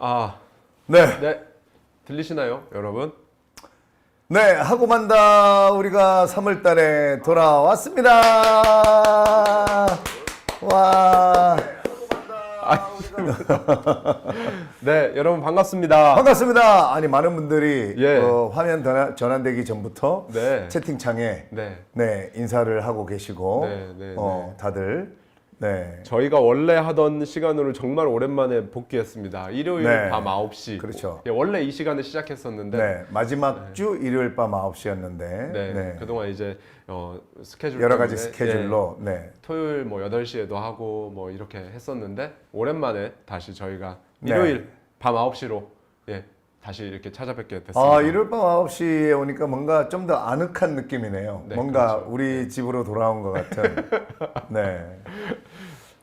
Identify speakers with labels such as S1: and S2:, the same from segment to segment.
S1: 아,
S2: 네.
S1: 네. 들리시나요, 여러분?
S2: 네, 하고 만다 우리가 3월 달에 돌아왔습니다. 와.
S1: 네, 여러분 반갑습니다.
S2: 반갑습니다. 아니 많은 분들이
S1: 예.
S2: 화면 전환되기 전부터
S1: 네.
S2: 채팅창에
S1: 네.
S2: 네, 인사를 하고 계시고
S1: 네, 네,
S2: 다들 네.
S1: 저희가 원래 하던 시간으로 정말 오랜만에 복귀했습니다. 일요일
S2: 네.
S1: 밤 9시.
S2: 그렇죠.
S1: 예, 원래 이 시간에 시작했었는데
S2: 네, 마지막 주 일요일 밤 9시였는데
S1: 네, 그동안 이제 스케줄
S2: 여러 가지
S1: 때문에,
S2: 스케줄로
S1: 예,
S2: 네.
S1: 토요일 뭐 8시에도 하고 뭐 이렇게 했었는데 오랜만에 다시 저희가
S2: 네.
S1: 일요일 밤 9시로 예, 다시 이렇게 찾아뵙게 됐습니다.
S2: 아, 일요일 밤 9시에 오니까 뭔가 좀 더 아늑한 느낌이네요.
S1: 네,
S2: 뭔가
S1: 그렇죠.
S2: 우리 집으로 돌아온 것 같은. 네.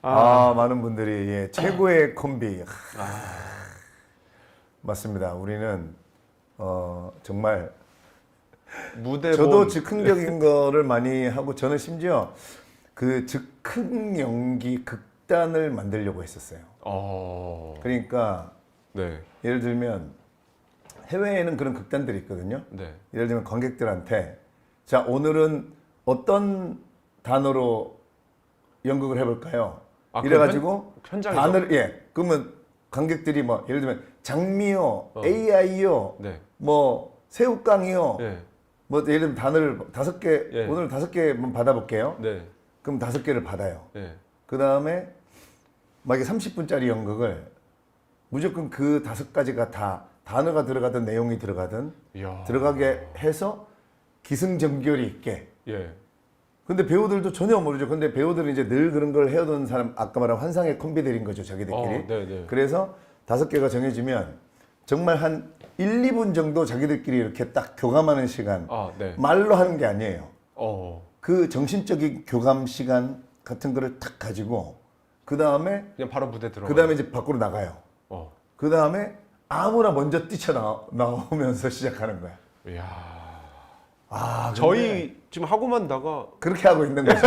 S2: 많은 분들이 예, 최고의 콤비. 맞습니다. 우리는 정말
S1: 무대
S2: 저도
S1: 본-
S2: 즉흥적인 거를 많이 하고 저는 심지어 그 즉흥 연기 극단을 만들려고 했었어요. 그러니까
S1: 네.
S2: 예를 들면 해외에는 그런 극단들이 있거든요.
S1: 네.
S2: 예를 들면 관객들한테 자, 오늘은 어떤 단어로 연극을 해볼까요?
S1: 아,
S2: 이래가지고
S1: 현장에서?
S2: 단어를 그러면 관객들이 뭐 예를 들면 장미요, AI요,
S1: 네.
S2: 뭐 새우깡이요,
S1: 네.
S2: 뭐 예를 들면 단어를 5개
S1: 예.
S2: 오늘 5개 받아볼게요.
S1: 네.
S2: 그럼 5개를 받아요.
S1: 네.
S2: 그 다음에 막 이게 30분짜리 연극을 무조건 그 5가지가 다 단어가 들어가든 내용이 들어가든
S1: 이야.
S2: 들어가게 해서 기승전결이 있게.
S1: 예.
S2: 근데 배우들도 전혀 모르죠. 근데 배우들은 이제 늘 그런 걸 해오던 사람, 아까 말한 환상의 콤비들인 거죠, 자기들끼리.
S1: 네, 네.
S2: 그래서 5개가 정해지면 정말 한 1, 2분 정도 자기들끼리 이렇게 딱 교감하는 시간.
S1: 네.
S2: 말로 하는 게 아니에요. 그 정신적인 교감 시간 같은 거를 딱 가지고 그 다음에
S1: 그냥 바로 무대 들어가.
S2: 이제 밖으로 나가요.
S1: 어.
S2: 그 다음에 아무나 먼저 뛰쳐나오면서 시작하는 거야.
S1: 이야.
S2: 근데
S1: 저희 지금 하고만 다가
S2: 그렇게 하고 있는 거죠.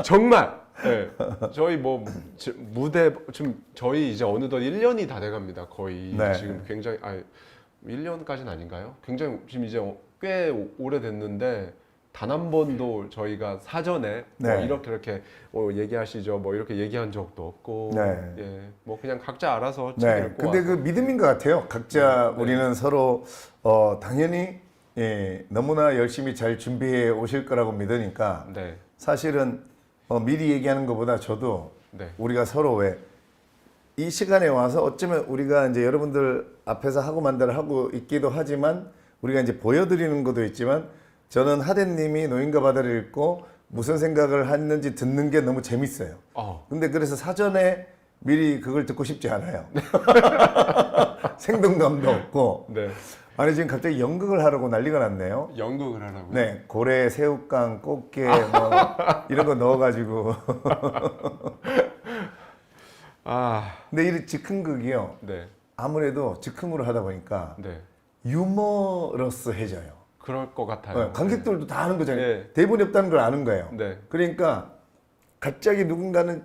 S1: 정말 네. 저희 뭐 무대 지금 저희 이제 어느덧 1년이 다 돼갑니다. 거의
S2: 네.
S1: 지금 굉장히 1년까지는 아닌가요? 굉장히 지금 이제 꽤 오래됐는데 단 한 번도 저희가 사전에
S2: 네.
S1: 뭐 이렇게 얘기하시죠. 뭐 이렇게 얘기한 적도 없고
S2: 네.
S1: 예. 뭐 그냥 각자 알아서 책
S2: 네.
S1: 읽고
S2: 근데
S1: 와서.
S2: 그 믿음인 것 같아요. 각자
S1: 네.
S2: 우리는 서로 당연히 너무나 열심히 잘 준비해 오실 거라고 믿으니까
S1: 네.
S2: 사실은 미리 얘기하는 것보다 저도
S1: 네.
S2: 우리가 서로 이 시간에 와서 어쩌면 우리가 이제 여러분들 앞에서 하고 만다를 하고 있기도 하지만 우리가 이제 보여드리는 것도 있지만 저는 하대님이 노인과 바다를 읽고 무슨 생각을 했는지 듣는 게 너무 재밌어요. 근데 그래서 사전에 미리 그걸 듣고 싶지 않아요. 생동감도 없고.
S1: 네.
S2: 아니 지금 갑자기 연극을 하라고 난리가 났네요.
S1: 연극을 하라고요?
S2: 네, 고래, 새우깡, 꽃게 뭐 이런 거 넣어가지고. 근데 이 즉흥극이요.
S1: 네.
S2: 아무래도 즉흥으로 하다 보니까
S1: 네.
S2: 유머러스해져요.
S1: 그럴 것 같아요.
S2: 관객들도 다 아는 거잖아요.
S1: 네.
S2: 대본이 없다는 걸 아는 거예요.
S1: 네.
S2: 그러니까 갑자기 누군가는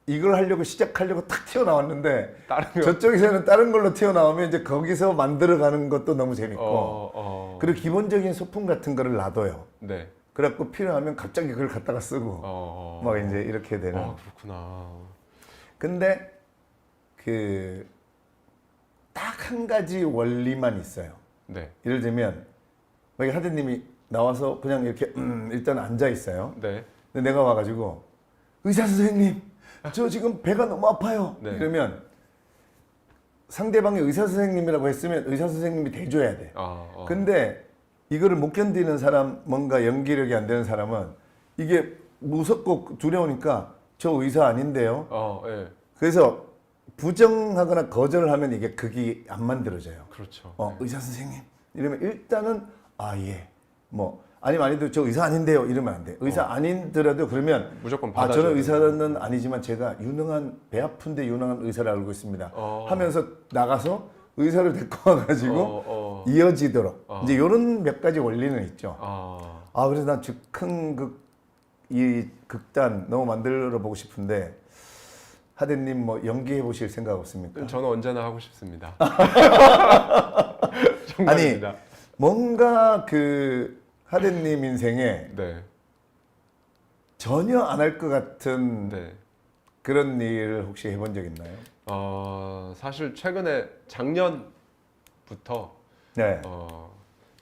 S2: 이걸 하려고 시작하려고 탁 튀어나왔는데
S1: 다른 거.
S2: 저쪽에서는 다른 걸로 튀어나오면 이제 거기서 만들어가는 것도 너무 재밌고 그리고 기본적인 소품 같은 거를 놔둬요.
S1: 네.
S2: 그래갖고 필요하면 갑자기 그걸 갖다가 쓰고 막 이제 이렇게 되는.
S1: 그렇구나.
S2: 근데 그 딱 한 가지 원리만 있어요.
S1: 네.
S2: 예를 들면 여기 하대님이 나와서 그냥 이렇게 일단 앉아 있어요.
S1: 네.
S2: 근데 내가 와가지고 의사 선생님 저 지금 배가 너무 아파요.
S1: 네.
S2: 그러면 상대방이 의사 선생님이라고 했으면 의사 선생님이 대줘야 돼. 근데 이거를 못 견디는 사람, 뭔가 연기력이 안 되는 사람은 이게 무섭고 두려우니까 저 의사 아닌데요.
S1: 예.
S2: 그래서 부정하거나 거절을 하면 이게 극이 안 만들어져요.
S1: 그렇죠.
S2: 의사 선생님 이러면 일단은 예. 뭐 아니면 아니도 저 의사 아닌데요 이러면 안 돼. 의사 아니더라도 그러면
S1: 무조건 받아줘야
S2: 저는 의사는 아니지만 제가 유능한 배 아픈데 유능한 의사를 알고 있습니다. 하면서 나가서 의사를 데리고 와가지고 이어지도록 이제 이런 몇 가지 원리는 있죠. 그래서 난 즉흥극 이 극단 너무 만들어 보고 싶은데 하대님 뭐 연기해 보실 생각 없습니까?
S1: 저는 언제나 하고 싶습니다.
S2: 아니
S1: 정말입니다.
S2: 뭔가 그 하대님 인생에
S1: 네,
S2: 전혀 안 할 것 같은
S1: 네.
S2: 그런 일을 혹시 해본 적 있나요?
S1: 사실 최근에 작년부터
S2: 네.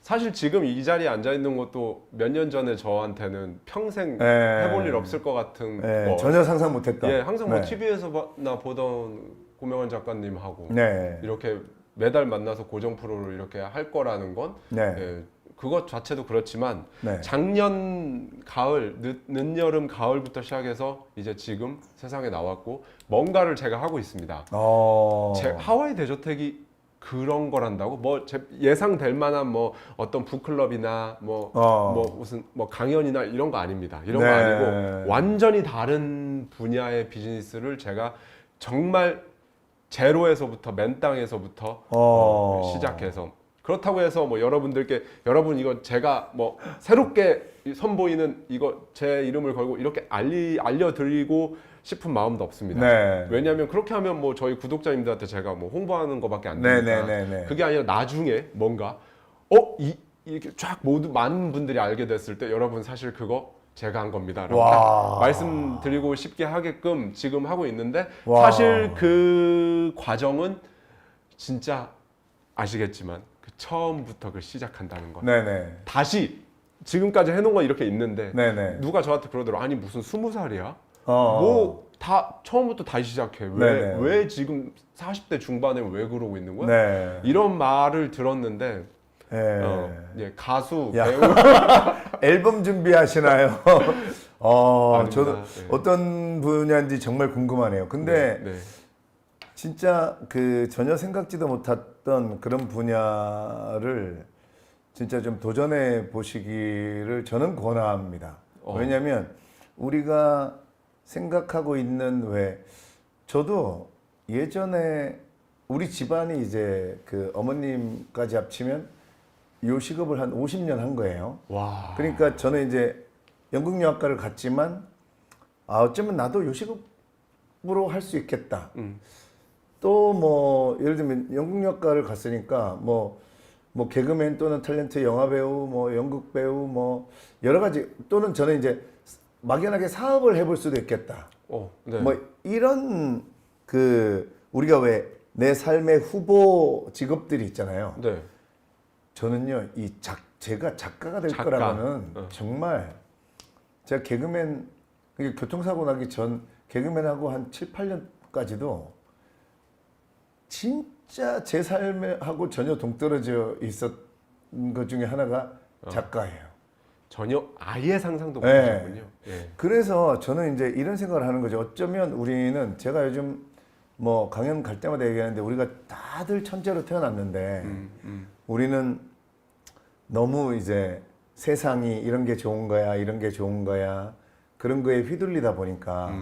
S1: 사실 지금 이 자리에 앉아 있는 것도 몇 년 전에 저한테는 평생
S2: 네.
S1: 해볼 일 없을 것 같은
S2: 네,
S1: 거.
S2: 전혀 상상 못했다.
S1: 예, 항상 뭐
S2: 네.
S1: TV에서나 보던 고명환 작가님하고
S2: 네.
S1: 이렇게 매달 만나서 고정 프로를 이렇게 할 거라는 건
S2: 네.
S1: 예, 그것 자체도 그렇지만
S2: 네.
S1: 작년 가을, 늦여름 가을부터 시작해서 이제 지금 세상에 나왔고 뭔가를 제가 하고 있습니다. 제 하와이 대저택이 그런 거란다고 뭐 예상될 만한 뭐 어떤 북클럽이나 뭐 무슨 뭐 강연이나 이런 거 아닙니다. 이런 거
S2: 네.
S1: 아니고 완전히 다른 분야의 비즈니스를 제가 정말 제로에서부터 맨 땅에서부터 시작해서 그렇다고 해서 뭐 여러분 이거 제가 뭐 새롭게 선보이는 이거 제 이름을 걸고 이렇게 알려드리고 싶은 마음도 없습니다.
S2: 네.
S1: 왜냐하면 그렇게 하면 뭐 저희 구독자님들한테 제가 뭐 홍보하는 것밖에 안 되니까
S2: 네.
S1: 그게 아니라 나중에 뭔가 이렇게 쫙 모두 많은 분들이 알게 됐을 때 여러분 사실 그거 제가 한 겁니다. 라고 딱 말씀드리고 싶게 하게끔 지금 하고 있는데
S2: 와.
S1: 사실 그 과정은 진짜 아시겠지만 그 처음부터 그 시작한다는 거.
S2: 네네.
S1: 다시 지금까지 해놓은 건 이렇게 있는데
S2: 네네.
S1: 누가 저한테 그러더라고. 아니 무슨 20살이야?
S2: 뭐
S1: 다 처음부터 다시 시작해.
S2: 네네.
S1: 왜 지금 40대 중반에 왜 그러고 있는 거야?
S2: 네.
S1: 이런 말을 들었는데
S2: 네.
S1: 가수,
S2: 야.
S1: 배우
S2: 앨범 준비하시나요?
S1: 아닙니다.
S2: 저도
S1: 네.
S2: 어떤 분야인지 정말 궁금하네요. 근데
S1: 네.
S2: 진짜 그 전혀 생각지도 못했던 그런 분야를 진짜 좀 도전해 보시기를 저는 권합니다. 왜냐하면 우리가 생각하고 있는 저도 예전에 우리 집안이 이제 그 어머님까지 합치면 요식업을 한 50년 한 거예요.
S1: 와.
S2: 그러니까 저는 이제 연극영화과를 갔지만 어쩌면 나도 요식업으로 할 수 있겠다. 또 뭐 예를 들면 연극영화과를 갔으니까 뭐 개그맨 또는 탤런트 영화배우 뭐 연극배우 뭐 여러 가지 또는 저는 이제 막연하게 사업을 해볼 수도 있겠다.
S1: 네.
S2: 뭐 이런 그 우리가 왜 내 삶의 후보 직업들이 있잖아요.
S1: 네.
S2: 저는요 제가 작가가 될
S1: 작가.
S2: 거라고는 정말 제가 개그맨 교통사고 나기 전 개그맨하고 한 7, 8년까지도 진짜 제 삶하고 전혀 동떨어져 있었던 것 중에 하나가 작가예요.
S1: 전혀 아예 상상도
S2: 네.
S1: 못하셨군요. 네.
S2: 그래서 저는 이제 이런 생각을 하는 거죠. 어쩌면 우리는 제가 요즘 뭐 강연 갈 때마다 얘기하는데 우리가 다들 천재로 태어났는데 우리는 너무 이제 세상이 이런 게 좋은 거야, 이런 게 좋은 거야 그런 거에 휘둘리다 보니까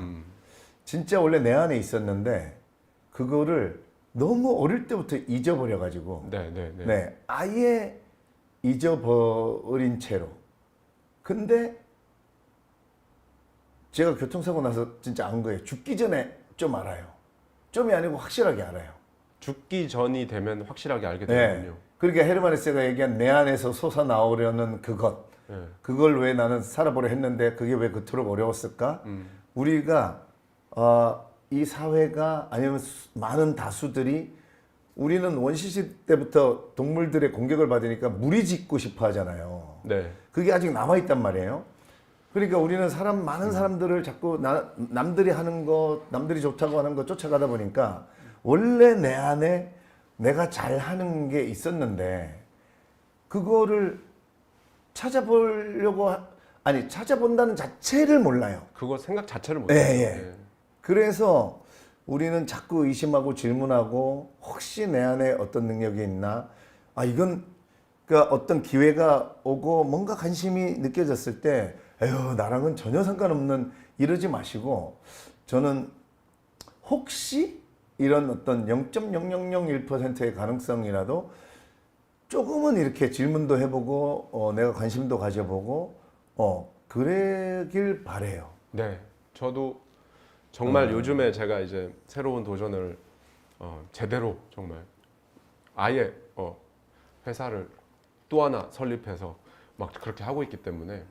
S2: 진짜 원래 내 안에 있었는데 그거를 너무 어릴 때부터 잊어버려 가지고
S1: 네.
S2: 아예 잊어버린 채로 근데 제가 교통사고 나서 진짜 안 거예요. 죽기 전에 좀 알아요. 좀이 아니고 확실하게 알아요.
S1: 죽기 전이 되면 확실하게 알게
S2: 네.
S1: 되는군요.
S2: 그러니까 헤르만 헤세가 얘기한 내 안에서 솟아나오려는 그걸 왜 나는 살아보려 했는데 그게 왜 그토록 어려웠을까? 우리가 이 사회가 아니면 많은 다수들이 우리는 원시시 때부터 동물들의 공격을 받으니까 무리짓고 싶어 하잖아요.
S1: 네.
S2: 그게 아직 남아있단 말이에요. 그러니까 우리는 많은 사람들을 자꾸 남들이 하는 것, 남들이 좋다고 하는 것 쫓아가다 보니까 원래 내 안에 내가 잘하는 게 있었는데 그거를 찾아본다는 자체를 몰라요.
S1: 그거 생각 자체를 못
S2: 예,
S1: 해요.
S2: 예. 그래서 우리는 자꾸 의심하고 질문하고 혹시 내 안에 어떤 능력이 있나? 이건 그러니까 어떤 기회가 오고 뭔가 관심이 느껴졌을 때 에휴 나랑은 전혀 상관없는 이러지 마시고 저는 혹시 이런 어떤 0.0001%의 가능성이라도 조금은 이렇게 질문도 해보고 내가 관심도 가져보고 그러길 바래요.
S1: 네. 저도 정말 요즘에 제가 이제 새로운 도전을 제대로 정말 아예 회사를 또 하나 설립해서 막 그렇게 하고 있기 때문에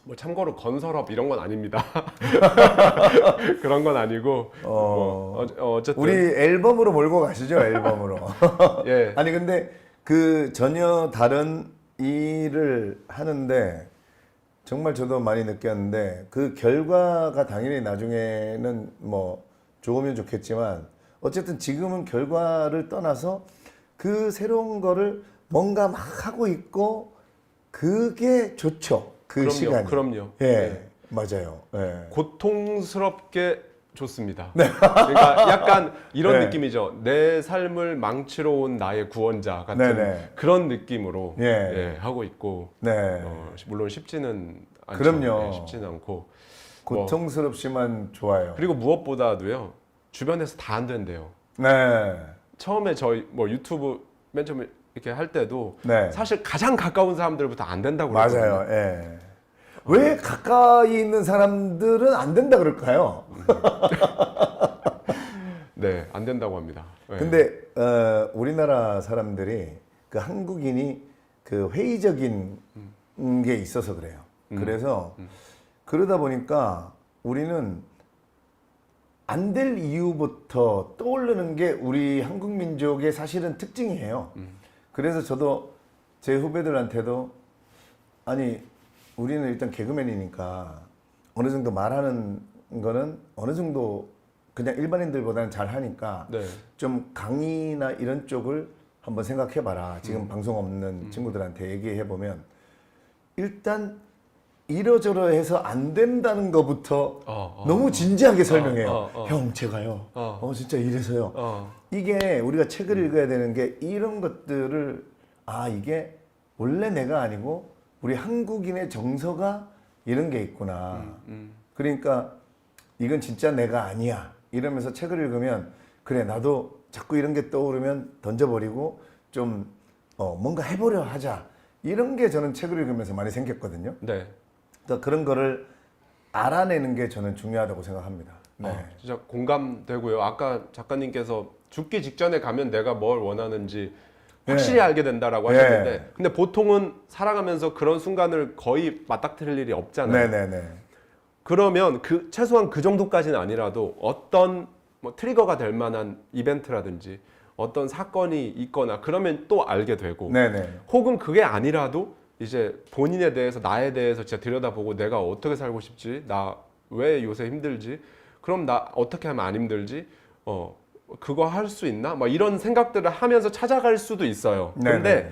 S1: 뭐 참고로 건설업 이런 건 아닙니다. 그런 건 아니고 어쨌든
S2: 우리 앨범으로 몰고 가시죠, 앨범으로.
S1: 예.
S2: 아니 근데 그 전혀 다른 일을 하는데 정말 저도 많이 느꼈는데 그 결과가 당연히 나중에는 뭐 좋으면 좋겠지만 어쨌든 지금은 결과를 떠나서 그 새로운 거를 뭔가 막 하고 있고 그게 좋죠. 그
S1: 그럼요,
S2: 시간이.
S1: 그럼요.
S2: 예,
S1: 네.
S2: 맞아요. 예.
S1: 고통스럽게 좋습니다. 그러니까 약간 이런
S2: 네.
S1: 느낌이죠. 내 삶을 망치러 온 나의 구원자 같은
S2: 네네.
S1: 그런 느낌으로
S2: 예.
S1: 하고 있고
S2: 네.
S1: 물론 쉽지는 않죠.
S2: 그럼요.
S1: 쉽지는 않고
S2: 고통스럽지만 좋아요.
S1: 그리고 무엇보다도요. 주변에서 다 안 된대요.
S2: 네.
S1: 처음에 저희 뭐 유튜브 맨 처음에 이렇게 할 때도
S2: 네.
S1: 사실 가장 가까운 사람들부터 안 된다고 그랬거든요.
S2: 맞아요. 예. 왜 가까이 있는 사람들은 안 된다 그럴까요?
S1: 네, 안 된다고 합니다. 네.
S2: 근데 우리나라 사람들이 그 한국인이 그 회의적인 게 있어서 그래요. 그래서 그러다 보니까 우리는 안 될 이유부터 떠오르는 게 우리 한국 민족의 사실은 특징이에요. 그래서 저도 제 후배들한테도 아니 우리는 일단 개그맨이니까 어느 정도 말하는 거는 어느 정도 그냥 일반인들보다는 잘 하니까
S1: 네.
S2: 좀 강의나 이런 쪽을 한번 생각해봐라. 지금 방송 없는 친구들한테 얘기해보면 일단 이러저러해서 안 된다는 것부터 너무 진지하게 설명해요. 형 제가요. 진짜 이래서요. 이게 우리가 책을 읽어야 되는 게 이런 것들을 이게 원래 내가 아니고 우리 한국인의 정서가 이런 게 있구나. 그러니까 이건 진짜 내가 아니야. 이러면서 책을 읽으면 그래 나도 자꾸 이런 게 떠오르면 던져버리고 좀 뭔가 해보려 하자. 이런 게 저는 책을 읽으면서 많이 생겼거든요.
S1: 네.
S2: 그러니까 그런 거를 알아내는 게 저는 중요하다고 생각합니다. 네.
S1: 진짜 공감되고요. 아까 작가님께서 죽기 직전에 가면 내가 뭘 원하는지 확실히 알게 된다라고 하셨는데 근데 보통은 살아가면서 그런 순간을 거의 맞닥뜨릴 일이 없잖아요.
S2: 네네네.
S1: 그러면 최소한 그 정도까지는 아니라도 어떤 뭐 트리거가 될 만한 이벤트라든지 어떤 사건이 있거나 그러면 또 알게 되고
S2: 네네.
S1: 혹은 그게 아니라도 이제 본인에 대해서 나에 대해서 진짜 들여다보고 내가 어떻게 살고 싶지 나 왜 요새 힘들지 그럼 나 어떻게 하면 안 힘들지 그거 할 수 있나 막 이런 생각들을 하면서 찾아갈 수도 있어요. 근데
S2: 네네.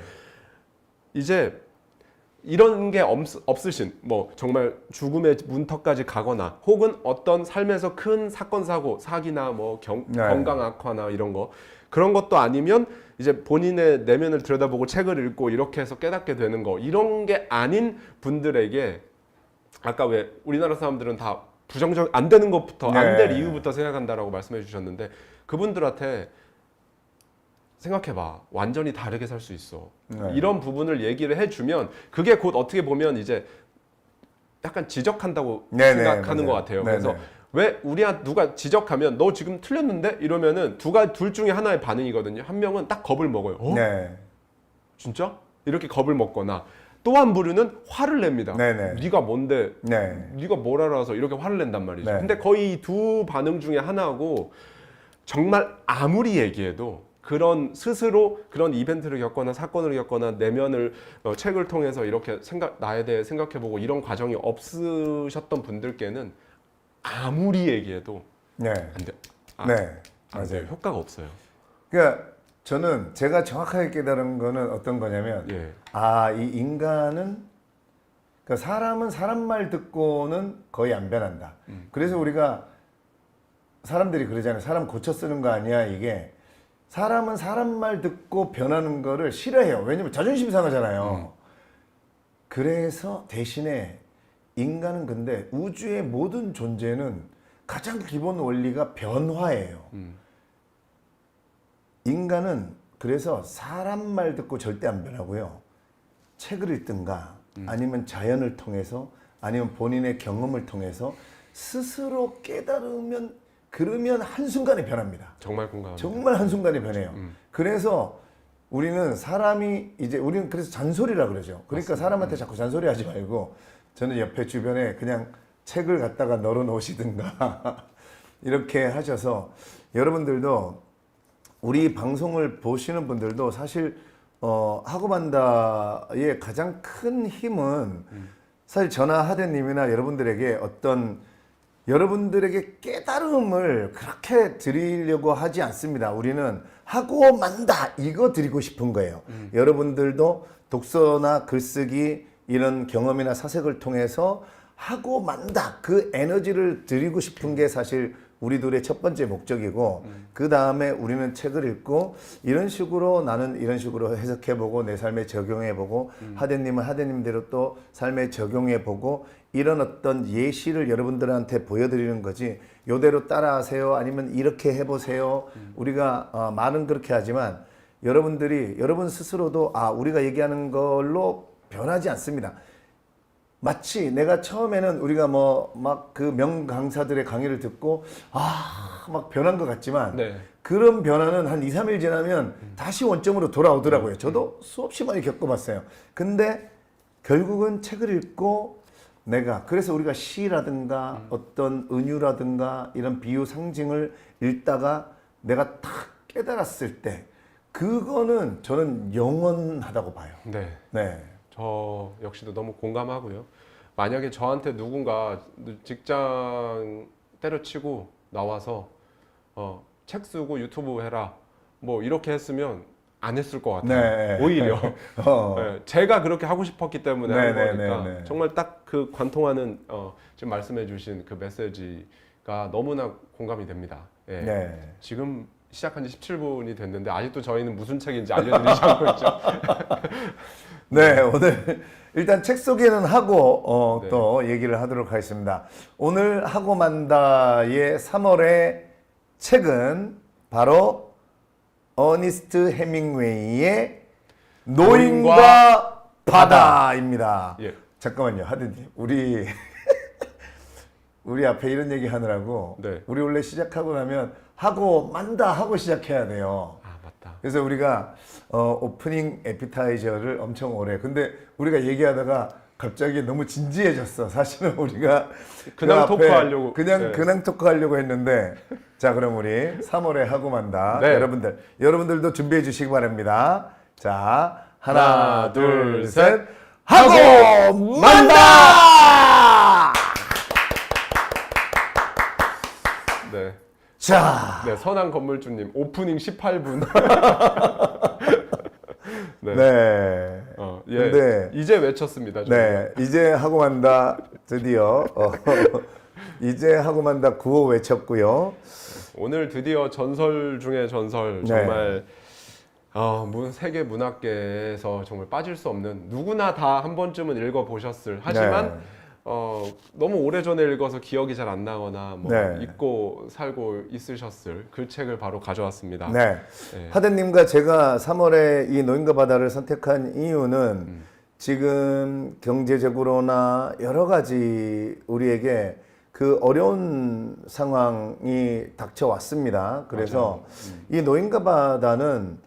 S1: 이제 이런 게 없으신 뭐 정말 죽음의 문턱까지 가거나 혹은 어떤 삶에서 큰 사건 사고 사기나 뭐 건강 악화나 이런 거 그런 것도 아니면 이제 본인의 내면을 들여다보고 책을 읽고 이렇게 해서 깨닫게 되는 거 이런 게 아닌 분들에게 아까 왜 우리나라 사람들은 다 부정적 안 되는 것부터 안 될 이유부터 생각한다라고 말씀해 주셨는데 그분들한테 생각해봐 완전히 다르게 살 수 있어 이런 부분을 얘기를 해주면 그게 곧 어떻게 보면 이제 약간 지적한다고 생각하는
S2: 맞아요.
S1: 것 같아요. 그래서 왜 우리한테 누가 지적하면 너 지금 틀렸는데 이러면은 둘 중에 하나의 반응이거든요. 한 명은 딱 겁을 먹어요.
S2: 네.
S1: 진짜? 이렇게 겁을 먹거나 또 한 부류는 화를 냅니다. 네가 뭔데? 네가 뭘 알아서 이렇게 화를 낸단 말이죠. 근데 거의 두 반응 중에 하나고 정말 아무리 얘기해도 그런 스스로 그런 이벤트를 겪거나 사건을 겪거나 내면을 책을 통해서 이렇게 나에 대해 생각해보고 이런 과정이 없으셨던 분들께는 아무리 얘기해도 안 돼. 안 돼요. 효과가 없어요.
S2: 그러니까 저는 제가 정확하게 깨달은 거는 어떤 거냐면 이 인간은 그러니까 사람은 사람 말 듣고는 거의 안 변한다. 그래서 우리가 사람들이 그러잖아요. 사람 고쳐 쓰는 거 아니야 이게. 사람은 사람 말 듣고 변하는 거를 싫어해요. 왜냐면 자존심 상하잖아요. 그래서 대신에 인간은 근데 우주의 모든 존재는 가장 기본 원리가 변화예요. 인간은 그래서 사람 말 듣고 절대 안 변하고요. 책을 읽든가 아니면 자연을 통해서 아니면 본인의 경험을 통해서 스스로 깨달으면 그러면 한순간에 변합니다.
S1: 정말 공감합니다.
S2: 정말 한순간에 변해요. 그래서 우리는 우리는 그래서 잔소리라 그러죠. 그러니까 사람한테 자꾸 잔소리하지 말고 저는 옆에 주변에 그냥 책을 갖다가 널어 놓으시든가 이렇게 하셔서 여러분들도 우리 방송을 보시는 분들도 사실 하고만다의 가장 큰 힘은 사실 저나 하대님이나 여러분들에게 여러분들에게 깨달음을 그렇게 드리려고 하지 않습니다. 우리는 하고 만다 이거 드리고 싶은 거예요. 여러분들도 독서나 글쓰기 이런 경험이나 사색을 통해서 하고 만다 그 에너지를 드리고 싶은 게 사실 우리 둘의 첫 번째 목적이고 그 다음에 우리는 책을 읽고 이런 식으로 나는 이런 식으로 해석해보고 내 삶에 적용해보고 하대님은 하대님대로 또 삶에 적용해보고 이런 어떤 예시를 여러분들한테 보여드리는 거지 요대로 따라하세요 아니면 이렇게 해보세요 우리가 말은 그렇게 하지만 여러분 스스로도 우리가 얘기하는 걸로 변하지 않습니다. 마치 내가 처음에는 우리가 막 그 명강사들의 강의를 듣고 막 변한 것 같지만
S1: 네.
S2: 그런 변화는 한 2, 3일 지나면 다시 원점으로 돌아오더라고요. 저도 수없이 많이 겪어봤어요. 근데 결국은 책을 읽고 그래서 우리가 시라든가 어떤 은유라든가 이런 비유 상징을 읽다가 내가 탁 깨달았을 때 그거는 저는 영원하다고 봐요.
S1: 네.
S2: 네.
S1: 저 역시도 너무 공감하고요. 만약에 저한테 누군가 직장 때려치고 나와서 책 쓰고 유튜브 해라 뭐 이렇게 했으면 안 했을 것 같아요.
S2: 네.
S1: 오히려 네, 제가 그렇게 하고 싶었기 때문에 한 거니까 정말 딱 그 관통하는 지금 말씀해주신 그 메시지가 너무나 공감이 됩니다. 예.
S2: 네.
S1: 지금 시작한 지 17분이 됐는데 아직도 저희는 무슨 책인지 알려드리지 않고 있죠.
S2: 네, 오늘 일단 책 소개는 하고
S1: 네.
S2: 또 얘기를 하도록 하겠습니다. 오늘 하고 만다의 3월의 책은 바로 어니스트 헤밍웨이의 노인과 바다입니다.
S1: 예.
S2: 잠깐만요, 하드님. 우리 앞에 이런 얘기 하느라고
S1: 네.
S2: 우리 원래 시작하고 나면 하고 만다 하고 시작해야 돼요.
S1: 맞다.
S2: 그래서 우리가 오프닝 에피타이저를 엄청 오래 근데 우리가 얘기하다가 갑자기 너무 진지해졌어. 사실은 우리가
S1: 그냥
S2: 그 앞에
S1: 토크하려고. 네.
S2: 그냥 토크하려고 했는데 자 그럼 우리 3월에 하고 만다
S1: 네.
S2: 여러분들도 준비해 주시기 바랍니다. 자
S1: 하나, 둘, 셋.
S2: 하고 만다.
S1: 네.
S2: 자,
S1: 네, 선한 건물주님 오프닝 18분. 네.
S2: 네.
S1: 예.
S2: 네.
S1: 이제 외쳤습니다.
S2: 네, 이제 하고 만다 드디어 이제 하고 만다 구호 외쳤고요.
S1: 오늘 드디어 전설 중에 전설
S2: 네.
S1: 정말 세계 문학계에서 정말 빠질 수 없는 누구나 다 한 번쯤은 읽어 보셨을 하지만
S2: 네.
S1: 너무 오래전에 읽어서 기억이 잘 안 나거나
S2: 네.
S1: 잊고 살고 있으셨을 그 책을 바로 가져왔습니다.
S2: 네.
S1: 네.
S2: 하대님과 제가 3월에 이 노인과 바다를 선택한 이유는 지금 경제적으로나 여러 가지 우리에게 그 어려운 상황이 닥쳐왔습니다. 그래서 이 노인과 바다는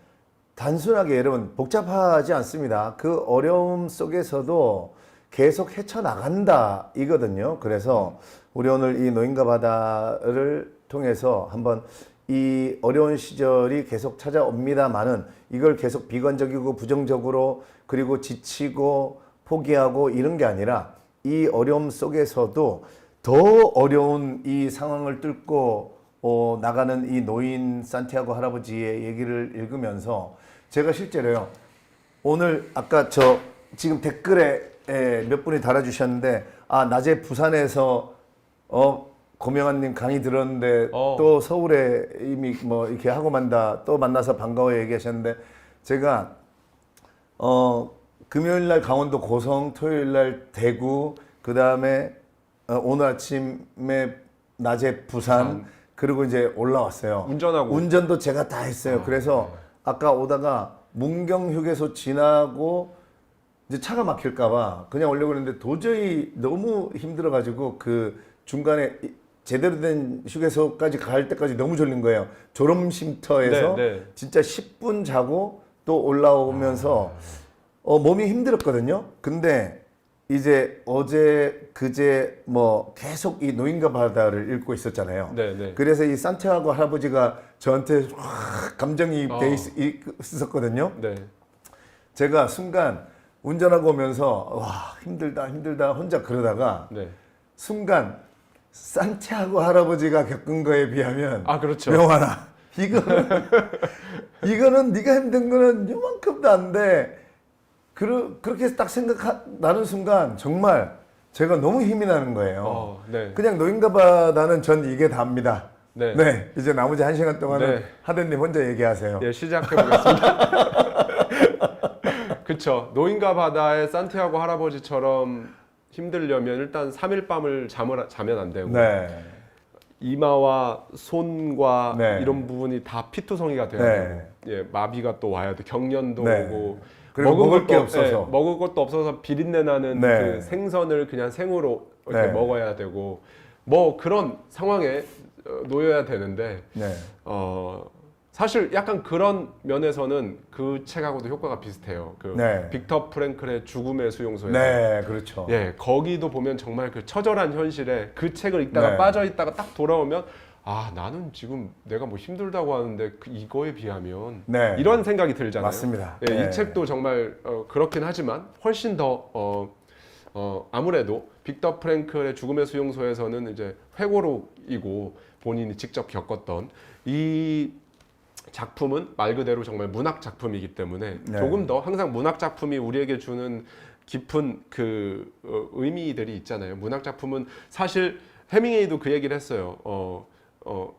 S2: 단순하게 여러분 복잡하지 않습니다. 그 어려움 속에서도 계속 헤쳐나간다 이거든요. 그래서 우리 오늘 이 노인과 바다를 통해서 한번 이 어려운 시절이 계속 찾아옵니다만은 이걸 계속 비관적이고 부정적으로 그리고 지치고 포기하고 이런 게 아니라 이 어려움 속에서도 더 어려운 이 상황을 뚫고 나가는 이 노인 산티아고 할아버지의 얘기를 읽으면서 제가 실제로요 오늘 아까 지금 댓글에 몇 분이 달아주셨는데 낮에 부산에서 고명환님 강의 들었는데 또 서울에 이미 이렇게 하고 만다 또 만나서 반가워 얘기하셨는데 제가 금요일날 강원도 고성, 토요일날 대구, 그 다음에 오늘 아침에 낮에 부산 그리고 이제 올라왔어요. 운전도 제가 다 했어요. 그래서 아까 오다가 문경 휴게소 지나고 이제 차가 막힐까봐 그냥 오려고 했는데 도저히 너무 힘들어가지고 그 중간에 제대로 된 휴게소까지 갈 때까지 너무 졸린 거예요. 졸음 쉼터에서
S1: 네, 네.
S2: 진짜 10분 자고 또 올라오면서 몸이 힘들었거든요. 근데 이제 어제 그제 뭐 계속 이 노인과 바다를 읽고 있었잖아요.
S1: 네, 네.
S2: 그래서 이 산티아고 할아버지가 저한테 확 감정이입돼 있었거든요.
S1: 네.
S2: 제가 순간 운전하고 오면서 와 힘들다 혼자 그러다가
S1: 네.
S2: 순간 산티아고 할아버지가 겪은 거에 비하면
S1: 아, 그렇죠.
S2: 명환아 이거는 네가 힘든 거는 요만큼도 안 돼. 그렇게 딱 나는 순간 정말 제가 너무 힘이 나는 거예요.
S1: 네.
S2: 그냥 노인과 바다는 전 이게 답니다.
S1: 네.
S2: 네. 이제 나머지 1시간 동안은
S1: 네.
S2: 하대님 혼자 얘기하세요.
S1: 예, 시작해 보겠습니다. 그쵸. 노인과 바다의 산티아고 할아버지처럼 힘들려면 일단 3일 밤을 자면 안 되고
S2: 네.
S1: 이마와 손과
S2: 네.
S1: 이런 부분이 다 피투성이가 돼야
S2: 네.
S1: 되고 예, 마비가 또 와야 돼. 경련도
S2: 네.
S1: 오고
S2: 그리고 먹을 게
S1: 것도,
S2: 없어서.
S1: 예, 먹을 것도 없어서 비린내 나는
S2: 네.
S1: 그 생선을 그냥 생으로 이렇게
S2: 네.
S1: 먹어야 되고 뭐 그런 상황에 놓여야 되는데
S2: 네.
S1: 사실 약간 그런 면에서는 그 책하고도 효과가 비슷해요. 그
S2: 네.
S1: 빅터 프랭클의 죽음의 수용소에서
S2: 네, 그렇죠.
S1: 예, 거기도 보면 정말 그 처절한 현실에 그 책을 읽다가
S2: 네.
S1: 빠져 있다가 딱 돌아오면 아, 나는 지금 내가 뭐 힘들다고 하는데 이거에 비하면
S2: 네.
S1: 이런 생각이 들잖아요.
S2: 맞습니다.
S1: 예,
S2: 네.
S1: 이 책도 정말 그렇긴 하지만 훨씬 더 아무래도 빅터 프랭클의 죽음의 수용소에서는 이제 회고록이고 본인이 직접 겪었던 이 작품은 말 그대로 정말 문학 작품이기 때문에
S2: 네.
S1: 조금 더 항상 문학 작품이 우리에게 주는 깊은 그 의미들이 있잖아요. 문학 작품은 사실 해밍웨이도 그 얘기를 했어요.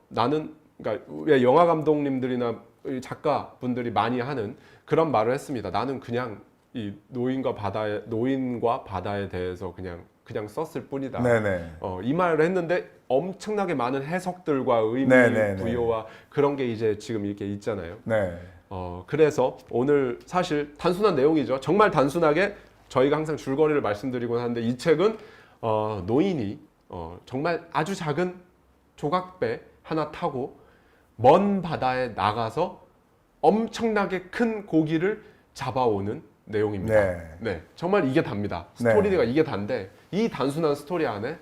S1: 나는 그러니까 왜 영화 감독님들이나 작가분들이 많이 하는 그런 말을 했습니다. 나는 그냥 이 노인과 바다에 대해서 그냥 썼을 뿐이다.
S2: 네네.
S1: 이 말을 했는데 엄청나게 많은 해석들과 의미
S2: 네네네.
S1: 부여와 그런 게 이제 지금 이렇게 있잖아요.
S2: 네.
S1: 그래서 오늘 사실 단순한 내용이죠. 정말 단순하게 저희가 항상 줄거리를 말씀드리곤 하는데 이 책은 노인이 정말 아주 작은 조각배 하나 타고 먼 바다에 나가서 엄청나게 큰 고기를 잡아오는 내용입니다.
S2: 네.
S1: 네, 정말 이게 답니다.
S2: 네.
S1: 스토리가 이게 단데 이 단순한 스토리 안에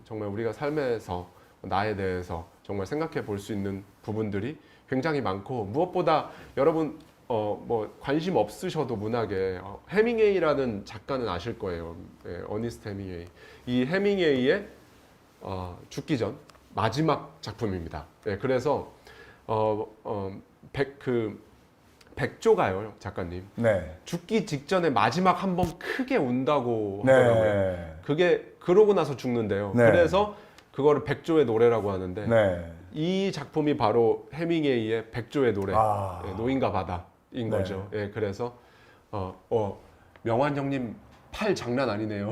S1: 정말 우리가 삶에서 나에 대해서 정말 생각해 볼 수 있는 부분들이 굉장히 많고 무엇보다 여러분 뭐 관심 없으셔도 문학에 해밍웨이라는 작가는 아실 거예요. 예, 어니스트 해밍웨이. 이 해밍웨이의 죽기 전 마지막 작품입니다. 예, 그래서 백조가요, 작가님.
S2: 네.
S1: 죽기 직전에 마지막 한 번 크게 운다고 하더라고요.
S2: 네.
S1: 그게 그러고 나서 죽는데요.
S2: 네.
S1: 그래서 그거를 백조의 노래라고 하는데
S2: 네.
S1: 이 작품이 바로 해밍웨이의 백조의 노래,
S2: 아.
S1: 예, 노인과 바다인
S2: 네.
S1: 거죠. 예, 그래서 명환 형님 팔 장난 아니네요.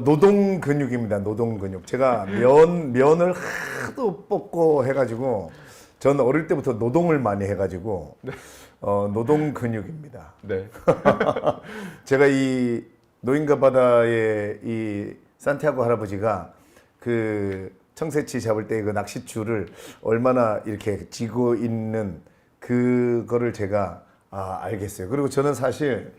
S2: 노동 근육입니다. 노동 근육. 제가 면을 하도 뽑고 해가지고 저는 어릴 때부터 노동을 많이 해가지고
S1: 네.
S2: 노동 근육입니다.
S1: 네.
S2: 제가 이 노인과 바다의 이 산티아고 할아버지가 그 청새치 잡을 때 그 낚싯줄을 얼마나 이렇게 쥐고 있는 그거를 제가 알겠어요. 그리고 저는 사실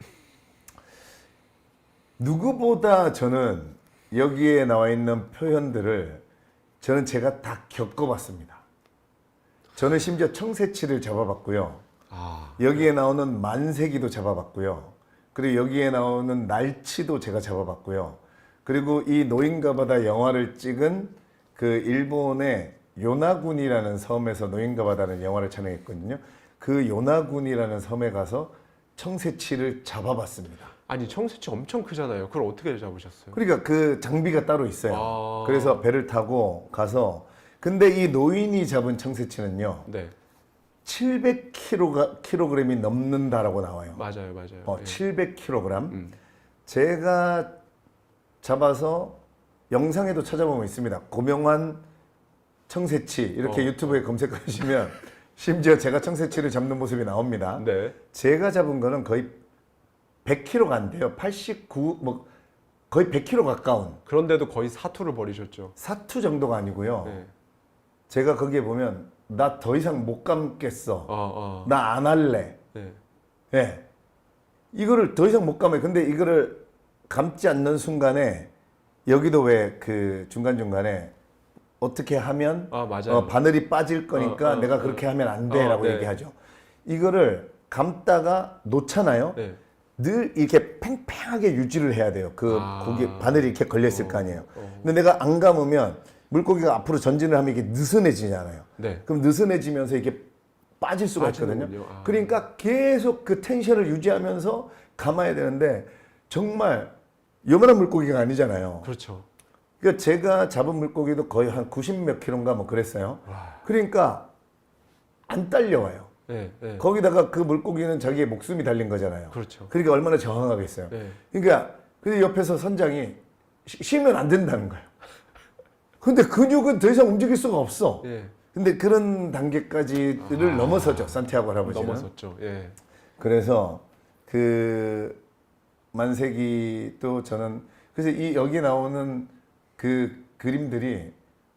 S2: 누구보다 저는 여기에 나와 있는 표현들을 저는 제가 다 겪어봤습니다. 저는 심지어 청새치를 잡아봤고요. 여기에 나오는 만세기도 잡아봤고요. 그리고 여기에 나오는 날치도 제가 잡아봤고요. 그리고 이 노인과 바다 영화를 찍은 그 일본의 요나군이라는 섬에서 노인과 바다는 영화를 촬영했거든요. 그 요나군이라는 섬에 가서 청새치를 잡아봤습니다.
S1: 아니 청새치 엄청 크잖아요. 그걸 어떻게 잡으셨어요?
S2: 그러니까 그 장비가 따로 있어요. 그래서 배를 타고 가서 근데 이 노인이 잡은 청새치는요.
S1: 네.
S2: 700kg이 넘는다라고 나와요.
S1: 맞아요. 예.
S2: 700kg. 제가 잡아서 영상에도 찾아보면 있습니다. 고명환 청새치 이렇게 유튜브에 검색하시면 심지어 제가 청새치를 잡는 모습이 나옵니다.
S1: 네.
S2: 제가 잡은 거는 거의 100kg가 안 돼요. 89, 뭐 거의 100km 가까운
S1: 그런데도 거의 사투를 벌이셨죠.
S2: 사투 정도가 아니고요.
S1: 네.
S2: 제가 거기에 보면 나 더 이상 못 감겠어.
S1: 어.
S2: 나 안 할래.
S1: 네.
S2: 예. 이거를 더 이상 못 감아요. 근데 이거를 감지 않는 순간에 여기도 왜 그 중간중간에 어떻게 하면
S1: 맞아요.
S2: 바늘이 빠질 거니까 내가 그렇게 하면 안 돼라고
S1: 네.
S2: 얘기하죠. 이거를 감다가 놓잖아요.
S1: 네.
S2: 늘 이렇게 팽팽하게 유지를 해야 돼요. 그 고기 바늘이 이렇게 걸려 있을 거 아니에요. 근데 내가 안 감으면 물고기가 앞으로 전진을 하면 이게 느슨해지잖아요.
S1: 네.
S2: 그럼 느슨해지면서 이게 빠질 수가 있거든요.
S1: 빠지는군요.
S2: 그러니까 계속 그 텐션을 유지하면서 감아야 되는데 정말 요만한 물고기가 아니잖아요.
S1: 그렇죠.
S2: 그러니까 제가 잡은 물고기도 거의 한 90 몇 킬로인가 뭐 그랬어요. 그러니까 안 딸려와요.
S1: 네.
S2: 거기다가 그 물고기는 자기의 목숨이 달린 거잖아요.
S1: 그렇죠.
S2: 그러니까 얼마나 저항하겠어요.
S1: 네.
S2: 그러니까 근데 옆에서 선장이 쉬면 안 된다는 거예요. 근데 근육은 더 이상 움직일 수가 없어.
S1: 예.
S2: 근데 그런 단계까지를 넘어서죠. 산티아고 할아버지는.
S1: 넘어섰죠. 예.
S2: 그래서 그 만세기 또 저는 그래서 이 여기 나오는 그 그림들이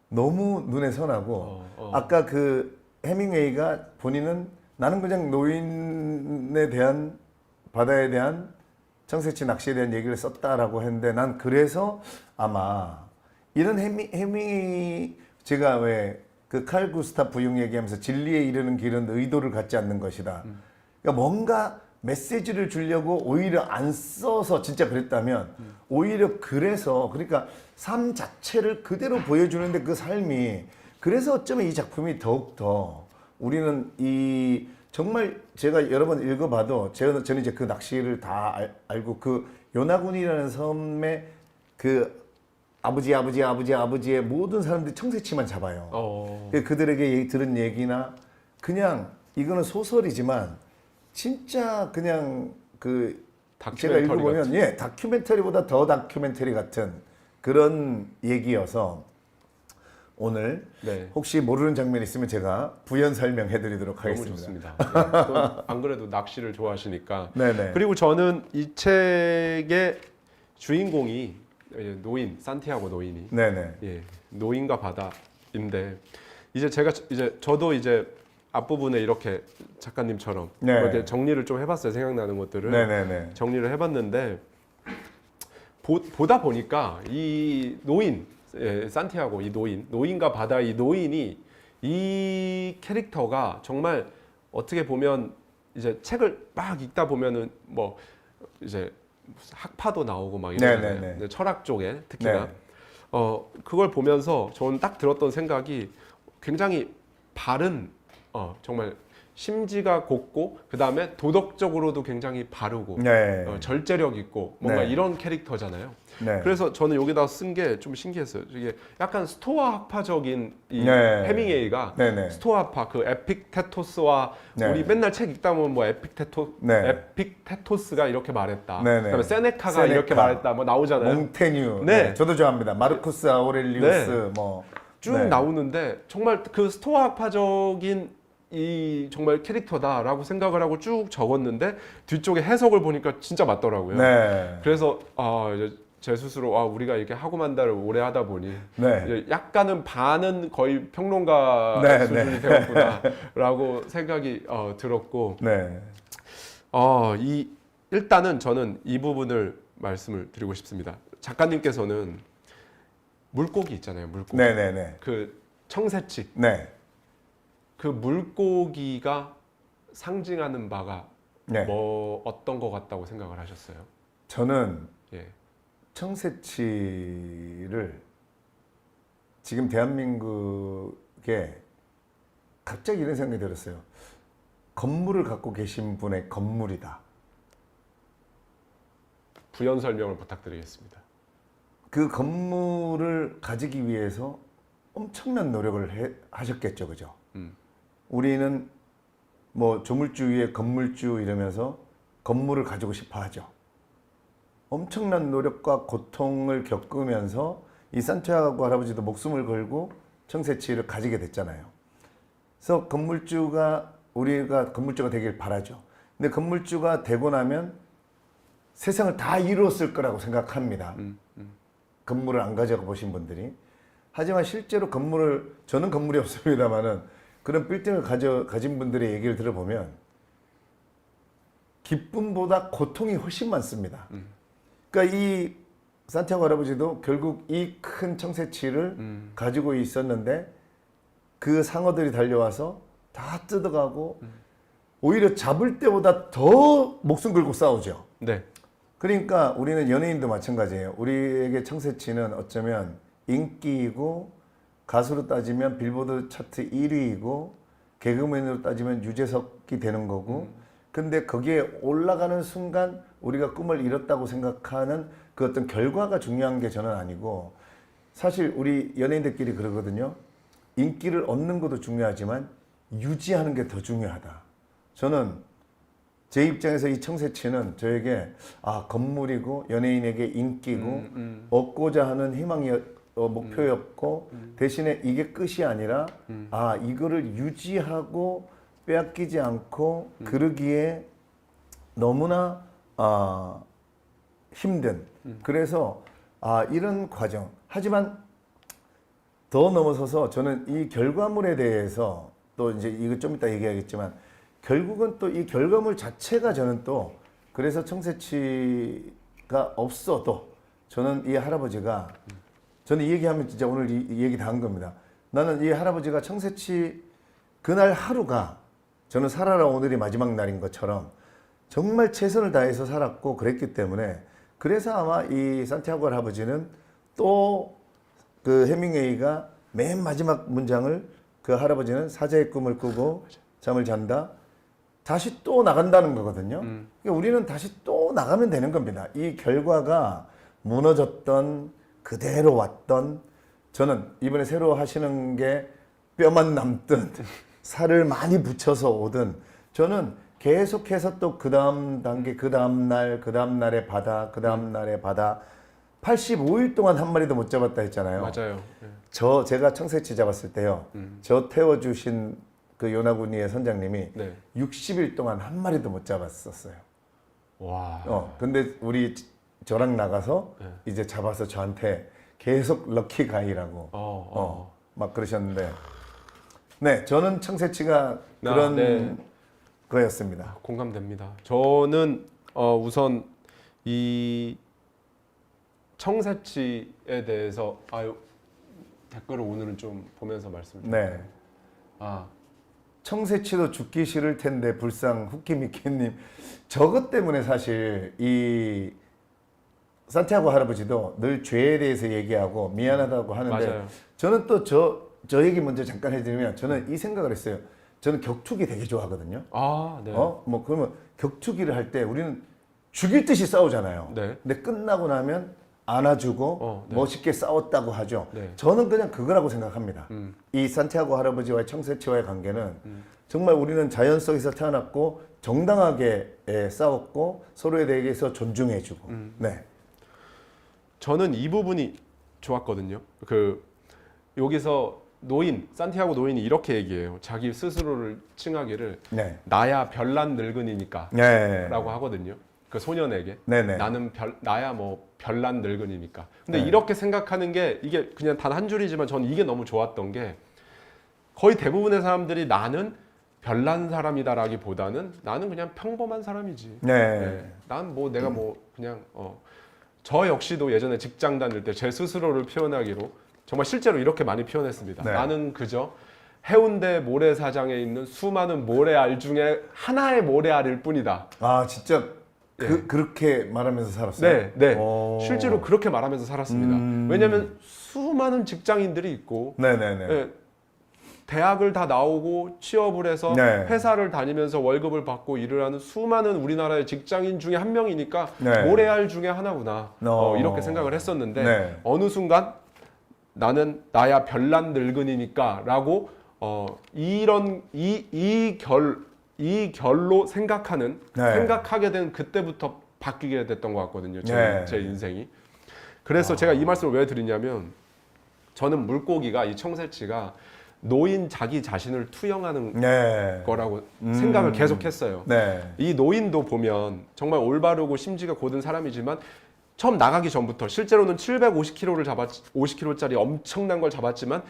S2: 너무 눈에 선하고 아까 그 해밍웨이가 본인은 나는 그냥 노인에 대한 바다에 대한 청새치 낚시에 대한 얘기를 썼다라고 했는데 난 그래서 아마 이런 해밍웨이 제가 왜 그 칼 구스타프 융 얘기하면서 진리에 이르는 길은 의도를 갖지 않는 것이다. 그러니까 뭔가 메시지를 주려고 오히려 안 써서 진짜 그랬다면 오히려 그래서 그러니까 삶 자체를 그대로 보여주는데 그 삶이 그래서 어쩌면 이 작품이 더욱더 우리는 이 정말 제가 여러 번 읽어봐도 저는 이제 그 낚시를 다 알고 그 요나군이라는 섬의 그 아버지의 모든 사람들이 청새치만 잡아요. 그들에게 들은 얘기나 그냥 이거는 소설이지만 진짜 그냥 그 제가 읽어보면 예 다큐멘터리보다 더 다큐멘터리 같은 그런 얘기여서 오늘 혹시 모르는 장면 있으면 제가 부연 설명해드리도록 하겠습니다.
S1: 너무 좋습니다. 또 안 그래도 낚시를 좋아하시니까.
S2: 네네.
S1: 그리고 저는 이 책의 주인공이 노인 산티아고 노인이
S2: 네네.
S1: 예, 노인과 바다인데 저도 이제 앞부분에 이렇게 작가님처럼
S2: 네.
S1: 이렇게 정리를 좀 해봤어요. 생각나는 것들을
S2: 네네네.
S1: 정리를 해봤는데 보다 보니까 이 노인 산티아고 이 노인과 바다 이 노인이 이 캐릭터가 정말 어떻게 보면 이제 책을 막 읽다 보면은 뭐 이제 무슨 학파도 나오고 막 이러잖아요. 철학 쪽에 특히나 그걸 보면서 저는 딱 들었던 생각이 굉장히 바른 정말 심지가 곱고 그 다음에 도덕적으로도 굉장히 바르고 절제력 있고 뭔가 이런 캐릭터잖아요. 그래서 저는 여기다 쓴 게 좀 신기했어요. 이게 약간 스토아 학파적인 이 해밍웨이가 스토아파 그 에픽테토스와 우리 맨날 책 읽다 보면 뭐 에픽테토스가 이렇게 말했다. 그다음에 세네카가 이렇게 말했다. 뭐 나오잖아요.
S2: 몽테뉴. 저도 좋아합니다. 마르쿠스 아우렐리우스 뭐
S1: 쭉 나오는데 정말 그 스토아 학파적인 이 정말 캐릭터다라고 생각을 하고 쭉 적었는데 뒤쪽에 해석을 보니까 진짜 맞더라고요. 그래서 이제 제 스스로 우리가 이렇게 하고 만다를 오래 하다 보니 이제 약간은 반은 거의 평론가 수준이 되었구나라고 생각이 들었고 일단은 저는 이 부분을 말씀을 드리고 싶습니다. 작가님께서는 물고기 있잖아요. 물고기. 그 청새치. 그 물고기가 상징하는 바가 뭐 어떤 것 같다고 생각을 하셨어요?
S2: 저는 청새치를 지금 대한민국에 갑자기 이런 생각이 들었어요. 건물을 갖고 계신 분의 건물이다.
S1: 부연 설명을 부탁드리겠습니다.
S2: 그 건물을 가지기 위해서 엄청난 노력을 하셨겠죠, 그죠? 우리는 뭐 조물주 위에 건물주 이러면서 건물을 가지고 싶어 하죠. 엄청난 노력과 고통을 겪으면서 이 산티아고 할아버지도 목숨을 걸고 청새치를 가지게 됐잖아요. 그래서 우리가 건물주가 되길 바라죠. 근데 건물주가 되고 나면 세상을 다 이루었을 거라고 생각합니다. 건물을 안 가져가 보신 분들이. 하지만 실제로 저는 건물이 없습니다만은 그런 빌딩을 가진 분들의 얘기를 들어보면 기쁨보다 고통이 훨씬 많습니다. 그러니까 이 산티아고 할아버지도 결국 이 큰 청새치를 가지고 있었는데 그 상어들이 달려와서 다 뜯어가고 오히려 잡을 때보다 더 목숨 걸고 싸우죠.
S1: 네.
S2: 그러니까 우리는 연예인도 마찬가지예요. 우리에게 청새치는 어쩌면 인기이고 가수로 따지면 빌보드 차트 1위이고 개그맨으로 따지면 유재석이 되는 거고 근데 거기에 올라가는 순간 우리가 꿈을 이뤘다고 생각하는 그 어떤 결과가 중요한 게 저는 아니고 사실 우리 연예인들끼리 그러거든요. 인기를 얻는 것도 중요하지만 유지하는 게 더 중요하다. 저는 제 입장에서 이 청새치는 저에게 건물이고 연예인에게 인기고 얻고자 하는 목표였고 대신에 이게 끝이 아니라 이거를 유지하고 빼앗기지 않고 그러기에 너무나 힘든 그래서 이런 과정 하지만 더 넘어서서 저는 이 결과물에 대해서 또 이제 이거 좀 이따 얘기하겠지만 결국은 또 이 결과물 자체가 저는 또 그래서 청새치가 없어도 저는 이 할아버지가 저는 이 얘기하면 진짜 오늘 이 얘기 다 한 겁니다. 나는 이 할아버지가 청새치 그날 하루가 저는 살아라 오늘이 마지막 날인 것처럼 정말 최선을 다해서 살았고 그랬기 때문에 그래서 아마 이 산티아고 할아버지는 또 그 해밍웨이가 맨 마지막 문장을 그 할아버지는 사자의 꿈을 꾸고 잠을 잔다. 다시 또 나간다는 거거든요. 그러니까 우리는 다시 또 나가면 되는 겁니다. 이 결과가 무너졌던 그대로 왔던 저는 이번에 새로 하시는 게 뼈만 남든 살을 많이 붙여서 오든 저는 계속해서 또 그 다음 단계, 그 다음 날, 그 다음 날의 바다, 그 다음 날의 바다 85일 동안 한 마리도 못 잡았다 했잖아요.
S1: 맞아요. 네.
S2: 제가 청새치 잡았을 때요. 저 태워주신 그 요나구니의 선장님이
S1: 네.
S2: 60일 동안 한 마리도 못 잡았었어요.
S1: 와.
S2: 근데 저랑 나가서
S1: 네.
S2: 이제 잡아서 저한테 계속 럭키 가이라고 막 그러셨는데 네, 저는 청새치가 그런
S1: 네.
S2: 거였습니다.
S1: 공감됩니다. 저는 우선 이 청새치에 대해서 댓글을 오늘은 좀 보면서 말씀드릴게요.
S2: 네.
S1: 아,
S2: 청새치도 죽기 싫을 텐데 불상 후키미키님 저것 때문에 사실 이 산티아고 할아버지도 늘 죄에 대해서 얘기하고 미안하다고 하는데
S1: 맞아요.
S2: 저는 또 저 얘기 먼저 잠깐 해드리면 저는 이 생각을 했어요. 저는 격투기 되게 좋아하거든요.
S1: 아, 네.
S2: 뭐 그러면 격투기를 할 때 우리는 죽일 듯이 싸우잖아요.
S1: 네.
S2: 근데 끝나고 나면 안아주고
S1: 네.
S2: 멋있게 싸웠다고 하죠.
S1: 네.
S2: 저는 그냥 그거라고 생각합니다. 이 산티아고 할아버지와의 청새치와의 관계는 정말 우리는 자연 속에서 태어났고 정당하게 싸웠고 서로에 대해서 존중해주고. 네.
S1: 저는 이 부분이 좋았거든요. 여기서 산티아고 노인이 이렇게 얘기해요. 자기 스스로를 칭하기를
S2: 네.
S1: 나야 별난 늙은이니까
S2: 네.
S1: 라고 하거든요. 그 소년에게.
S2: 네네.
S1: 나야 뭐 별난 늙은이니까. 근데
S2: 네.
S1: 이렇게 생각하는 게 이게 그냥 단 한 줄이지만 저는 이게 너무 좋았던 게 거의 대부분의 사람들이 나는 별난 사람이다라기보다는 나는 그냥 평범한 사람이지.
S2: 네.
S1: 난 뭐 내가 뭐 그냥 저 역시도 예전에 직장 다닐 때 제 스스로를 표현하기로 정말 실제로 이렇게 많이 표현했습니다.
S2: 네.
S1: 나는 그저 해운대 모래사장에 있는 수많은 모래알 중에 하나의 모래알일 뿐이다.
S2: 진짜 그렇게 말하면서 살았어요?
S1: 네.
S2: 오.
S1: 실제로 그렇게 말하면서 살았습니다. 왜냐하면 수많은 직장인들이 있고
S2: 네네네.
S1: 대학을 다 나오고 취업을 해서
S2: 네.
S1: 회사를 다니면서 월급을 받고 일을 하는 수많은 우리나라의 직장인 중에 한 명이니까
S2: 네.
S1: 모래알 중에 하나구나 이렇게 생각을 했었는데
S2: 네.
S1: 어느 순간 나는 나야 별난 늙은이니까 라고 이 결로 생각하게 된 그때부터 바뀌게 됐던 것 같거든요. 제 인생이. 그래서 제가 이 말씀을 왜 드리냐면 저는 물고기가 이 청새치가 노인 자기 자신을 투영하는
S2: 네.
S1: 거라고 생각을 계속했어요.
S2: 네.
S1: 이 노인도 보면 정말 올바르고 심지가 고든 사람이지만 처음 나가기 전부터 실제로는 750kg를 50kg짜리 엄청난 걸 잡았지만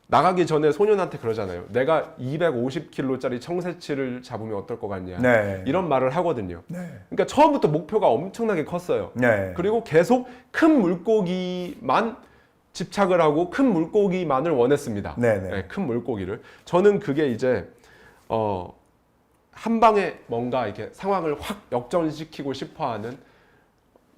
S1: 나가기 전에 소년한테 그러잖아요. 내가 250kg짜리 청새치를 잡으면 어떨 것 같냐.
S2: 네.
S1: 이런 말을 하거든요.
S2: 네.
S1: 그러니까 처음부터 목표가 엄청나게 컸어요.
S2: 네.
S1: 그리고 계속 큰 물고기만 집착을 하고 큰 물고기만을 원했습니다.
S2: 네네.
S1: 네, 큰 물고기를. 저는 그게 이제 한 방에 뭔가 이렇게 상황을 확 역전시키고 싶어하는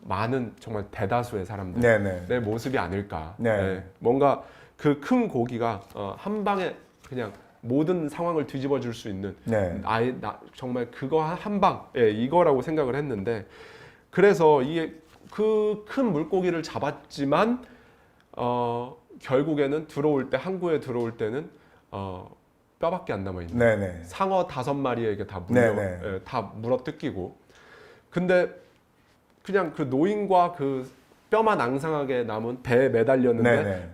S1: 많은 정말 대다수의 사람들의
S2: 네네.
S1: 모습이 아닐까.
S2: 네.
S1: 네, 뭔가 그 큰 고기가 한 방에 그냥 모든 상황을 뒤집어 줄 수 있는
S2: 네.
S1: 정말 그거 한 방, 예, 이거라고 생각을 했는데 그래서 이게 그 큰 물고기를 잡았지만 결국에는 항구에 들어올 때는 뼈밖에 안 남아 있는.
S2: 네네.
S1: 상어 5마리에게 다 물어 뜯기고. 근데 그냥 그 노인과 그 뼈만 앙상하게 남은 배에 매달렸는데
S2: 네네.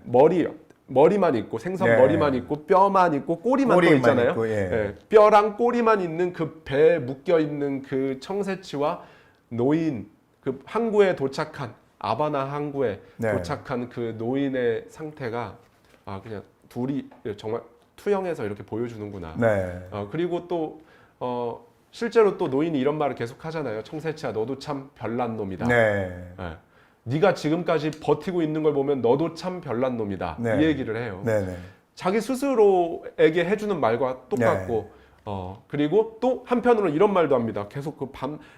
S1: 머리만 있고 생선
S2: 네.
S1: 머리만 있고 뼈만 있고 꼬리만 또 있잖아요.
S2: 있고, 예.
S1: 예, 뼈랑 꼬리만 있는 그 배에 묶여 있는 그 청새치와 노인 그 항구에 도착한 아바나 항구에
S2: 네.
S1: 도착한 그 노인의 상태가 그냥 둘이 정말 투영해서 이렇게 보여주는구나.
S2: 네.
S1: 그리고 또 실제로 또 노인이 이런 말을 계속 하잖아요. 청새치야 너도 참 별난 놈이다.
S2: 네.
S1: 예. 네가 지금까지 버티고 있는 걸 보면 너도 참 별난 놈이다.
S2: 네.
S1: 이 얘기를 해요.
S2: 네네.
S1: 자기 스스로에게 해주는 말과 똑같고 그리고 또 한편으로는 이런 말도 합니다. 계속 그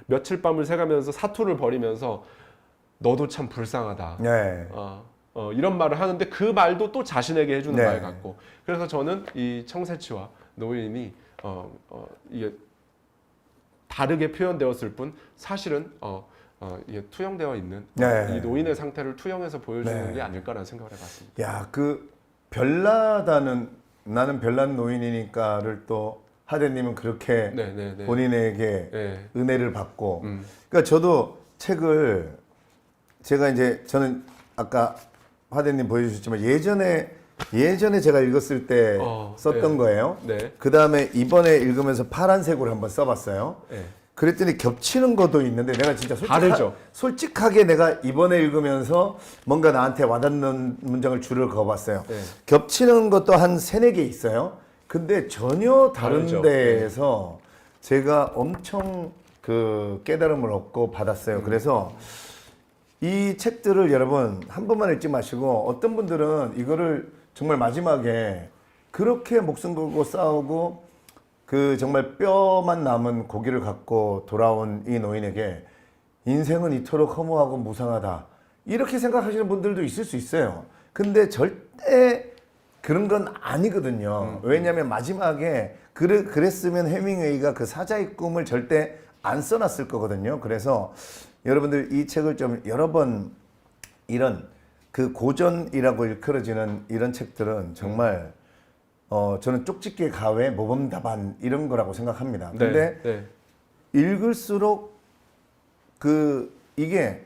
S1: 며칠 밤을 새가면서 사투를 벌이면서 너도 참 불쌍하다.
S2: 네.
S1: 이런 말을 하는데 그 말도 또 자신에게 해주는
S2: 네.
S1: 말 같고 그래서 저는 이 청새치와 노인이 이게 다르게 표현되었을 뿐 사실은 이게 투영되어 있는
S2: 네.
S1: 이 노인의 상태를 투영해서 보여주는
S2: 네.
S1: 게 아닐까라는 생각을 해봤습니다.
S2: 야, 그 별나다는 나는 별난 노인이니까를 또 하대님은 그렇게
S1: 네.
S2: 본인에게
S1: 네.
S2: 은혜를 받고. 그러니까 저도 책을 저는 아까 하대님 보여주셨지만 예전에 제가 읽었을 때 썼던
S1: 네.
S2: 거예요.
S1: 네.
S2: 그 다음에 이번에 읽으면서 파란색으로 한번 써봤어요.
S1: 네.
S2: 그랬더니 겹치는 것도 있는데 내가 진짜
S1: 다르죠.
S2: 솔직하게 내가 이번에 읽으면서 뭔가 나한테 와닿는 문장을 줄을 그어봤어요.
S1: 네.
S2: 겹치는 것도 한 3-4개 있어요. 근데 전혀 다른
S1: 다르죠.
S2: 데에서 제가 엄청 그 깨달음을 얻고 받았어요. 그래서 이 책들을 여러분 한 번만 읽지 마시고 어떤 분들은 이거를 정말 마지막에 그렇게 목숨 걸고 싸우고 그 정말 뼈만 남은 고기를 갖고 돌아온 이 노인에게 인생은 이토록 허무하고 무상하다 이렇게 생각하시는 분들도 있을 수 있어요. 근데 절대 그런 건 아니거든요. 왜냐하면 마지막에 그랬으면 해밍웨이가 그 사자의 꿈을 절대 안 써놨을 거거든요. 그래서 여러분들 이 책을 좀 여러 번 이런 그 고전이라고 일컬어지는 이런 책들은 정말 저는 쪽집게 가외 모범답안 이런 거라고 생각합니다. 근데 읽을수록 이게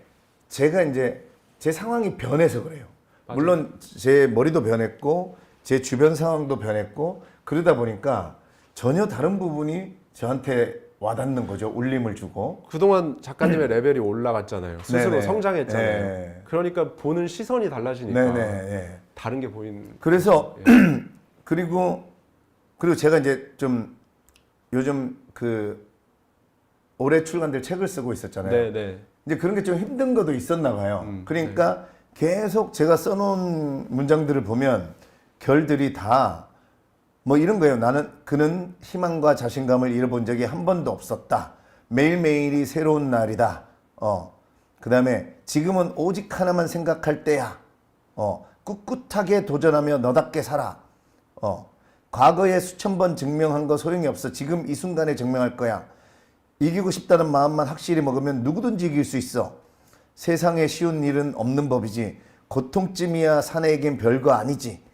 S2: 제가 이제 제 상황이 변해서 그래요.
S1: 맞아요.
S2: 물론 제 머리도 변했고 제 주변 상황도 변했고 그러다 보니까 전혀 다른 부분이 저한테 와닿는 거죠. 울림을 주고.
S1: 그동안 작가님의 레벨이 올라갔잖아요. 스스로
S2: 네네.
S1: 성장했잖아요.
S2: 네.
S1: 그러니까 보는 시선이 달라지니까
S2: 네네.
S1: 다른 게 보이는.
S2: 그래서 그리고 제가 이제 좀 요즘 그 올해 출간될 책을 쓰고 있었잖아요.
S1: 네.
S2: 이제 그런 게 좀 힘든 것도 있었나 봐요. 그러니까 계속 제가 써놓은 문장들을 보면 결들이 다 뭐 이런 거예요. 그는 희망과 자신감을 잃어본 적이 한 번도 없었다. 매일매일이 새로운 날이다. 그 다음에 지금은 오직 하나만 생각할 때야. 꿋꿋하게 도전하며 너답게 살아. 과거에 수천 번 증명한 거 소용이 없어. 지금 이 순간에 증명할 거야. 이기고 싶다는 마음만 확실히 먹으면 누구든지 이길 수 있어. 세상에 쉬운 일은 없는 법이지. 고통쯤이야 사내에겐 별거 아니지.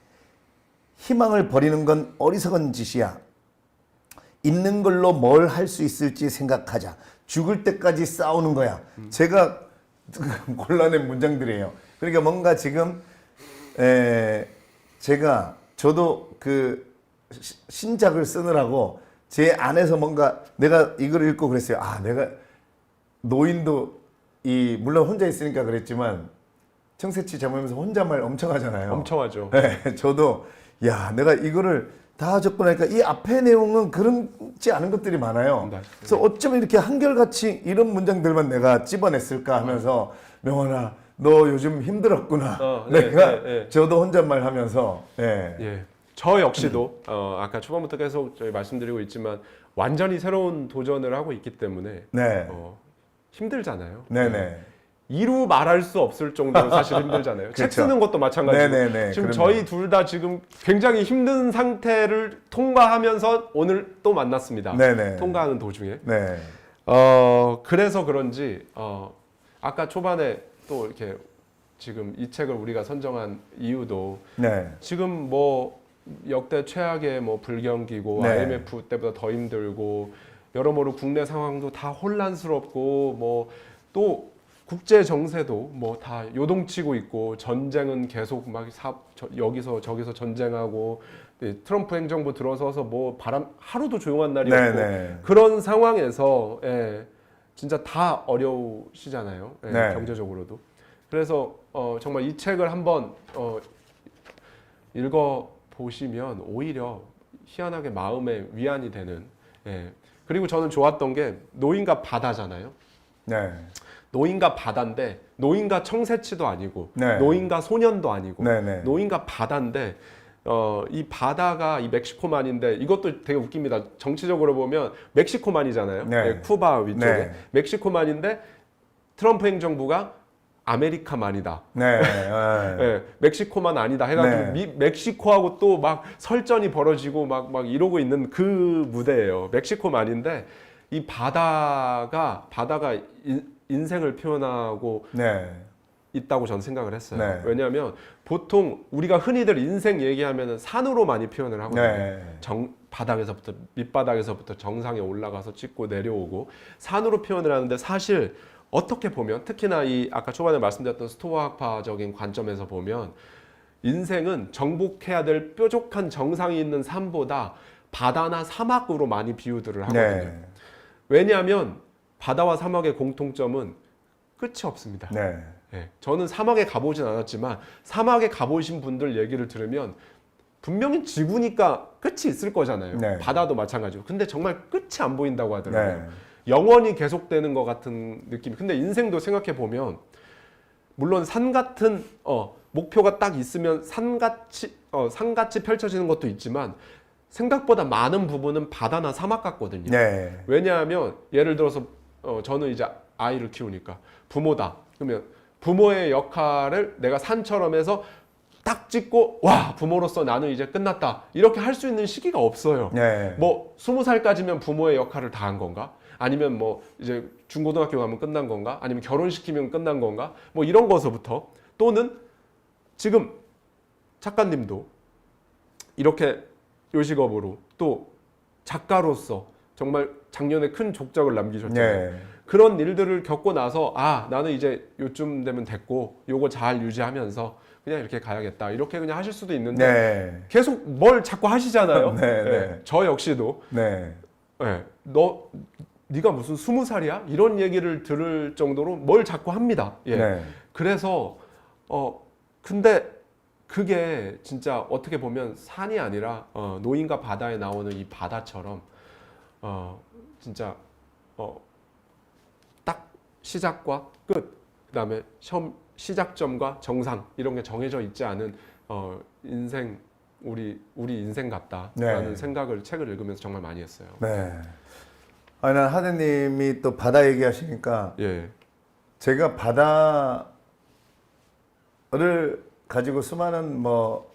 S2: 희망을 버리는 건 어리석은 짓이야. 있는 걸로 뭘 할 수 있을지 생각하자. 죽을 때까지 싸우는 거야. 제가 골라낸 문장들이에요. 그러니까 뭔가 지금 저도 그 신작을 쓰느라고 제 안에서 뭔가 내가 이걸 읽고 그랬어요. 아, 내가 노인도 물론 혼자 있으니까 그랬지만 청새치 잡으면서 혼잣말 엄청 하잖아요.
S1: 엄청 하죠.
S2: 네, 저도 야, 내가 이거를 다 접근하니까 이 앞에 내용은 그렇지 않은 것들이 많아요.
S1: 네.
S2: 그래서 어쩌면 이렇게 한결같이 이런 문장들만 내가 집어냈을까 하면서 명원아, 너 요즘 힘들었구나.
S1: 네,
S2: 내가
S1: 네.
S2: 저도 혼잣말 하면서 예.
S1: 예. 저 역시도 아까 초반부터 계속 저희 말씀드리고 있지만 완전히 새로운 도전을 하고 있기 때문에
S2: 네.
S1: 힘들잖아요.
S2: 네네.
S1: 이루 말할 수 없을 정도로 사실 힘들잖아요. 책
S2: 그렇죠.
S1: 쓰는 것도 마찬가지고
S2: 네네네.
S1: 지금
S2: 그럼요.
S1: 저희 둘 다 지금 굉장히 힘든 상태를 통과하면서 오늘 또 만났습니다.
S2: 네네.
S1: 통과하는 도중에.
S2: 네.
S1: 그래서 그런지 아까 초반에 또 이렇게 지금 이 책을 우리가 선정한 이유도
S2: 네.
S1: 지금 뭐 역대 최악의 뭐 불경기고
S2: 네.
S1: IMF 때보다 더 힘들고 여러모로 국내 상황도 다 혼란스럽고 뭐 또 국제 정세도 뭐 다 요동치고 있고 전쟁은 계속 막 여기서 저기서 전쟁하고 트럼프 행정부 들어서서 뭐 바람 하루도 조용한 날이 없고
S2: 네네.
S1: 그런 상황에서 진짜 다 어려우시잖아요.
S2: 네.
S1: 경제적으로도. 그래서 정말 이 책을 한번 읽어 보시면 오히려 희한하게 마음에 위안이 되는. 그리고 저는 좋았던 게 노인과 바다잖아요.
S2: 네.
S1: 노인과 바다인데 노인과 청새치도 아니고
S2: 네.
S1: 노인과 소년도 아니고
S2: 네네.
S1: 노인과 바다인데 이 바다가 이 멕시코만인데 이것도 되게 웃깁니다. 정치적으로 보면 멕시코만이잖아요.
S2: 네.
S1: 쿠바 위쪽에
S2: 네.
S1: 멕시코만인데 트럼프 행정부가 아메리카만이다.
S2: 네.
S1: 멕시코만 아니다 해가지고
S2: 네.
S1: 멕시코하고 또 막 설전이 벌어지고 막 이러고 있는 그 무대예요. 멕시코만인데 이 바다가 인생을 표현하고
S2: 네.
S1: 있다고 저는 생각을 했어요.
S2: 네.
S1: 왜냐하면 보통 우리가 흔히들 인생 얘기하면 산으로 많이 표현을 하거든요.
S2: 네.
S1: 바닥에서부터 밑바닥에서부터 정상에 올라가서 찍고 내려오고 산으로 표현을 하는데 사실 어떻게 보면 특히나 이 아까 초반에 말씀드렸던 스토아학파적인 관점에서 보면 인생은 정복해야 될 뾰족한 정상이 있는 삶보다 바다나 사막으로 많이 비유들을 하거든요.
S2: 네.
S1: 왜냐하면 바다와 사막의 공통점은 끝이 없습니다.
S2: 네.
S1: 저는 사막에 가보진 않았지만 사막에 가보신 분들 얘기를 들으면 분명히 지구니까 끝이 있을 거잖아요.
S2: 네.
S1: 바다도 마찬가지고. 근데 정말 끝이 안 보인다고 하더라고요.
S2: 네.
S1: 영원히 계속되는 것 같은 느낌. 근데 인생도 생각해 보면 물론 산 같은 목표가 딱 있으면 산같이 펼쳐지는 것도 있지만 생각보다 많은 부분은 바다나 사막 같거든요.
S2: 네.
S1: 왜냐하면 예를 들어서 저는 이제 아이를 키우니까 부모다. 그러면 부모의 역할을 내가 산처럼 해서 딱 찍고 와 부모로서 나는 이제 끝났다 이렇게 할 수 있는 시기가 없어요.
S2: 네.
S1: 뭐 20살까지면 부모의 역할을 다 한 건가? 아니면 뭐 이제 중고등학교 가면 끝난 건가? 아니면 결혼시키면 끝난 건가? 뭐 이런 거서부터 또는 지금 작가님도 이렇게 요식업으로 또 작가로서 정말 작년에 큰 족적을 남기셨잖아요.
S2: 네.
S1: 그런 일들을 겪고 나서 나는 이제 요쯤 되면 됐고 요거 잘 유지하면서 그냥 이렇게 가야겠다 이렇게 그냥 하실 수도 있는데
S2: 네.
S1: 계속 뭘 자꾸 하시잖아요.
S2: 네, 네.
S1: 저 역시도
S2: 네.
S1: 네가 무슨 20살이야? 이런 얘기를 들을 정도로 뭘 자꾸 합니다.
S2: 네.
S1: 그래서 근데 그게 진짜 어떻게 보면 산이 아니라 노인과 바다에 나오는 이 바다처럼 진짜 딱 시작과 끝 그다음에 시작점과 정상 이런 게 정해져 있지 않은 인생 우리 인생 같다라는
S2: 네.
S1: 생각을 책을 읽으면서 정말 많이 했어요.
S2: 네. 아니, 난 하대님이 또 바다 얘기하시니까
S1: 제가
S2: 바다를 가지고 수많은 뭐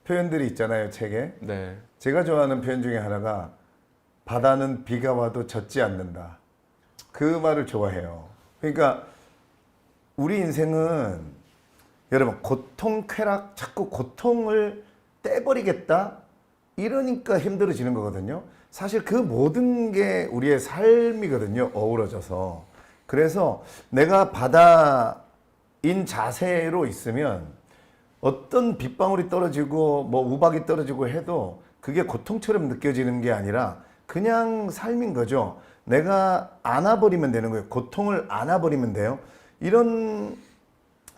S2: 표현들이 있잖아요, 책에.
S1: 네.
S2: 제가 좋아하는 표현 중에 하나가 바다는 비가 와도 젖지 않는다. 그 말을 좋아해요. 그러니까 우리 인생은 여러분 고통, 쾌락, 자꾸 고통을 떼버리겠다? 이러니까 힘들어지는 거거든요. 사실 그 모든 게 우리의 삶이거든요. 어우러져서. 그래서 내가 바다인 자세로 있으면 어떤 빗방울이 떨어지고 뭐 우박이 떨어지고 해도 그게 고통처럼 느껴지는 게 아니라 그냥 삶인 거죠. 내가 안아버리면 되는 거예요. 고통을 안아버리면 돼요. 이런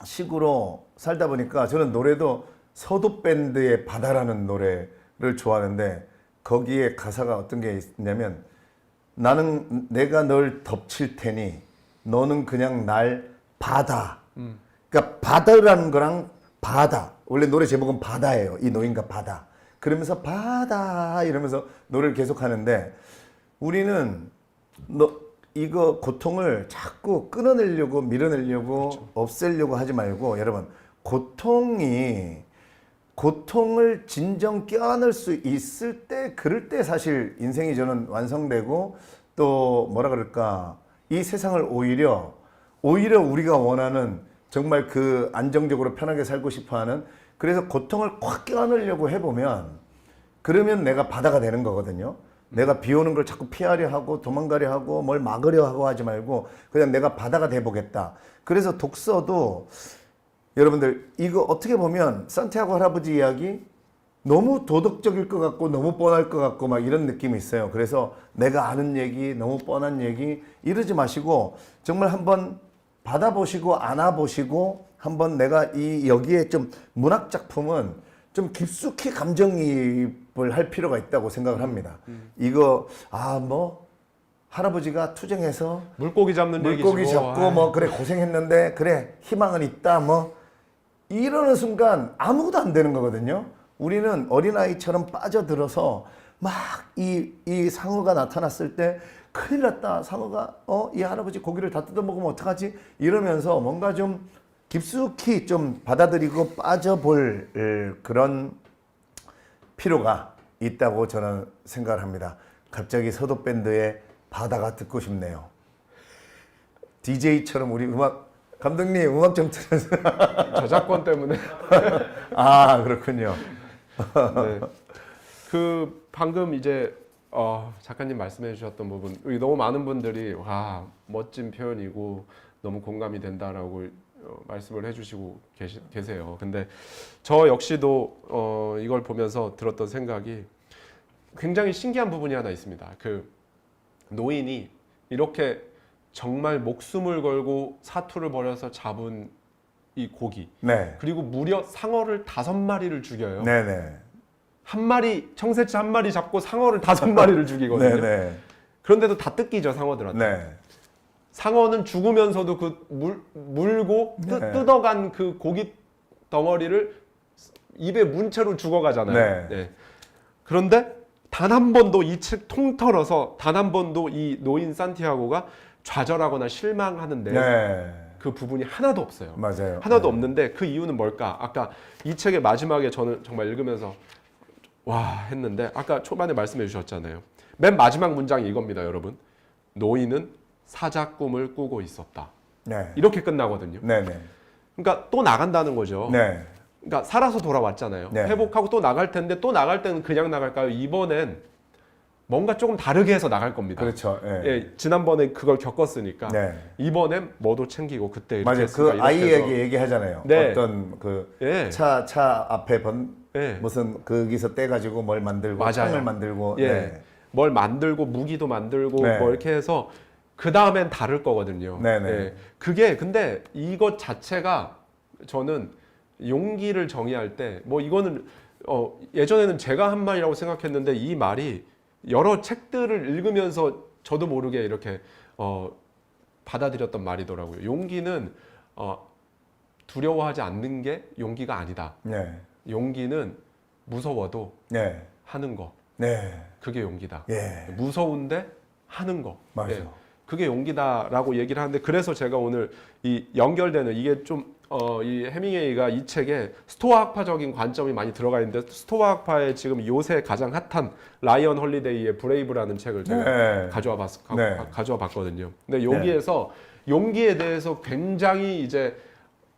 S2: 식으로 살다 보니까 저는 노래도 서도 밴드의 바다라는 노래를 좋아하는데 거기에 가사가 어떤 게 있냐면 나는 내가 널 덮칠 테니 너는 그냥 날 받아. 그러니까 바다라는 거랑 바다. 원래 노래 제목은 바다예요. 이 노인과 바다. 그러면서 바다 이러면서 노래를 계속 하는데 우리는 이거 고통을 자꾸 끊어내려고 밀어내려고 그렇죠. 없애려고 하지 말고 여러분 고통을 진정 껴안을 수 있을 때 그럴 때 사실 인생이 저는 완성되고 또 뭐라 그럴까 이 세상을 오히려 우리가 원하는 정말 그 안정적으로 편하게 살고 싶어하는 그래서 고통을 꽉 껴안으려고 해보면 그러면 내가 바다가 되는 거거든요. 내가 비 오는 걸 자꾸 피하려 하고 도망가려 하고 뭘 막으려 하고 하지 말고 그냥 내가 바다가 돼보겠다. 그래서 독서도 여러분들 이거 어떻게 보면 산티아고 할아버지 이야기 너무 도덕적일 것 같고 너무 뻔할 것 같고 막 이런 느낌이 있어요. 그래서 내가 아는 얘기 너무 뻔한 얘기 이러지 마시고 정말 한번 받아보시고 안아보시고 한번 내가 여기에 좀 문학 작품은 좀 깊숙이 감정이입을 할 필요가 있다고 생각을 합니다. 이거 뭐 할아버지가 투쟁해서
S1: 물고기 잡는
S2: 물고기
S1: 얘기죠.
S2: 잡고 뭐 그래 고생했는데 그래 희망은 있다 뭐 이러는 순간 아무것도 안 되는 거거든요. 우리는 어린아이처럼 빠져들어서 막 이 상어가 나타났을 때 큰일 났다. 상어가 이 할아버지 고기를 다 뜯어먹으면 어떡하지? 이러면서 뭔가 좀 깊숙이 좀 받아들이고 빠져볼 그런 필요가 있다고 저는 생각을 합니다. 갑자기 서도 밴드의 바다가 듣고 싶네요. DJ처럼 우리 감독님 음악 좀 틀어주세요.
S1: 저작권 때문에.
S2: 아 그렇군요.
S1: 네. 그 방금 이제 작가님 말씀해 주셨던 부분 너무 많은 분들이 와 멋진 표현이고 너무 공감이 된다라고 말씀을 해주시고 계세요. 근데 저 역시도 이걸 보면서 들었던 생각이 굉장히 신기한 부분이 하나 있습니다. 그 노인이 이렇게 정말 목숨을 걸고 사투를 벌여서 잡은 이 고기
S2: 네.
S1: 그리고 무려 상어를 5마리를 죽여요.
S2: 네네.
S1: 한 마리 청새치 한 마리 잡고 상어를 5마리를 죽이거든요.
S2: 네네.
S1: 그런데도 다 뜯기죠 상어들한테.
S2: 네.
S1: 상어는 죽으면서도 그 물고
S2: 네.
S1: 뜯어간 그 고기 덩어리를 입에 문 채로 죽어가잖아요.
S2: 네.
S1: 네. 그런데 단 한 번도 이 책 통틀어서 단 한 번도 이 노인 산티아고가 좌절하거나 실망하는데
S2: 네.
S1: 그 부분이 하나도 없어요.
S2: 맞아요.
S1: 하나도
S2: 네.
S1: 없는데 그 이유는 뭘까? 아까 이 책의 마지막에 저는 정말 읽으면서 와 했는데 아까 초반에 말씀해 주셨잖아요. 맨 마지막 문장이 이겁니다, 여러분. 노인은 사자 꿈을 꾸고 있었다.
S2: 네.
S1: 이렇게 끝나거든요.
S2: 네네.
S1: 그러니까 또 나간다는 거죠.
S2: 네.
S1: 그러니까 살아서 돌아왔잖아요.
S2: 네.
S1: 회복하고 또 나갈 텐데 또 나갈 때는 그냥 나갈까요? 이번엔 뭔가 조금 다르게 해서 나갈 겁니다.
S2: 그렇죠. 네.
S1: 예, 지난번에 그걸 겪었으니까
S2: 네.
S1: 이번엔 뭐도 챙기고 그때 이렇게
S2: 맞아요.
S1: 했으니까
S2: 그
S1: 이렇게 해서.
S2: 아이에게 얘기하잖아요.
S1: 네.
S2: 어떤 그
S1: 예.
S2: 차 앞에
S1: 예.
S2: 무슨 거기서 떼가지고 뭘 만들고
S1: 맞아요.
S2: 창을 만들고.
S1: 예.
S2: 네.
S1: 뭘 만들고 무기도 만들고
S2: 네.
S1: 뭐 이렇게 해서 그 다음엔 다를 거거든요.
S2: 네네.
S1: 예. 그게 근데 이것 자체가 저는 용기를 정의할 때 뭐 이거는 예전에는 제가 한 말이라고 생각했는데 이 말이 여러 책들을 읽으면서 저도 모르게 이렇게 받아들였던 말이더라고요. 용기는 두려워하지 않는 게 용기가 아니다.
S2: 네.
S1: 용기는 무서워도
S2: 네.
S1: 하는 거.
S2: 네.
S1: 그게 용기다.
S2: 예.
S1: 무서운데 하는 거.
S2: 맞아요.
S1: 예. 그게 용기다라고 얘기를 하는데 그래서 제가 오늘 이 연결되는 이게 좀 이 해밍웨이가 이 책에 스토아학파적인 관점이 많이 들어가 있는데 스토아학파의 지금 요새 가장 핫한 라이언 홀리데이의 브레이브라는 책을 제가
S2: 네.
S1: 가져와 봤거든요. 근데 여기에서 용기에 대해서 굉장히 이제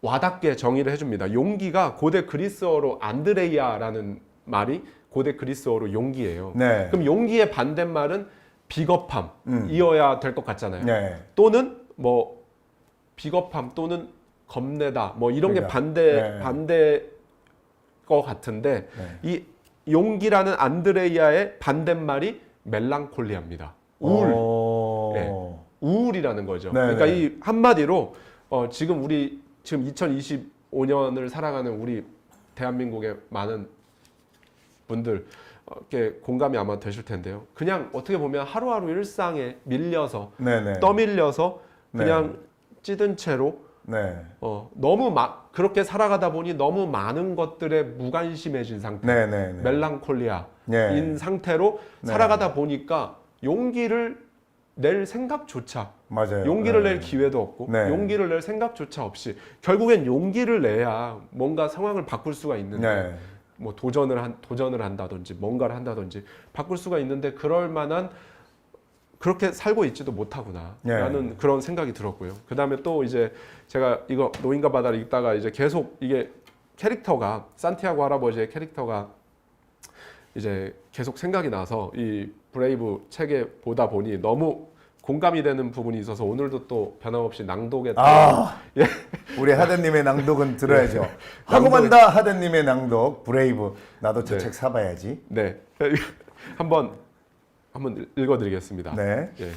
S1: 와닿게 정의를 해줍니다. 용기가 고대 그리스어로 안드레이아라는 말이 고대 그리스어로 용기예요.
S2: 네.
S1: 그럼 용기의 반대말은 비겁함이어야 될 것 같잖아요.
S2: 네.
S1: 또는 뭐 비겁함 또는 겁내다 뭐 이런
S2: 그러니까.
S1: 게 반대 거 같은데
S2: 네.
S1: 이 용기라는 안드레이아의 반대말이 멜랑콜리아입니다. 우울. 네. 우울이라는 거죠.
S2: 네,
S1: 그러니까
S2: 네.
S1: 이 한마디로 지금 2025년을 살아가는 우리 대한민국의 많은 분들 이렇게 공감이 아마 되실 텐데요. 그냥 어떻게 보면 하루하루 일상에 밀려서
S2: 네네.
S1: 떠밀려서 그냥 찌든 채로
S2: 네.
S1: 너무 그렇게 살아가다 보니 너무 많은 것들에 무관심해진 상태,
S2: 네네네.
S1: 멜랑콜리아인
S2: 네.
S1: 상태로
S2: 네.
S1: 살아가다 보니까 용기를 낼 생각조차,
S2: 맞아요.
S1: 용기를
S2: 네.
S1: 낼 기회도 없고
S2: 네.
S1: 용기를 낼 생각조차 없이 결국엔 용기를 내야 뭔가 상황을 바꿀 수가 있는데
S2: 네.
S1: 뭐 도전을 한다든지 뭔가를 한다든지 바꿀 수가 있는데 그럴 만한 그렇게 살고 있지도 못하구나 라는 그런 생각이 들었고요. 그 다음에 또 이제 제가 이거 노인과 바다를 읽다가 이제 계속 이게 캐릭터가 산티아고 할아버지의 캐릭터가 이제 계속 생각이 나서 이 브레이브 책에 보다 보니 너무 공감이 되는 부분이 있어서 오늘도 또 변함없이 낭독에
S2: 예. 우리 하대님의 낭독은 들어야죠. 하고 만다 하대님의 낭독 브레이브. 나도 저 책 사봐야지.
S1: 네. 한번 읽어드리겠습니다.
S2: 네.
S1: 예.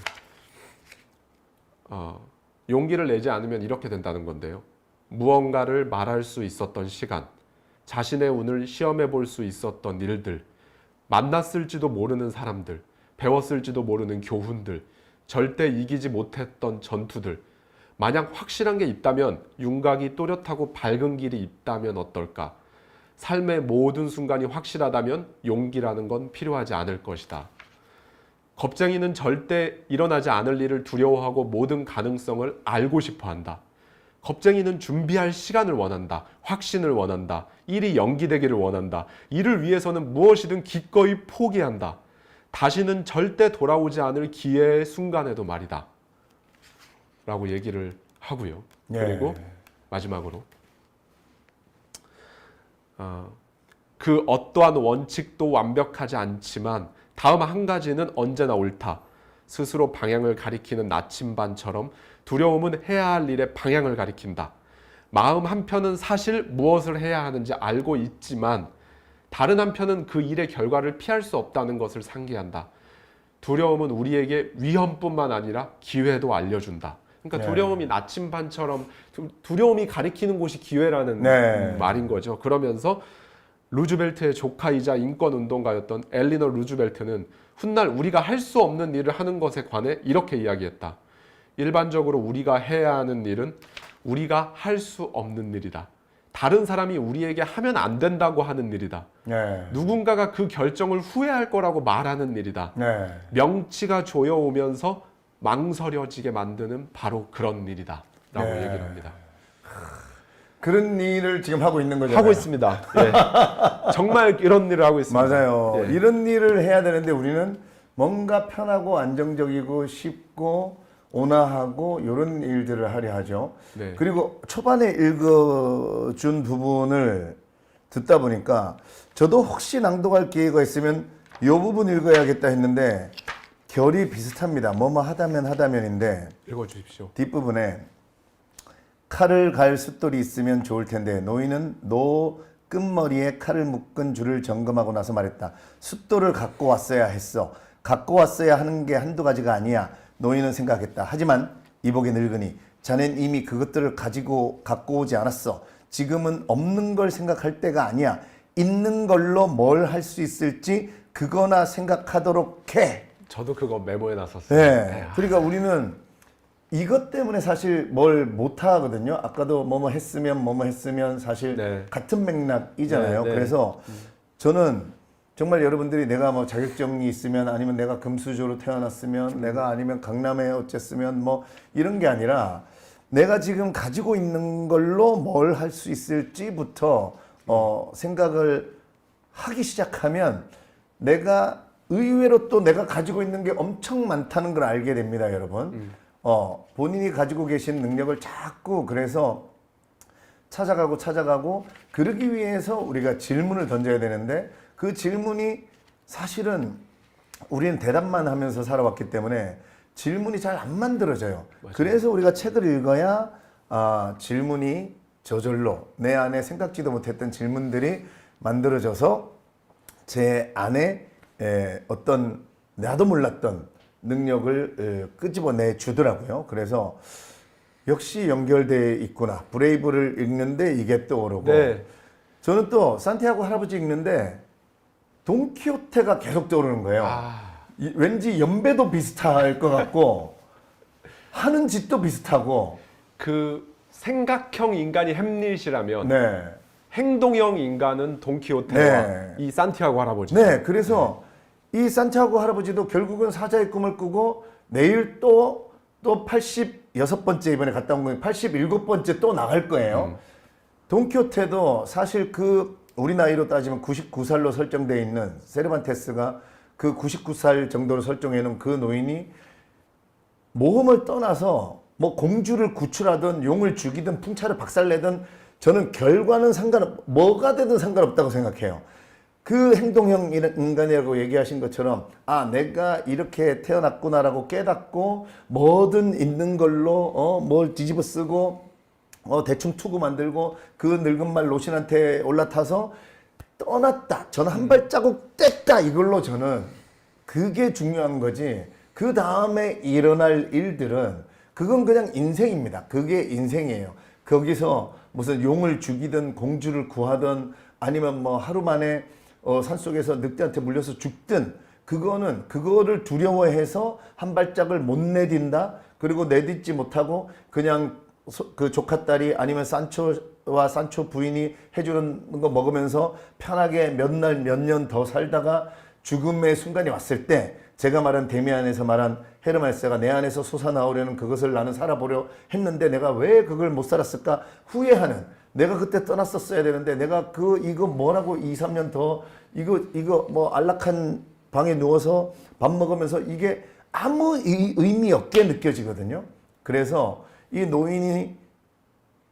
S1: 용기를 내지 않으면 이렇게 된다는 건데요. 무언가를 말할 수 있었던 시간, 자신의 운을 시험해 볼 수 있었던 일들, 만났을지도 모르는 사람들, 배웠을지도 모르는 교훈들, 절대 이기지 못했던 전투들, 만약 확실한 게 있다면 윤곽이 또렷하고 밝은 길이 있다면 어떨까? 삶의 모든 순간이 확실하다면 용기라는 건 필요하지 않을 것이다. 겁쟁이는 절대 일어나지 않을 일을 두려워하고 모든 가능성을 알고 싶어 한다. 겁쟁이는 준비할 시간을 원한다. 확신을 원한다. 일이 연기되기를 원한다. 이를 위해서는 무엇이든 기꺼이 포기한다. 다시는 절대 돌아오지 않을 기회의 순간에도 말이다. 라고 얘기를 하고요. 그리고 마지막으로 그 어떠한 원칙도 완벽하지 않지만 다음 한 가지는 언제나 옳다. 스스로 방향을 가리키는 나침반처럼 두려움은 해야 할 일의 방향을 가리킨다. 마음 한편은 사실 무엇을 해야 하는지 알고 있지만 다른 한편은 그 일의 결과를 피할 수 없다는 것을 상기한다. 두려움은 우리에게 위험뿐만 아니라 기회도 알려준다. 그러니까 두려움이 나침반처럼 두려움이 가리키는 곳이 기회라는 말인 거죠. 그러면서 루즈벨트의 조카이자 인권운동가였던 엘리너 루즈벨트는 훗날 우리가 할 수 없는 일을 하는 것에 관해 이렇게 이야기했다. 일반적으로 우리가 해야 하는 일은 우리가 할 수 없는 일이다. 다른 사람이 우리에게 하면 안 된다고 하는 일이다. 누군가가 그 결정을 후회할 거라고 말하는 일이다. 명치가 조여오면서 망설여지게 만드는 바로 그런 일이다. 라고 얘기를 합니다.
S2: 그런 일을 지금 하고 있는 거잖아요.
S1: 하고 있습니다. 예. 정말 이런 일을 하고 있습니다.
S2: 맞아요.
S1: 예.
S2: 이런 일을 해야 되는데 우리는 뭔가 편하고 안정적이고 쉽고 온화하고 이런 일들을 하려 하죠.
S1: 네.
S2: 그리고 초반에 읽어준 부분을 듣다 보니까 저도 혹시 낭독할 기회가 있으면 이 부분 읽어야겠다 했는데 결이 비슷합니다. 뭐뭐 하다면인데
S1: 읽어주십시오.
S2: 뒷부분에 칼을 갈 숫돌이 있으면 좋을 텐데 노인은 노 끝머리에 칼을 묶은 줄을 점검하고 나서 말했다. 숫돌을 갖고 왔어야 했어. 갖고 왔어야 하는 게 한두 가지가 아니야. 노인은 생각했다. 하지만 이복의 늙은이 자넨 이미 그것들을 갖고 오지 않았어. 지금은 없는 걸 생각할 때가 아니야. 있는 걸로 뭘 할 수 있을지 그거나 생각하도록 해.
S1: 저도 그거 메모해 놨었어요.
S2: 네. 그러니까 우리는 이것 때문에 사실 뭘 못 하거든요. 아까도 뭐뭐 했으면 사실 같은 맥락이잖아요. 그래서 저는 정말 여러분들이 내가 뭐 자격증이 있으면 아니면 내가 금수저로 태어났으면 내가 아니면 강남에 어쨌으면 뭐 이런 게 아니라 내가 지금 가지고 있는 걸로 뭘 할 수 있을지부터 생각을 하기 시작하면 내가 의외로 또 내가 가지고 있는 게 엄청 많다는 걸 알게 됩니다, 여러분. 본인이 가지고 계신 능력을 자꾸 그래서 찾아가고 그러기 위해서 우리가 질문을 던져야 되는데 그 질문이 사실은 우리는 대답만 하면서 살아왔기 때문에 질문이 잘 안 만들어져요. 맞아요. 그래서 우리가 책을 읽어야 질문이 저절로 내 안에 생각지도 못했던 질문들이 만들어져서 제 안에 어떤 나도 몰랐던 능력을 끄집어내 주더라고요. 그래서 역시 연결돼 있구나. 브레이브를 읽는데 이게 떠오르고
S1: 네.
S2: 저는 또 산티아고 할아버지 읽는데 돈키호테가 계속 떠오르는 거예요. 왠지 연배도 비슷할 것 같고 하는 짓도 비슷하고
S1: 그 생각형 인간이 햄릿이라면
S2: 네.
S1: 행동형 인간은 돈키호테와
S2: 네.
S1: 이 산티아고 할아버지.
S2: 네, 그래서 이 산티아고 할아버지도 결국은 사자의 꿈을 꾸고 내일 또 86번째 이번에 갔다 온 거예요. 87번째 또 나갈 거예요. 돈키호테도 사실 그 우리 나이로 따지면 99살로 설정되어 있는 세르반테스가 그 99살 정도로 설정해 놓은 그 노인이 모험을 떠나서 뭐 공주를 구출하든 용을 죽이든 풍차를 박살내든 저는 결과는 뭐가 되든 상관없다고 생각해요. 그 행동형 인간이라고 얘기하신 것처럼 아 내가 이렇게 태어났구나라고 깨닫고 뭐든 있는 걸로 뭘 뒤집어 쓰고 대충 투구 만들고 그 늙은 말 로신한테 올라타서 떠났다. 저는 한 발자국 뗐다. 이걸로 저는 그게 중요한 거지. 그 다음에 일어날 일들은 그건 그냥 인생입니다. 그게 인생이에요. 거기서 무슨 용을 죽이든 공주를 구하든 아니면 뭐 하루 만에 산속에서 늑대한테 물려서 죽든 그거를 두려워해서 한 발짝을 못 내딘다. 그리고 내딛지 못하고 그냥 그 조카딸이 아니면 산초와 산초 부인이 해주는 거 먹으면서 편하게 몇 날 몇 년 더 살다가 죽음의 순간이 왔을 때 제가 말한 데미안에서 말한 헤르메스가 내 안에서 솟아나오려는 그것을 나는 살아보려 했는데 내가 왜 그걸 못 살았을까 후회하는 내가 그때 떠났었어야 되는데 내가 이거 뭐라고 2, 3년 더 이거 뭐 안락한 방에 누워서 밥 먹으면서 이게 아무 의미 없게 느껴지거든요. 그래서 이 노인이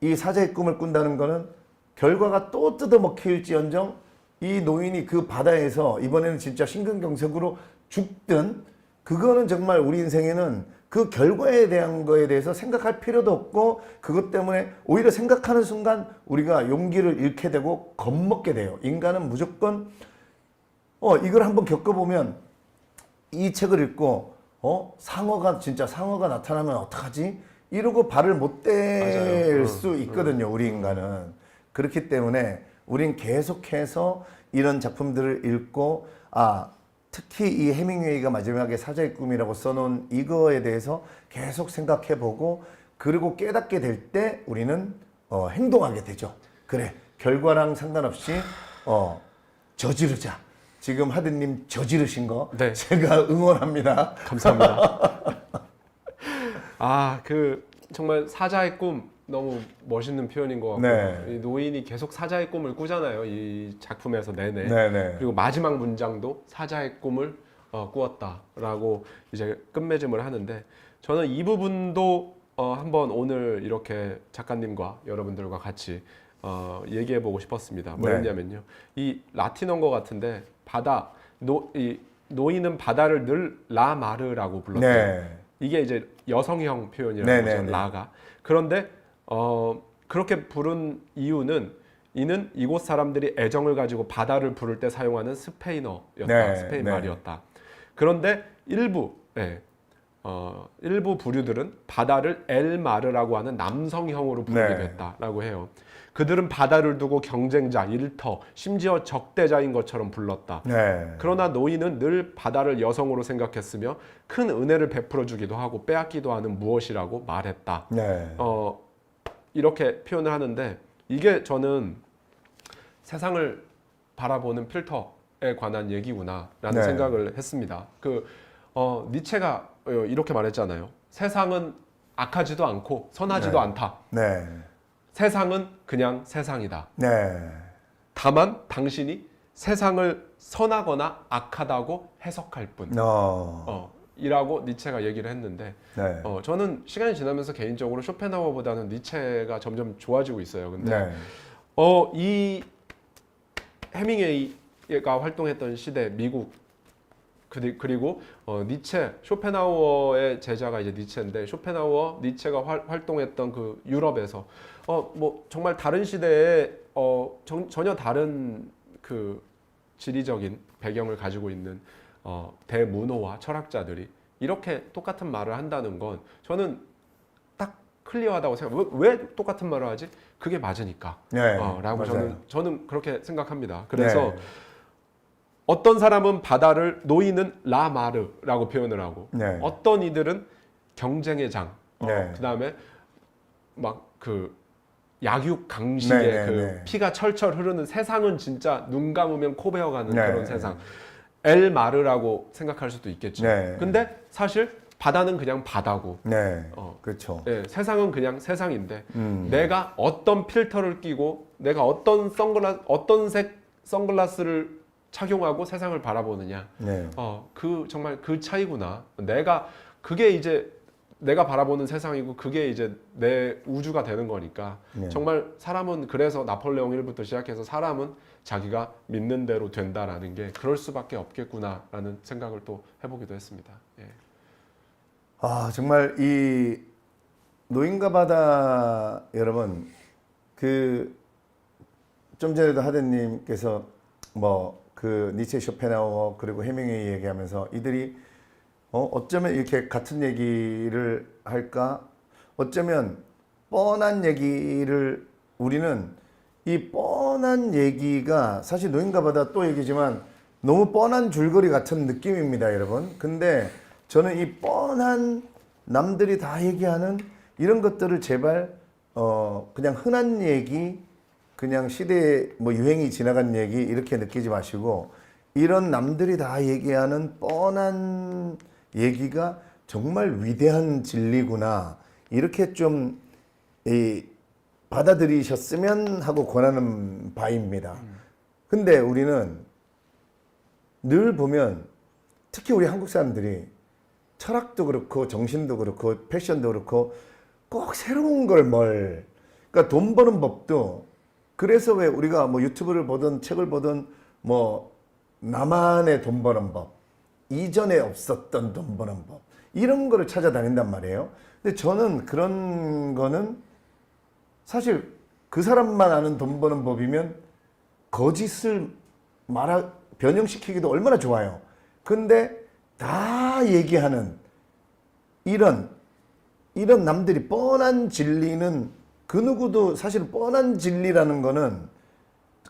S2: 이 사자의 꿈을 꾼다는 거는 결과가 또 뜯어먹힐지언정 이 노인이 그 바다에서 이번에는 진짜 심근경색으로 죽든 그거는 정말 우리 인생에는 그 결과에 대한 거에 대해서 생각할 필요도 없고 그것 때문에 오히려 생각하는 순간 우리가 용기를 잃게 되고 겁먹게 돼요. 인간은 무조건 이걸 한번 겪어보면 이 책을 읽고 상어가 나타나면 어떡하지? 이러고 발을 못 뗄 수 있거든요. 우리 인간은. 그렇기 때문에 우린 계속해서 이런 작품들을 읽고 특히 이 해밍웨이가 마지막에 사자의 꿈이라고 써놓은 이거에 대해서 계속 생각해보고 그리고 깨닫게 될 때 우리는 행동하게 되죠. 그래 결과랑 상관없이 저지르자. 지금 하드님 저지르신 거
S1: 네.
S2: 제가 응원합니다.
S1: 감사합니다. 정말 사자의 꿈 너무 멋있는 표현인 것 같고
S2: 네.
S1: 이 노인이 계속 사자의 꿈을 꾸잖아요. 이 작품에서 내내.
S2: 네네.
S1: 그리고 마지막 문장도 사자의 꿈을 꾸었다라고 이제 끝맺음을 하는데 저는 이 부분도 한번 오늘 이렇게 작가님과 여러분들과 같이 얘기해 보고 싶었습니다. 뭐였냐면요. 이 라틴어인 것 같은데 이 노인은 바다를 늘 라마르라고 불렀대요.
S2: 네.
S1: 이게 이제 여성형 표현이라는 거죠. 라가. 그런데 그렇게 부른 이유는 이는 이곳 사람들이 애정을 가지고 바다를 부를 때 사용하는 스페인어였다.
S2: 네,
S1: 스페인
S2: 네.
S1: 말이었다. 그런데 일부 부류들은 바다를 엘마르라고 하는 남성형으로 부르게
S2: 네.
S1: 됐다라고 해요. 그들은 바다를 두고 경쟁자, 일터, 심지어 적대자인 것처럼 불렀다.
S2: 네.
S1: 그러나 노인은 늘 바다를 여성으로 생각했으며 큰 은혜를 베풀어 주기도 하고 빼앗기도 하는 무엇이라고 말했다.
S2: 네.
S1: 이렇게 표현을 하는데 이게 저는 세상을 바라보는 필터에 관한 얘기구나라는
S2: 네.
S1: 생각을 했습니다. 니체가 이렇게 말했잖아요. 세상은 악하지도 않고 선하지도
S2: 네.
S1: 않다.
S2: 네.
S1: 세상은 그냥 세상이다.
S2: 네.
S1: 다만 당신이 세상을 선하거나 악하다고 해석할 뿐. 이라고 니체가 얘기를 했는데
S2: 네.
S1: 저는 시간이 지나면서 개인적으로 쇼펜하우어보다는 니체가 점점 좋아지고 있어요. 근데
S2: 네.
S1: 이 해밍웨이가 활동했던 시대 미국 그리고 쇼펜하우어의 제자가 이제 니체인데 쇼펜하우어, 니체가 활동했던 그 유럽에서 뭐 정말 다른 시대에 전혀 다른 그 지리적인 배경을 가지고 있는 대문호와 철학자들이 이렇게 똑같은 말을 한다는 건 저는 딱 클리어하다고 생각해요. 왜 똑같은 말을 하지? 그게 맞으니까.
S2: 네,
S1: 라고
S2: 맞아요.
S1: 저는 그렇게 생각합니다. 그래서
S2: 네.
S1: 어떤 사람은 바다를 노이는 라마르라고 표현을 하고
S2: 네.
S1: 어떤 이들은 경쟁의 장,
S2: 네.
S1: 그다음에 막 그 약육 강식의
S2: 네, 네,
S1: 그
S2: 네.
S1: 피가 철철 흐르는 세상은 진짜 눈 감으면 코 베어가는
S2: 네.
S1: 그런 세상. 엘 마르라고 생각할 수도 있겠죠.
S2: 네.
S1: 근데 사실 바다는 그냥 바다고,
S2: 네.
S1: 어.
S2: 그렇죠.
S1: 예, 세상은 그냥 세상인데 내가 어떤 필터를 끼고 내가 어떤 색 선글라스를 착용하고 세상을 바라보느냐.
S2: 네.
S1: 그 정말 그 차이구나. 그게 이제 내가 바라보는 세상이고 그게 이제 내 우주가 되는 거니까.
S2: 네.
S1: 정말 사람은 그래서 나폴레옹 1부터 시작해서 사람은 자기가 믿는 대로 된다라는 게 그럴 수밖에 없겠구나라는 생각을 또 해보기도 했습니다. 예.
S2: 아, 정말 이 노인과 바다 여러분, 그 좀 전에도 하대님께서 뭐 그 니체, 쇼펜하우어 그리고 해밍웨이 얘기하면서 이들이 어쩌면 이렇게 같은 얘기를 할까? 어쩌면 뻔한 얘기를 우리는 이 뻔한 얘기가 사실 노인과 바다 또 얘기지만 너무 뻔한 줄거리 같은 느낌입니다, 여러분. 근데 저는 이 뻔한 남들이 다 얘기하는 이런 것들을 제발 그냥 흔한 얘기, 그냥 시대의 뭐 유행이 지나간 얘기 이렇게 느끼지 마시고 이런 남들이 다 얘기하는 뻔한 얘기가 정말 위대한 진리구나 이렇게 좀 받아들이셨으면 하고 권하는 바입니다. 근데 우리는 늘 보면 특히 우리 한국 사람들이 철학도 그렇고 정신도 그렇고 패션도 그렇고 꼭 새로운 걸 그러니까 돈 버는 법도 그래서 왜 우리가 뭐 유튜브를 보든 책을 보든 뭐 나만의 돈 버는 법, 이전에 없었던 돈 버는 법 이런 거를 찾아다닌단 말이에요. 근데 저는 그런 거는 사실 그 사람만 아는 돈 버는 법이면 거짓을 변형시키기도 얼마나 좋아요. 근데 다 얘기하는 이런 남들이 뻔한 진리는 그 누구도 사실 뻔한 진리라는 거는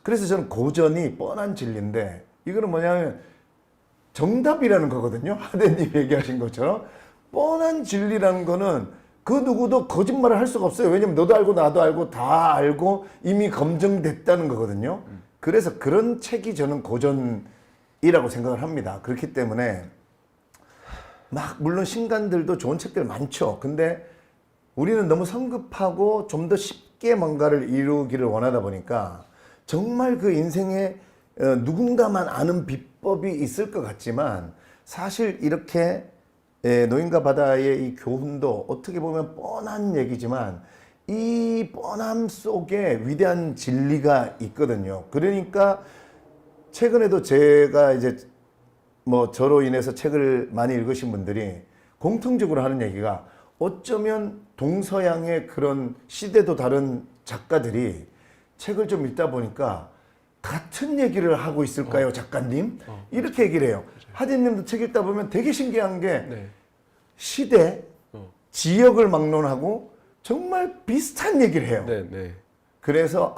S2: 그래서 저는 고전이 뻔한 진리인데 이거는 뭐냐면 정답이라는 거거든요. 하대님 얘기하신 것처럼 뻔한 진리라는 거는 그 누구도 거짓말을 할 수가 없어요. 왜냐면 너도 알고 나도 알고 다 알고 이미 검증됐다는 거거든요. 그래서 그런 책이 저는 고전이라고 생각을 합니다. 그렇기 때문에 막 물론 신간들도 좋은 책들 많죠. 근데 우리는 너무 성급하고 좀 더 쉽게 뭔가를 이루기를 원하다 보니까 정말 그 인생에 누군가만 아는 비법이 있을 것 같지만 사실 이렇게 노인과 바다의 이 교훈도 어떻게 보면 뻔한 얘기지만 이 뻔함 속에 위대한 진리가 있거든요. 그러니까 최근에도 제가 이제 뭐 저로 인해서 책을 많이 읽으신 분들이 공통적으로 하는 얘기가 어쩌면 동서양의 그런 시대도 다른 작가들이 책을 좀 읽다 보니까 같은 얘기를 하고 있을까요, 작가님? 이렇게 얘기를 해요. 하디님도 책 읽다 보면 되게 신기한 게
S1: 네.
S2: 시대, 지역을 막론하고 정말 비슷한 얘기를 해요.
S1: 네, 네.
S2: 그래서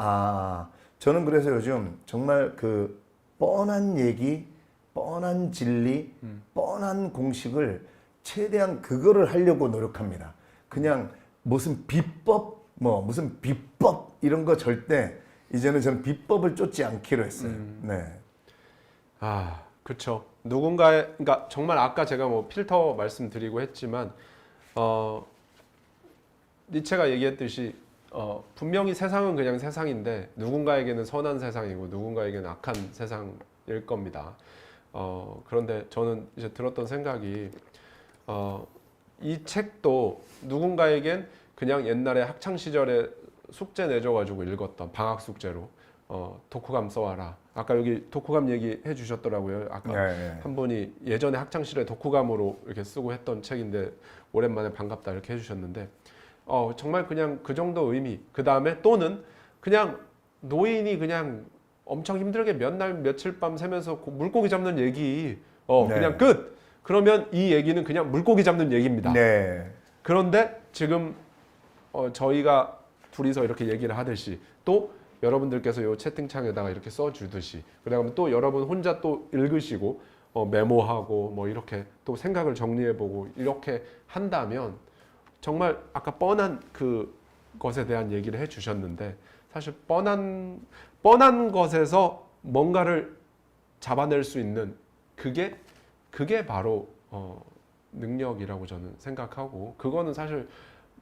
S2: 저는 그래서 요즘 정말 그 뻔한 얘기, 뻔한 진리, 뻔한 공식을 최대한 그거를 하려고 노력합니다. 그냥 무슨 비법, 무슨 비법 이런 거 절대 이제는 저는 비법을 쫓지 않기로 했어요. 네.
S1: 그렇죠. 그러니까 정말 아까 제가 뭐 필터 말씀드리고 했지만 니체가 얘기했듯이 분명히 세상은 그냥 세상인데 누군가에게는 선한 세상이고 누군가에게는 악한 세상일 겁니다. 그런데 저는 이제 들었던 생각이 이 책도 누군가에겐 그냥 옛날에 학창 시절에 숙제 내줘가지고 읽었던 방학 숙제로 독후감 써와라. 아까 여기 독후감 얘기해 주셨더라고요. 아까
S2: 네.
S1: 한 분이 예전에 학창 시절에 독후감으로 이렇게 쓰고 했던 책인데 오랜만에 반갑다 이렇게 해주셨는데 정말 그냥 그 정도 의미. 그 다음에 또는 그냥 노인이 그냥 엄청 힘들게 몇 날 며칠 밤 새면서 물고기 잡는 얘기
S2: 네.
S1: 그냥 끝. 그러면 이 얘기는 그냥 물고기 잡는 얘기입니다.
S2: 네.
S1: 그런데 지금 저희가 둘이서 이렇게 얘기를 하듯이 또 여러분들께서 요 채팅창에다가 이렇게 써주듯이 그다음에 또 여러분 혼자 또 읽으시고 메모하고 뭐 이렇게 또 생각을 정리해보고 이렇게 한다면 정말 아까 뻔한 그 것에 대한 얘기를 해주셨는데 사실 뻔한 것에서 뭔가를 잡아낼 수 있는 그게 바로 능력이라고 저는 생각하고 그거는 사실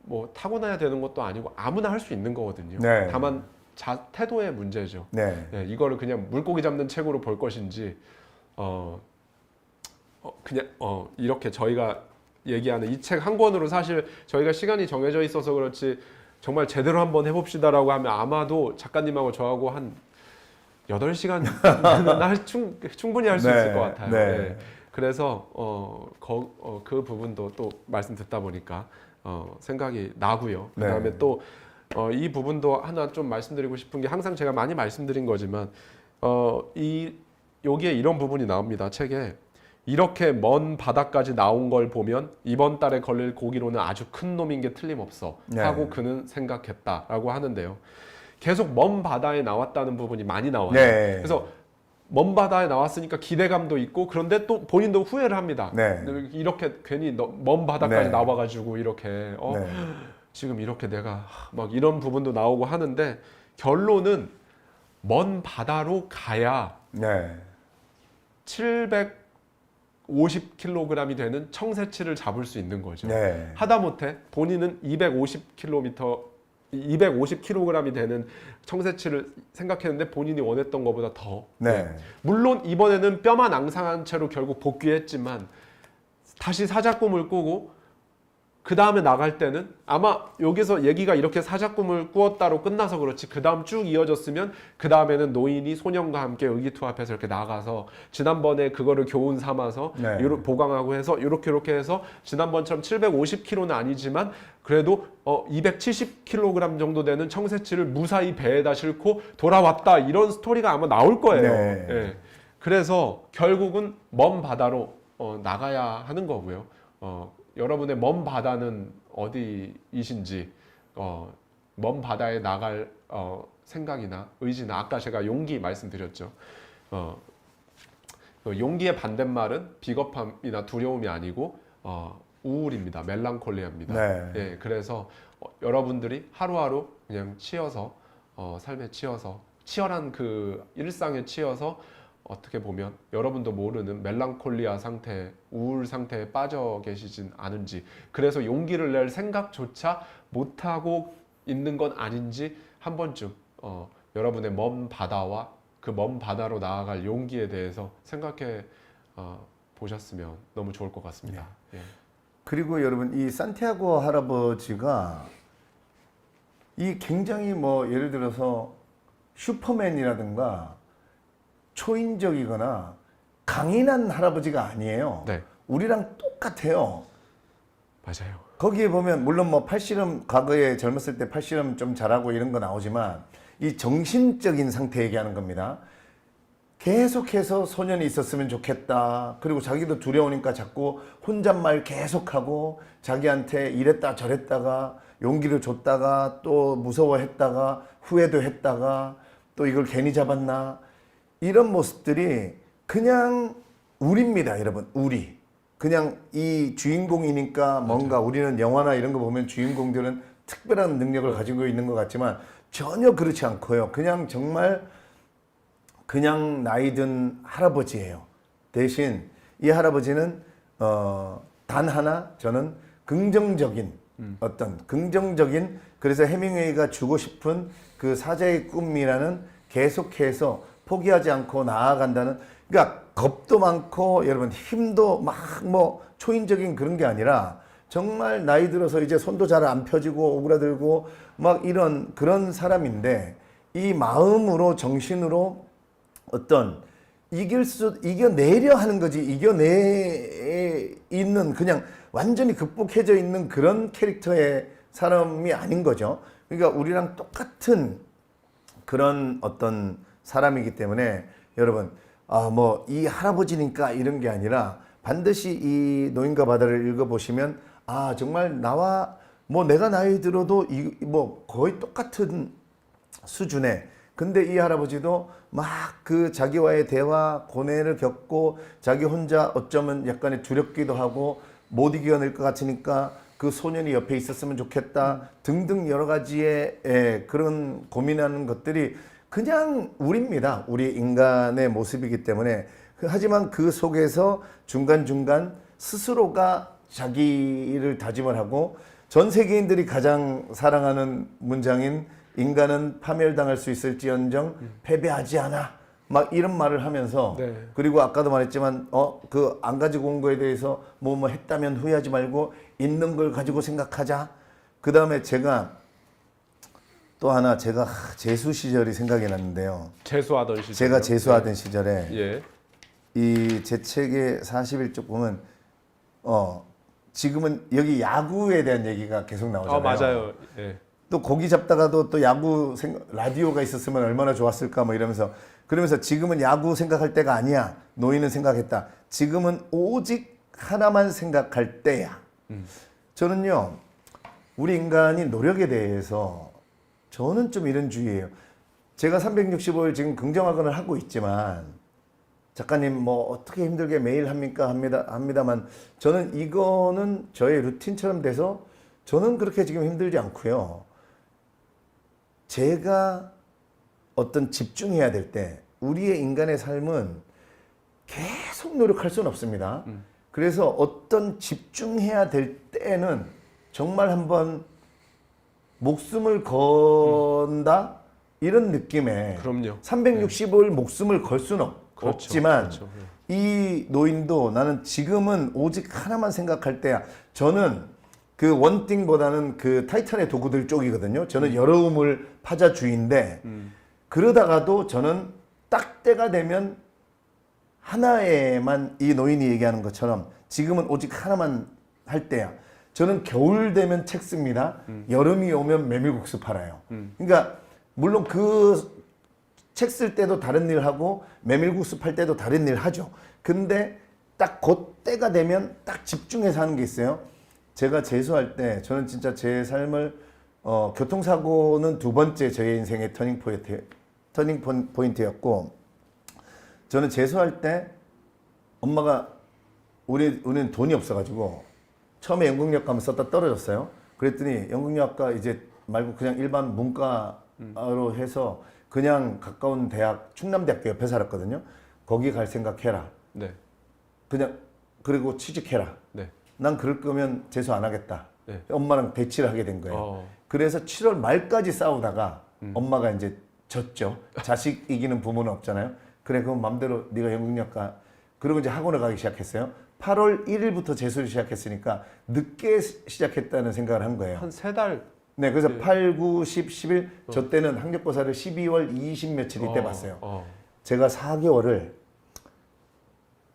S1: 뭐 타고나야 되는 것도 아니고 아무나 할 수 있는 거거든요.
S2: 네.
S1: 다만 태도의 문제죠.
S2: 네.
S1: 네, 이거를 그냥 물고기 잡는 책으로 볼 것인지 그냥 이렇게 저희가 얘기하는 이 책 한 권으로 사실 저희가 시간이 정해져 있어서 그렇지 정말 제대로 한번 해봅시다라고 하면 아마도 작가님하고 저하고 한 8시간은 충분히 할 수
S2: 네.
S1: 있을 것 같아요.
S2: 네.
S1: 네. 그래서 그 부분도 또 말씀 듣다 보니까 생각이 나고요. 그다음에
S2: 네.
S1: 또 이 부분도 하나 좀 말씀드리고 싶은 게 항상 제가 많이 말씀드린 거지만 여기에 이런 부분이 나옵니다. 책에 이렇게 먼 바다까지 나온 걸 보면 이번 달에 걸릴 고기로는 아주 큰 놈인 게 틀림없어
S2: 네.
S1: 하고 그는 생각했다라고 하는데요. 계속 먼 바다에 나왔다는 부분이 많이 나와요.
S2: 네.
S1: 그래서 먼 바다에 나왔으니까 기대감도 있고 그런데 또 본인도 후회를 합니다.
S2: 네.
S1: 이렇게 괜히 먼 바다까지
S2: 네.
S1: 나와가지고 이렇게
S2: 네.
S1: 지금 이렇게 내가 막 이런 부분도 나오고 하는데 결론은 먼 바다로 가야
S2: 네.
S1: 750kg이 되는 청새치를 잡을 수 있는 거죠.
S2: 네.
S1: 하다못해 본인은 250kg이 되는 청새치를 생각했는데 본인이 원했던 것보다 더.
S2: 네.
S1: 물론 이번에는 뼈만 앙상한 채로 결국 복귀했지만 다시 사자꿈을 꾸고 그 다음에 나갈 때는 아마 여기서 얘기가 이렇게 사자꿈을 꾸었다로 끝나서 그렇지 그 다음 쭉 이어졌으면 그 다음에는 노인이 소년과 함께 의기투합해서 이렇게 나가서 지난번에 그거를 교훈 삼아서
S2: 네.
S1: 보강하고 해서 이렇게 해서 지난번처럼 750kg는 아니지만 그래도 270kg 정도 되는 청새치를 무사히 배에다 싣고 돌아왔다 이런 스토리가 아마 나올 거예요.
S2: 네.
S1: 예. 그래서 결국은 먼 바다로 나가야 하는 거고요. 여러분의 먼 바다는 어디이신지 먼 바다에 나갈 생각이나 의지나 아까 제가 용기 말씀드렸죠. 용기의 반대말은 비겁함이나 두려움이 아니고 우울입니다. 멜랑콜리아입니다.
S2: 네.
S1: 예, 그래서 여러분들이 하루하루 그냥 치여서 삶에 치여서 치열한 그 일상에 치여서 어떻게 보면 여러분도 모르는 멜랑콜리아 상태, 우울 상태에 빠져 계시진 않은지 그래서 용기를 낼 생각조차 못하고 있는 건 아닌지 한 번쯤 여러분의 먼 바다와 그 먼 바다로 나아갈 용기에 대해서 생각해 보셨으면 너무 좋을 것 같습니다. 예.
S2: 그리고 여러분 이 산티아고 할아버지가 이 굉장히 뭐 예를 들어서 슈퍼맨이라든가 초인적이거나 강인한 할아버지가 아니에요.
S1: 네.
S2: 우리랑 똑같아요.
S1: 맞아요.
S2: 거기에 보면 물론 뭐 팔씨름 과거에 젊었을 때 팔씨름 좀 잘하고 이런 거 나오지만 이 정신적인 상태 얘기하는 겁니다. 계속해서 소년이 있었으면 좋겠다. 그리고 자기도 두려우니까 자꾸 혼잣말 계속하고 자기한테 이랬다 저랬다가 용기를 줬다가 또 무서워했다가 후회도 했다가 또 이걸 괜히 잡았나 이런 모습들이 그냥 우리입니다, 여러분. 우리. 그냥 이 주인공이니까 뭔가 우리는 영화나 이런 거 보면 주인공들은 특별한 능력을 가지고 있는 것 같지만 전혀 그렇지 않고요. 그냥 정말 그냥 나이든 할아버지예요. 대신 이 할아버지는 단 하나 저는 긍정적인 어떤 긍정적인 그래서 해밍웨이가 주고 싶은 그 사자의 꿈이라는 계속해서 포기하지 않고 나아간다는 그러니까 겁도 많고 여러분 힘도 막 뭐 초인적인 그런 게 아니라 정말 나이 들어서 이제 손도 잘 안 펴지고 오그라들고 막 이런 그런 사람인데 이 마음으로 정신으로 어떤 이겨내려 하는 거지 이겨내 있는 그냥 완전히 극복해져 있는 그런 캐릭터의 사람이 아닌 거죠. 그러니까 우리랑 똑같은 그런 어떤 사람이기 때문에 여러분 뭐 이 할아버지니까 이런 게 아니라 반드시 이 노인과 바다를 읽어보시면 정말 나와 뭐 내가 나이 들어도 뭐 거의 똑같은 수준의 근데 이 할아버지도 막 그 자기와의 대화 고뇌를 겪고 자기 혼자 어쩌면 약간의 두렵기도 하고 못 이겨낼 것 같으니까 그 소년이 옆에 있었으면 좋겠다 등등 여러 가지의 그런 고민하는 것들이 그냥 우리입니다. 우리 인간의 모습이기 때문에 하지만 그 속에서 중간중간 스스로가 자기를 다짐을 하고 전 세계인들이 가장 사랑하는 문장인 인간은 파멸당할 수 있을지언정 패배하지 않아 막 이런 말을 하면서
S1: 네.
S2: 그리고 아까도 말했지만 그 안 가지고 온 거에 대해서 뭐 했다면 후회하지 말고 있는 걸 가지고 생각하자. 그 다음에 제가 또 하나 제가 재수 시절이 생각이 났는데요.
S1: 재수하던 시절.
S2: 제가 재수하던 시절에
S1: 예.
S2: 이 제 책의 41쪽 보면 지금은 여기 야구에 대한 얘기가 계속 나오잖아요.
S1: 맞아요. 예.
S2: 또 고기 잡다가도 또 야구 라디오가 있었으면 얼마나 좋았을까 뭐 이러면서 그러면서 지금은 야구 생각할 때가 아니야. 노인은 생각했다. 지금은 오직 하나만 생각할 때야. 저는요. 우리 인간이 노력에 대해서 저는 좀 이런 주의예요. 제가 365일 지금 긍정학원을 하고 있지만 작가님 뭐 어떻게 힘들게 매일 합니다만 저는 이거는 저의 루틴처럼 돼서 저는 그렇게 지금 힘들지 않고요. 제가 어떤 집중해야 될 때 우리의 인간의 삶은 계속 노력할 수는 없습니다. 그래서 어떤 집중해야 될 때는 정말 한번 목숨을 건다 이런 느낌의
S1: 그럼요.
S2: 365일 목숨을 걸 수는
S1: 그렇죠.
S2: 없지만
S1: 그렇죠.
S2: 이 노인도 나는 지금은 오직 하나만 생각할 때야. 저는 그 원띵보다는 그 타이탄의 도구들 쪽이거든요. 저는 여러 우물 파자주의인데 그러다가도 저는 딱 때가 되면 하나에만 이 노인이 얘기하는 것처럼 지금은 오직 하나만 할 때야. 저는 겨울 되면 책 씁니다. 여름이 오면 메밀국수 팔아요. 그러니까 물론 그 책 쓸 때도 다른 일 하고 메밀국수 팔 때도 다른 일 하죠. 근데 딱 그때가 되면 딱 집중해서 하는 게 있어요. 제가 재수할 때 저는 진짜 제 삶을 교통사고는 두 번째 저의 인생의 터닝 포인트였고 저는 재수할 때 엄마가 우리는 돈이 없어가지고 처음에 연극영화과 썼다 떨어졌어요. 그랬더니 연극영화과 이제 말고 그냥 일반 문과로 해서 그냥 가까운 대학 충남대학교 옆에 살았거든요. 거기 갈 생각해라.
S1: 네.
S2: 그냥 그리고 취직해라.
S1: 네.
S2: 난 그럴 거면 재수 안 하겠다.
S1: 네.
S2: 엄마랑 대치를 하게 된 거예요. 그래서 7월 말까지 싸우다가 엄마가 이제 졌죠. 자식 이기는 부모는 없잖아요. 그래 그럼 맘대로 네가 연극영화과 그리고 이제 학원을 가기 시작했어요. 8월 1일부터 재수를 시작했으니까 늦게 시작했다는 생각을 한 거예요.
S1: 한 3달.
S2: 네, 그래서 8, 9, 10, 11 저 때는 학력고사를 12월 20 며칠 이때 봤어요. 제가 4개월을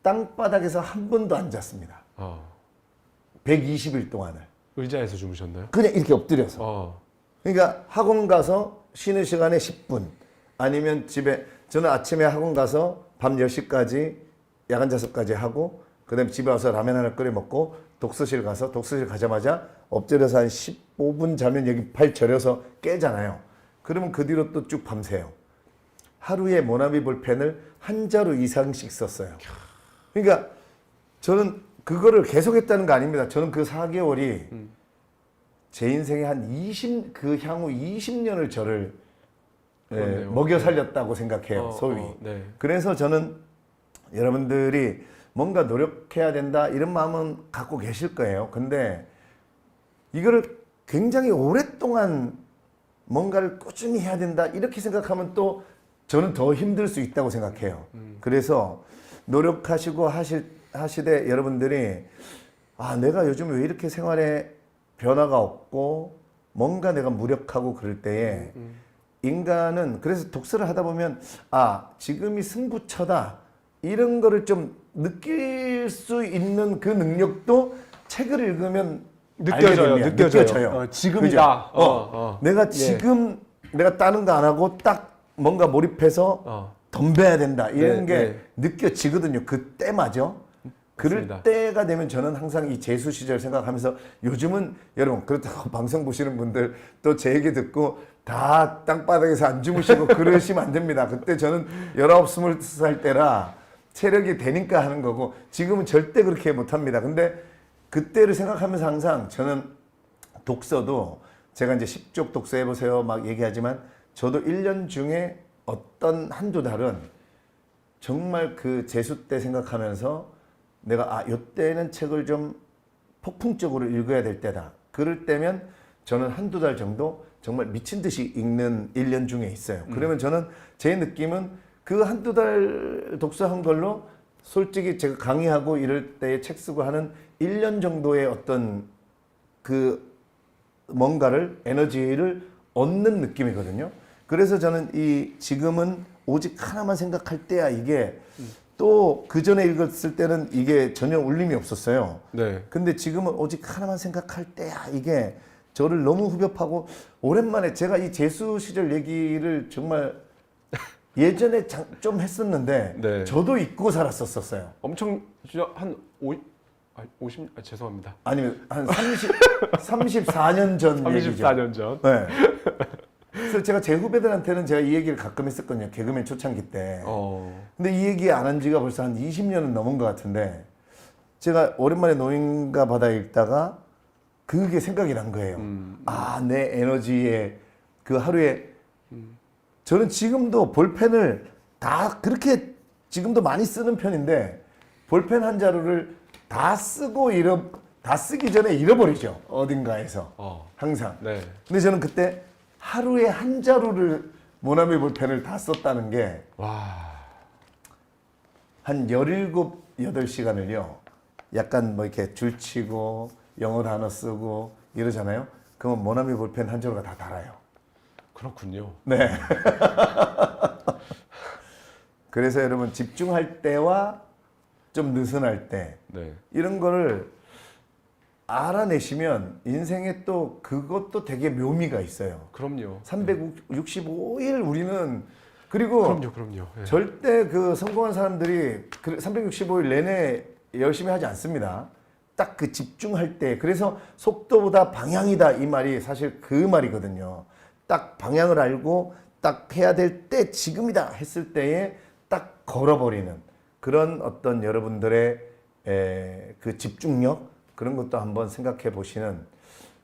S2: 땅바닥에서 한 번도 안 잤습니다. 120일 동안을.
S1: 의자에서 주무셨나요?
S2: 그냥 이렇게 엎드려서. 그러니까 학원 가서 쉬는 시간에 10분 아니면 집에 저는 아침에 학원 가서 밤 10시까지 야간 자습까지 하고 그다음에 집에 와서 라면 하나 끓여 먹고 독서실 가서 독서실 가자마자 엎드려서 한 15분 자면 여기 팔 저려서 깨잖아요. 그러면 그 뒤로 또 쭉 밤새요. 하루에 모나미 볼펜을 한 자루 이상씩 썼어요. 그러니까 저는 그거를 계속했다는 거 아닙니다. 저는 그 4개월이 제 인생에 그 향후 20년을 저를 먹여 살렸다고 생각해요. 소위.
S1: 네.
S2: 그래서 저는 여러분들이 뭔가 노력해야 된다 이런 마음은 갖고 계실 거예요. 근데 이거를 굉장히 오랫동안 뭔가를 꾸준히 해야 된다 이렇게 생각하면 또 저는 더 힘들 수 있다고 생각해요. 그래서 노력하시고 하시되 여러분들이 내가 요즘 왜 이렇게 생활에 변화가 없고 뭔가 내가 무력하고 그럴 때에 인간은 그래서 독서를 하다 보면 지금이 승부처다 이런 거를 좀 느낄 수 있는 그 능력도 책을 읽으면
S1: 느껴져요.
S2: 느껴져요.
S1: 지금이다.
S2: 내가 지금 내가 다른 거 안 하고 딱 뭔가 몰입해서 덤벼야 된다 이런
S1: 네,
S2: 게
S1: 네.
S2: 느껴지거든요. 그때마저. 그럴
S1: 맞습니다.
S2: 때가 되면 저는 항상 이 재수 시절 생각하면서 요즘은 여러분 그렇다고 방송 보시는 분들 또 제 얘기 듣고 다 땅바닥에서 안 주무시고 그러시면 안 됩니다. 그때 저는 19, 20살 때라 체력이 되니까 하는 거고 지금은 절대 그렇게 못합니다. 근데 그때를 생각하면서 항상 저는 독서도 제가 이제 10쪽 독서 해보세요 막 얘기하지만 저도 1년 중에 어떤 한두 달은 정말 그 재수 때 생각하면서 내가 요때는 책을 좀 폭풍적으로 읽어야 될 때다. 그럴 때면 저는 한두 달 정도 정말 미친 듯이 읽는 1년 중에 있어요. 그러면 저는 제 느낌은 그 한두 달 독서한 걸로 솔직히 제가 강의하고 이럴 때 책 쓰고 하는 1년 정도의 어떤 그 뭔가를 에너지를 얻는 느낌이거든요. 그래서 저는 이 지금은 오직 하나만 생각할 때야 이게 또 그 전에 읽었을 때는 이게 전혀 울림이 없었어요.
S1: 네.
S2: 근데 지금은 오직 하나만 생각할 때야 이게 저를 너무 후벼파고 오랜만에 제가 이 재수 시절 얘기를 정말 예전에 좀 했었는데
S1: 네.
S2: 저도 잊고 살았었어요.
S1: 엄청 진짜 한 50, 죄송합니다.
S2: 아니면 한 34년 전 얘기죠.
S1: 34년 전.
S2: 네. 그래서 제가 제 후배들한테는 제가 이 얘기를 가끔 했었거든요. 개그맨 초창기 때. 근데 이 얘기 안 한 지가 벌써 한 20년은 넘은 것 같은데 제가 오랜만에 노인과 바다 읽다가 그게 생각이 난 거예요. 내 에너지에 그 하루에 저는 지금도 볼펜을 다 그렇게 지금도 많이 쓰는 편인데 볼펜 한 자루를 다 쓰기 전에 잃어버리죠. 어딘가에서. 항상.
S1: 네.
S2: 근데 저는 그때 하루에 한 자루를 모나미 볼펜을 다 썼다는 게 한 17, 8시간을요. 약간 뭐 이렇게 줄치고 영어 단어 쓰고 이러잖아요. 그러면 모나미 볼펜 한 자루가 다 달아요.
S1: 그렇군요.
S2: 네. 그래서 여러분 집중할 때와 좀 느슨할 때
S1: 네.
S2: 이런 거를 알아내시면 인생에 또 그것도 되게 묘미가 있어요.
S1: 그럼요.
S2: 365일 우리는 그리고
S1: 그럼요. 예.
S2: 절대 그 성공한 사람들이 365일 내내 열심히 하지 않습니다. 딱 그 집중할 때 그래서 속도보다 방향이다 이 말이 사실 그 말이거든요. 딱 방향을 알고 딱 해야 될 때 지금이다 했을 때에 딱 걸어버리는 그런 어떤 여러분들의 그 집중력 그런 것도 한번 생각해 보시는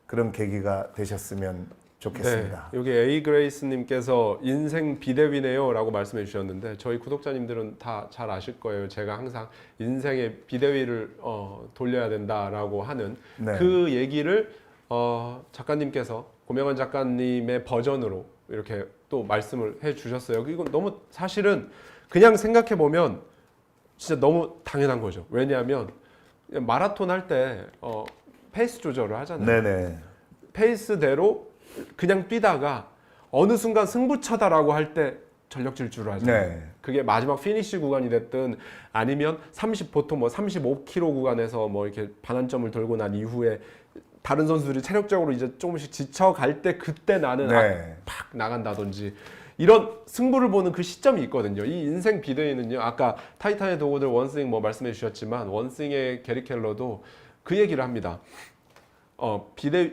S2: 그런 계기가 되셨으면 좋겠습니다.
S1: 네, 여기 A 그레이스님께서 인생 비대위네요 라고 말씀해 주셨는데 저희 구독자님들은 다 잘 아실 거예요. 제가 항상 인생의 비대위를 돌려야 된다라고 하는
S2: 네.
S1: 그 얘기를 작가님께서 고명환 작가님의 버전으로 이렇게 또 말씀을 해 주셨어요. 이건 너무 사실은 그냥 생각해 보면 진짜 너무 당연한 거죠. 왜냐하면 마라톤 할 때 페이스 조절을 하잖아요.
S2: 네네.
S1: 페이스대로 그냥 뛰다가 어느 순간 승부처다라고 할 때 전력 질주를 하잖아요.
S2: 네.
S1: 그게 마지막 피니시 구간이 됐든 아니면 보통 뭐 35km 구간에서 뭐 이렇게 반환점을 돌고 난 이후에 다른 선수들이 체력적으로 이제 조금씩 지쳐갈 때 그때 나는
S2: 네.
S1: 팍 나간다든지 이런 승부를 보는 그 시점이 있거든요. 이 인생 비대위는요. 아까 타이탄의 도구들 원스윙 뭐 말씀해 주셨지만 원스윙의 게리 켈러도 그 얘기를 합니다.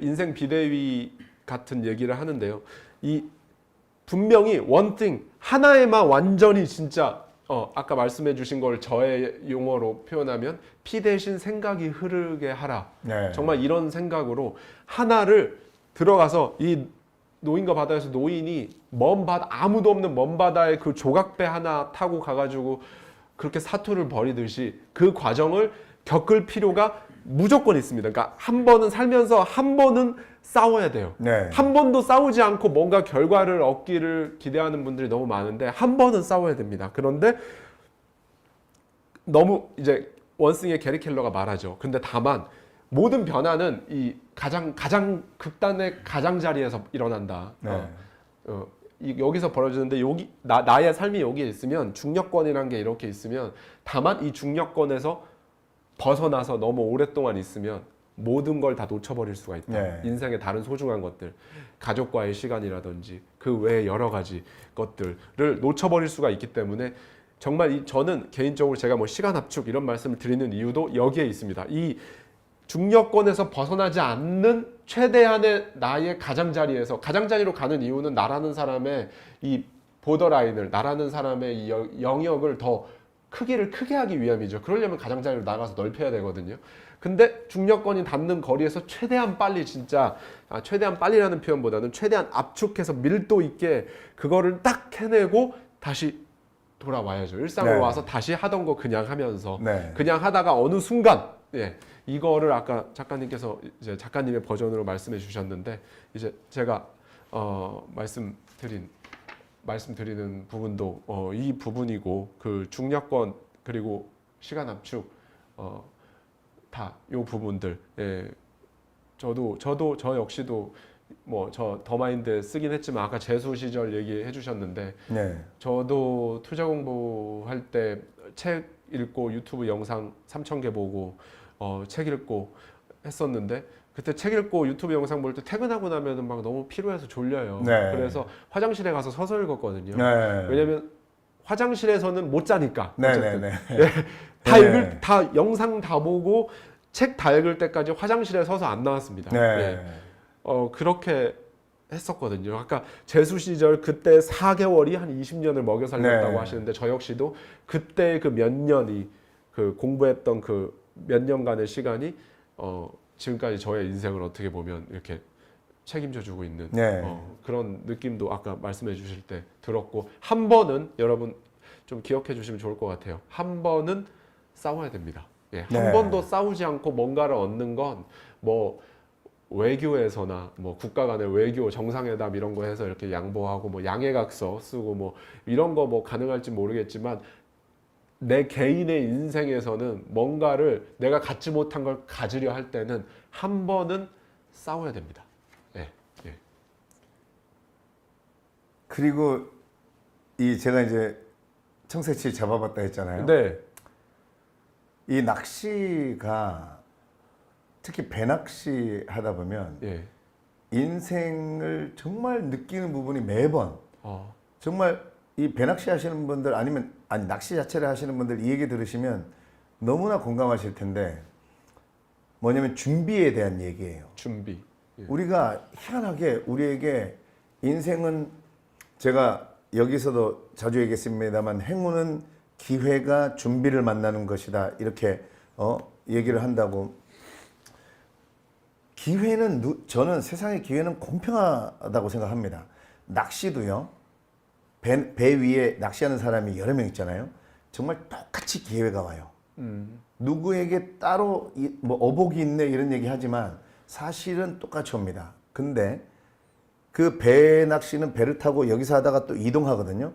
S1: 인생 비대위 같은 얘기를 하는데요. 이 분명히 원띵 하나에만 완전히 진짜 아까 말씀해 주신 걸 저의 용어로 표현하면 피 대신 생각이 흐르게 하라.
S2: 네.
S1: 정말 이런 생각으로 하나를 들어가서 이 노인과 바다에서 노인이 먼 바다 아무도 없는 먼 바다에 그 조각배 하나 타고 가가지고 그렇게 사투를 벌이듯이 그 과정을 겪을 필요가 무조건 있습니다. 그러니까 한 번은 살면서 한 번은 싸워야 돼요.
S2: 네.
S1: 한 번도 싸우지 않고 뭔가 결과를 얻기를 기대하는 분들이 너무 많은데 한 번은 싸워야 됩니다. 그런데 너무 이제 원스윙의 게리 켈러가 말하죠. 근데 다만 모든 변화는 이 가장 극단의 가장자리에서 일어난다.
S2: 네.
S1: 여기서 벌어지는데 여기 나의 삶이 여기에 있으면 중력권이라는 게 이렇게 있으면 다만 이 중력권에서 벗어나서 너무 오랫동안 있으면 모든 걸 다 놓쳐버릴 수가 있다.
S2: 네.
S1: 인생의 다른 소중한 것들, 가족과의 시간이라든지 그 외에 여러 가지 것들을 놓쳐버릴 수가 있기 때문에 정말 저는 개인적으로 제가 뭐 시간 압축 이런 말씀을 드리는 이유도 여기에 있습니다. 이 중력권에서 벗어나지 않는 최대한의 나의 가장자리로 가는 이유는 나라는 사람의 이 보더라인을, 나라는 사람의 이 영역을 더 크기를 크게 하기 위함이죠. 그러려면 가장자리로 나가서 넓혀야 되거든요. 근데 중력권이 닿는 거리에서 최대한 빨리 최대한 빨리라는 표현보다는 최대한 압축해서 밀도 있게 그거를 딱 해내고 다시 돌아와야죠. 일상으로
S2: 네.
S1: 와서 다시 하던 거 그냥 하면서
S2: 네.
S1: 그냥 하다가 어느 순간 이거를 아까 작가님께서 이제 작가님의 버전으로 말씀해 주셨는데 이제 제가 말씀드리는 부분도 이 부분이고 그 중력권 그리고 시간 압축 다 요 부분들 저 역시도 뭐 저 더마인드 쓰긴 했지만 아까 재수 시절 얘기해 주셨는데
S2: 네.
S1: 저도 투자 공부할 때 책 읽고 유튜브 영상 3,000개 보고 책 읽고 했었는데 그때 책 읽고 유튜브 영상 볼 때 퇴근하고 나면은 막 너무 피로해서 졸려요.
S2: 네.
S1: 그래서 화장실에 가서 서서 읽었거든요.
S2: 네.
S1: 왜냐면 화장실에서는 못 자니까. 어쨌든.
S2: 네네네.
S1: 다 영상 다 보고 책 다 읽을 때까지 화장실에 서서 안 나왔습니다.
S2: 네.
S1: 그렇게 했었거든요. 아까 재수 시절 그때 4개월이 한 20년을 먹여 살렸다고
S2: 네.
S1: 하시는데 저 역시도 그때 그 몇 년이 그 공부했던 그 몇 년간의 시간이 지금까지 저의 인생을 어떻게 보면 이렇게 책임져 주고 있는
S2: 네.
S1: 그런 느낌도 아까 말씀해 주실 때 들었고 한 번은 여러분 좀 기억해 주시면 좋을 것 같아요. 한 번은 싸워야 됩니다. 한
S2: 네.
S1: 번도 싸우지 않고 뭔가를 얻는 건 뭐 외교에서나 뭐 국가 간의 외교 정상회담 이런 거 해서 이렇게 양보하고 뭐 양해각서 쓰고 뭐 이런 거 뭐 가능할지 모르겠지만 내 개인의 인생에서는 뭔가를 내가 갖지 못한 걸 가지려 할 때는 한 번은 싸워야 됩니다.
S2: 그리고 제가 이제 청새치 잡아봤다 했잖아요.
S1: 네.
S2: 이 낚시가 특히 배낚시 하다 보면
S1: 예.
S2: 인생을 정말 느끼는 부분이 매번 정말 이 배낚시 하시는 분들 아니 낚시 자체를 하시는 분들 이 얘기 들으시면 너무나 공감하실 텐데 뭐냐면 준비에 대한 얘기예요.
S1: 준비. 예.
S2: 우리가 희한하게 우리에게 인생은 제가 여기서도 자주 얘기했습니다만 행운은 기회가 준비를 만나는 것이다 이렇게 얘기를 한다고. 저는 세상의 기회는 공평하다고 생각합니다. 낚시도요. 배 위에 낚시하는 사람이 여러 명 있잖아요. 정말 똑같이 기회가 와요. 누구에게 따로 뭐 어복이 있네 이런 얘기 하지만 사실은 똑같이 옵니다. 근데 그 배 낚시는 배를 타고 여기서 하다가 또 이동하거든요.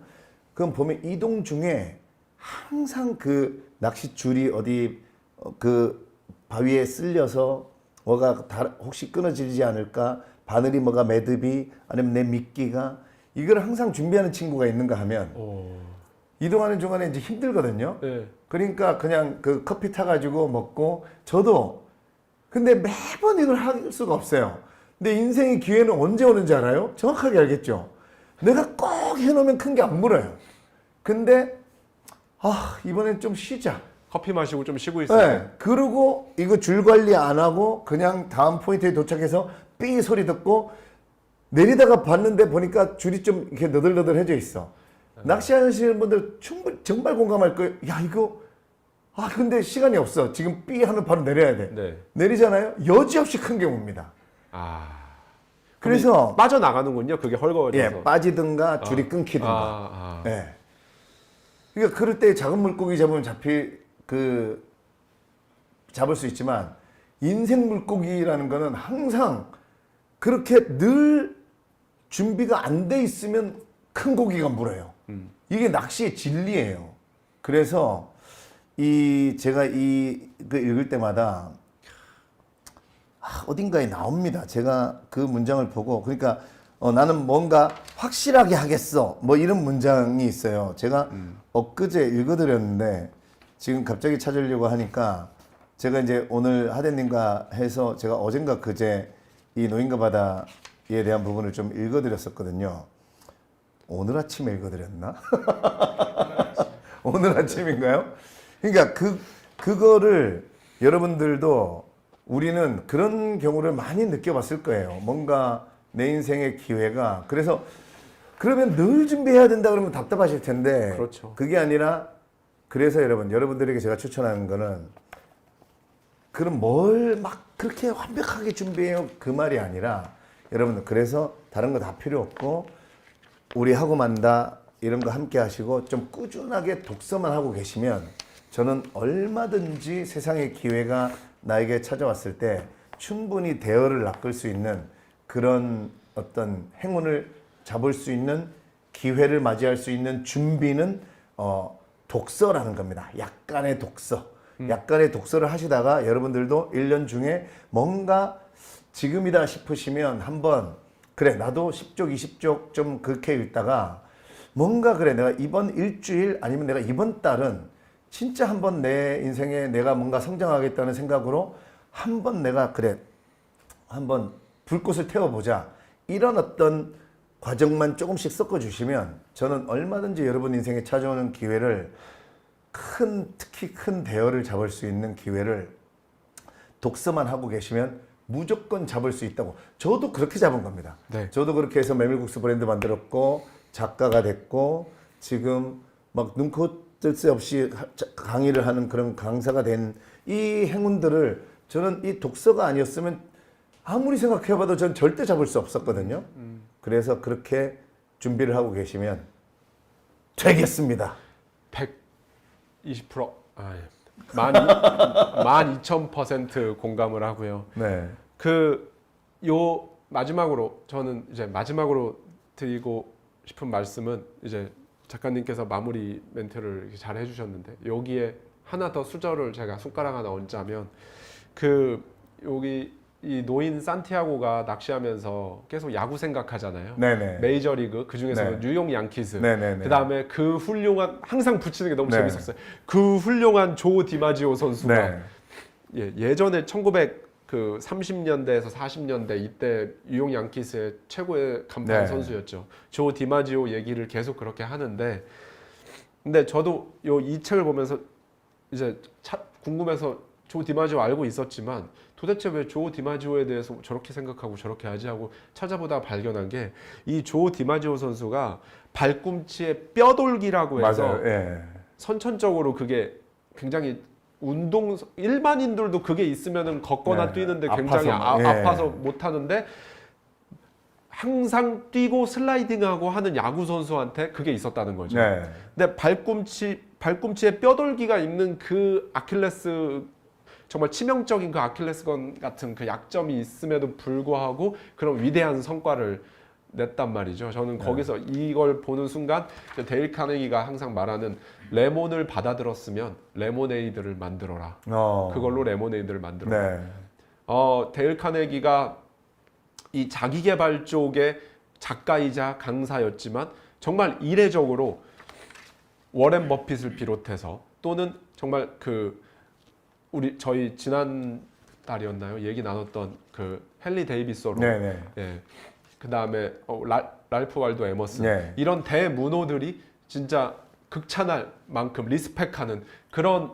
S2: 그럼 보면 이동 중에 항상 그 낚시 줄이 어디 그 바위에 쓸려서 뭐가 혹시 끊어지지 않을까? 바늘이 뭐가 매듭이 아니면 내 미끼가 이걸 항상 준비하는 친구가 있는가 하면 이동하는 중간에 이제 힘들거든요.
S1: 네.
S2: 그러니까 그냥 그 커피 타가지고 먹고 저도 근데 매번 이걸 할 수가 없어요. 근데 인생의 기회는 언제 오는지 알아요? 정확하게 알겠죠? 내가 꼭 해놓으면 큰 게 안 물어요. 근데 이번엔 좀 쉬자.
S1: 커피 마시고 좀 쉬고 있어요.
S2: 네. 그리고 이거 줄 관리 안 하고 그냥 다음 포인트에 도착해서 삐 소리 듣고 내리다가 봤는데 보니까 줄이 좀 이렇게 너덜너덜해져 있어. 낚시하시는 분들 충분히 정말 공감할 거예요. 야 이거 근데 시간이 없어. 지금 삐 하면 바로 내려야 돼.
S1: 네.
S2: 내리잖아요. 여지없이 큰 게 옵니다. 그래서
S1: 빠져나가는군요. 그게 헐거워져서.
S2: 빠지든가 줄이 끊기든가. 네. 그러니까 그럴 때 작은 물고기 잡으면 잡을 수 있지만 인생 물고기라는 거는 항상 그렇게 늘 준비가 안 돼 있으면 큰 고기가 물어요. 이게 낚시의 진리예요. 그래서 제가 그 읽을 때마다 어딘가에 나옵니다. 제가 그 문장을 보고 그러니까 나는 뭔가 확실하게 하겠어. 뭐 이런 문장이 있어요. 제가 엊그제 읽어드렸는데 지금 갑자기 찾으려고 하니까 제가 이제 오늘 하대님과 해서 제가 어젠가 그제 이 노인과 바다에 대한 부분을 좀 읽어드렸었거든요. 오늘 아침에 읽어드렸나? 오늘 아침인가요? 그러니까 그거를 여러분들도 우리는 그런 경우를 많이 느껴봤을 거예요. 뭔가 내 인생의 기회가 그래서 그러면 늘 준비해야 된다 그러면 답답하실 텐데
S1: 그렇죠.
S2: 그게 아니라 그래서 여러분들에게 제가 추천하는 거는 그럼 뭘 막 그렇게 완벽하게 준비해요 그 말이 아니라 여러분들 그래서 다른 거 다 필요 없고 우리 하고 만다 이런 거 함께 하시고 좀 꾸준하게 독서만 하고 계시면 저는 얼마든지 세상의 기회가 나에게 찾아왔을 때 충분히 대어를 낚을 수 있는 그런 어떤 행운을 잡을 수 있는 기회를 맞이할 수 있는 준비는 독서라는 겁니다. 약간의 독서. 약간의 독서를 하시다가 여러분들도 1년 중에 뭔가 지금이다 싶으시면 한번 그래 나도 10쪽 20쪽 좀 그렇게 읽다가 뭔가 그래 내가 이번 일주일 아니면 내가 이번 달은 진짜 한번 내 인생에 내가 뭔가 성장하겠다는 생각으로 한번 내가 그래 한번 불꽃을 태워보자 이런 어떤 과정만 조금씩 섞어주시면 저는 얼마든지 여러분 인생에 찾아오는 기회를 특히 큰 대어를 잡을 수 있는 기회를 독서만 하고 계시면 무조건 잡을 수 있다고. 저도 그렇게 잡은 겁니다.
S1: 네.
S2: 저도 그렇게 해서 메밀국수 브랜드 만들었고 작가가 됐고 지금 막 눈코 뜰 새 없이 강의를 하는 그런 강사가 된 이 행운들을 저는 이 독서가 아니었으면 아무리 생각해봐도 전 절대 잡을 수 없었거든요. 그래서 그렇게 준비를 하고 계시면 되겠습니다.
S1: 120%, 12,000% 공감을 하고요.
S2: 네.
S1: 요 마지막으로 저는 이제 마지막으로 드리고 싶은 말씀은 이제 작가님께서 마무리 멘트를 잘 해주셨는데 여기에 하나 더 수저를 제가 손가락 하나 얹자면 여기 이 노인 산티아고가 낚시하면서 계속 야구 생각하잖아요.
S2: 네네.
S1: 메이저리그 그 중에서
S2: 네.
S1: 뉴욕 양키즈.
S2: 네네네.
S1: 그 다음에 그 훌륭한 항상 붙이는 게 너무
S2: 네.
S1: 재밌었어요. 그 훌륭한 조 디마지오 선수가
S2: 네.
S1: 예전에 1930년대에서 40년대 이때 뉴욕 양키스의 최고의 간판
S2: 네.
S1: 선수였죠. 조 디마지오 얘기를 계속 그렇게 하는데 근데 저도 이 책을 보면서 이제 궁금해서 조 디마지오 알고 있었지만 도대체 왜 조 디마지오에 대해서 저렇게 생각하고 저렇게 하지 하고 찾아보다 발견한 게 이 조 디마지오 선수가 발꿈치에 뼈돌기라고 해서
S2: 맞아요. 예.
S1: 선천적으로 그게 굉장히 일반인들도 그게 있으면은 걷거나
S2: 네.
S1: 뛰는데 굉장히 아파서 못 하는데 항상 뛰고 슬라이딩하고 하는 야구 선수한테 그게 있었다는 거죠.
S2: 네.
S1: 근데 발꿈치에 뼈돌기가 있는 그 아킬레스 정말 치명적인 그 아킬레스건 같은 그 약점이 있음에도 불구하고 그런 위대한 성과를 냈단 말이죠. 저는 거기서 이걸 보는 순간 데일 카네기가 항상 말하는 레몬을 받아들었으면 레모네이드를 만들어라. 그걸로 레모네이드를 만들어라.
S2: 네.
S1: 데일 카네기가 이 자기계발 쪽의 작가이자 강사였지만 정말 이례적으로 워렌 버핏을 비롯해서 또는 정말 저희 지난 달이었나요? 얘기 나눴던 그 헨리 데이비소로,
S2: 네네.
S1: 예, 그 다음에 랄프 waldo 에머슨
S2: 네.
S1: 이런 대문호들이 진짜 극찬할 만큼 리스펙하는 그런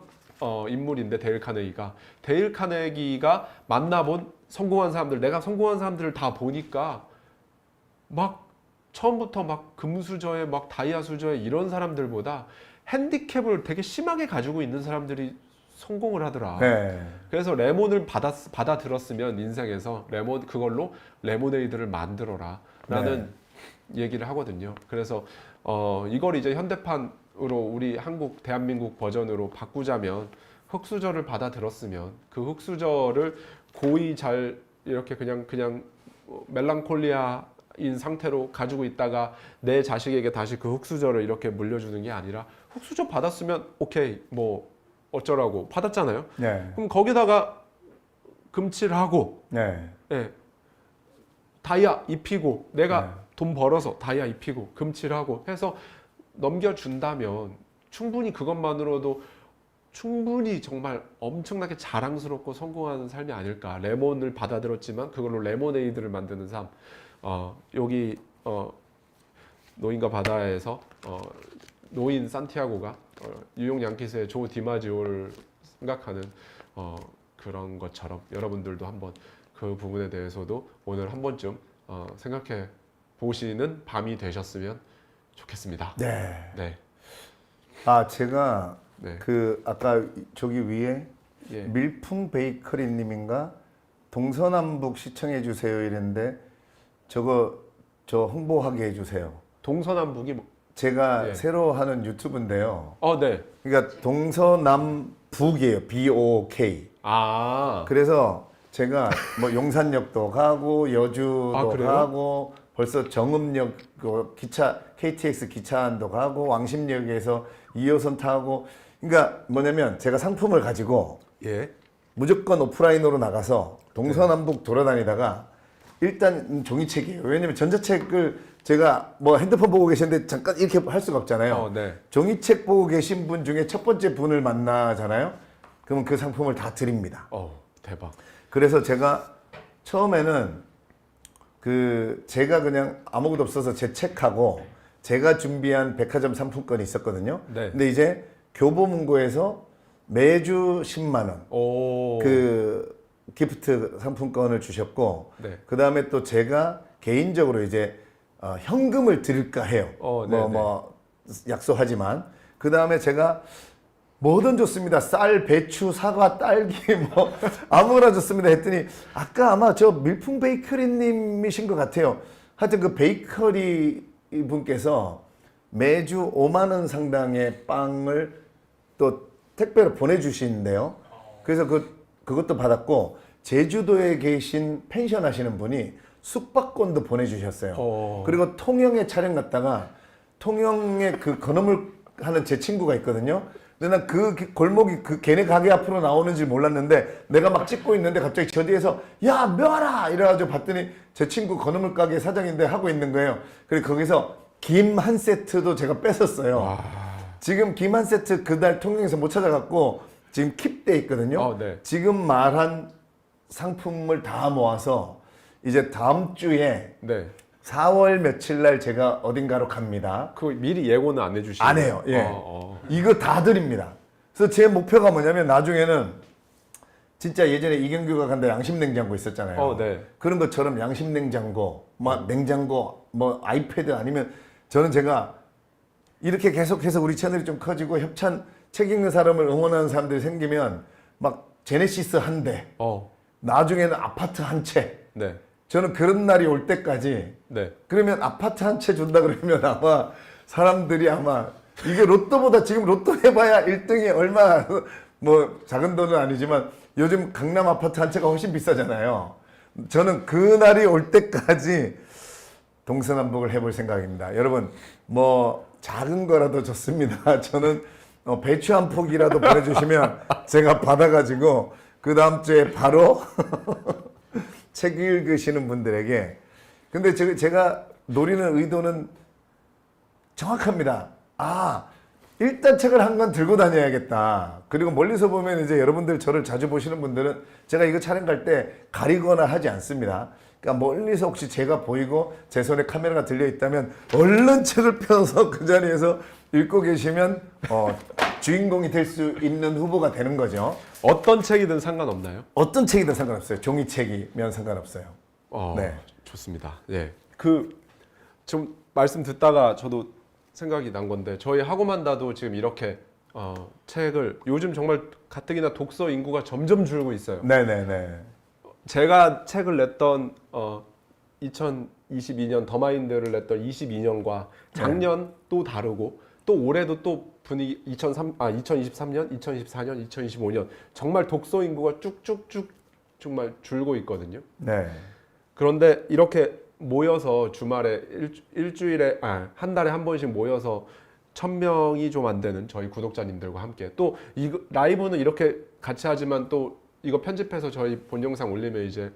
S1: 인물인데 데일 카네기가 만나본 성공한 사람들, 내가 성공한 사람들을 다 보니까 막 처음부터 막 금수저에 막 다이아 수저에 이런 사람들보다 핸디캡을 되게 심하게 가지고 있는 사람들이 성공을 하더라.
S2: 네.
S1: 그래서 레몬을 받아들었으면 인생에서 그걸로 레모네이드를 만들어라 라는 얘기를 하거든요. 그래서 이걸 이제 현대판으로 우리 대한민국 버전으로 바꾸자면 흑수저를 받아들었으면 그 흑수저를 고이 잘 이렇게 그냥 멜랑콜리아인 상태로 가지고 있다가 내 자식에게 다시 그 흑수저를 이렇게 물려주는 게 아니라 흑수저 받았으면 오케이 뭐 어쩌라고 받았잖아요.
S2: 네.
S1: 그럼 거기다가 금칠하고
S2: 네.
S1: 예, 다이아 입히고 내가
S2: 네.
S1: 돈 벌어서 다이아 입히고 금칠하고 해서 넘겨준다면 충분히 그것만으로도 충분히 정말 엄청나게 자랑스럽고 성공하는 삶이 아닐까. 레몬을 받아들였지만 그걸로 레모네이드를 만드는 삶. 여기 노인과 바다에서 노인 산티아고가 뉴욕 양키스의 조 디마지오를 생각하는 그런 것처럼 여러분들도 한번 그 부분에 대해서도 오늘 한 번쯤 생각해 보시는 밤이 되셨으면 좋겠습니다.
S2: 네.
S1: 네.
S2: 아, 제가
S1: 네.
S2: 그 아까 저기 위에
S1: 예.
S2: 밀풍 베이커리님인가 동서남북 시청해 주세요 이랬는데 저 홍보하게 해주세요.
S1: 동서남북이
S2: 제가
S1: 예.
S2: 새로 하는 유튜브인데요.
S1: 네.
S2: 그러니까 동서남북이에요. BOK.
S1: 아.
S2: 그래서 제가 뭐 용산역도 가고 여주도
S1: 그래요?
S2: 가고 벌써 정읍역 기차 KTX 기차안도 가고 왕십역에서 2호선 타고 그러니까 뭐냐면 제가 상품을 가지고
S1: 예.
S2: 무조건 오프라인으로 나가서 동서남북 돌아다니다가 일단 종이책이에요. 왜냐면 전자책을 제가 뭐 핸드폰 보고 계시는데 잠깐 이렇게 할 수가 없잖아요.
S1: 네.
S2: 종이책 보고 계신 분 중에 첫 번째 분을 만나잖아요. 그러면 그 상품을 다 드립니다.
S1: 대박.
S2: 그래서 제가 처음에는 제가 그냥 아무것도 없어서 제 책하고 제가 준비한 백화점 상품권이 있었거든요.
S1: 네.
S2: 근데 이제 교보문고에서 매주 10만 원
S1: 오.
S2: 기프트 상품권을 주셨고
S1: 네.
S2: 그 다음에 또 제가 개인적으로 이제 현금을 드릴까 해요. 뭐 약속하지만 그 다음에 제가 뭐든 좋습니다. 쌀, 배추, 사과, 딸기 뭐 아무거나 좋습니다 했더니 아까 아마 저 밀풍 베이커리님이신 것 같아요. 하여튼 그 베이커리 분께서 매주 5만 원 상당의 빵을 또 택배로 보내주시는데요. 그래서 그것도 받았고 제주도에 계신 펜션 하시는 분이 숙박권도 보내주셨어요. 그리고 통영에 촬영 갔다가 통영에 그 건어물 하는 제 친구가 있거든요. 근데 난 그 골목이 걔네 가게 앞으로 나오는지 몰랐는데 내가 막 찍고 있는데 갑자기 저 뒤에서 야 멸아 이래가지고 봤더니 제 친구 건어물 가게 사장인데 하고 있는 거예요. 그리고 거기서 김 한 세트도 제가 뺏었어요. 지금 김 한 세트 그날 통영에서 못 찾아갖고 지금 킵돼 있거든요.
S1: 네.
S2: 지금 말한 상품을 다 모아서 이제 다음 주에
S1: 네.
S2: 4월 며칠 날 제가 어딘가로 갑니다.
S1: 그 미리 예고는 안 해주시나요?
S2: 안 해요. 예. 이거 다 드립니다. 그래서 제 목표가 뭐냐면 나중에는 진짜 예전에 이경규가 간다 양심냉장고 있었잖아요.
S1: 네.
S2: 그런 것처럼 양심냉장고, 막 냉장고, 뭐 아이패드 아니면 저는 제가 이렇게 계속해서 우리 채널이 좀 커지고 협찬 책 읽는 사람을 응원하는 사람들이 생기면 막 제네시스 한 대, 나중에는 아파트 한 채.
S1: 네.
S2: 저는 그런 날이 올 때까지
S1: 네.
S2: 그러면 아파트 한 채 준다 그러면 아마 사람들이 아마 이게 로또보다 지금 로또 해봐야 1등이 얼마 뭐 작은 돈은 아니지만 요즘 강남 아파트 한 채가 훨씬 비싸잖아요. 저는 그 날이 올 때까지 동서남북을 해볼 생각입니다. 여러분 뭐 작은 거라도 좋습니다. 저는 배추 한 포기라도 보내주시면 제가 받아가지고 그 다음 주에 바로 책 읽으시는 분들에게 근데 제가 노리는 의도는 정확합니다. 일단 책을 한 권 들고 다녀야겠다. 그리고 멀리서 보면 이제 여러분들 저를 자주 보시는 분들은 제가 이거 촬영 갈 때 가리거나 하지 않습니다. 그러니까 멀리서 혹시 제가 보이고 제 손에 카메라가 들려 있다면 얼른 책을 펴서 그 자리에서 읽고 계시면 주인공이 될 수 있는 후보가 되는 거죠.
S1: 어떤 책이든 상관없나요?
S2: 어떤 책이든 상관없어요. 종이책이면 상관없어요. 네.
S1: 좋습니다. 네. 좀 말씀 듣다가 저도 생각이 난 건데 저희 학우만다도 지금 이렇게 책을 요즘 정말 가뜩이나 독서 인구가 점점 줄고 있어요.
S2: 네네네.
S1: 제가 책을 냈던 2022년 더마인드를 냈던 22년과 작년 또 다르고 또 올해도 또 분위기 2023년, 2024년, 2025년 정말 독서 인구가 쭉쭉쭉 정말 줄고 있거든요.
S2: 네.
S1: 그런데 이렇게 모여서 주말에 일주일에 한 달에 한 번씩 모여서 1,000명이 좀 안 되는 저희 구독자님들과 함께 또 이거 라이브는 이렇게 같이 하지만 또 이거 편집해서 저희 본 영상 올리면 이제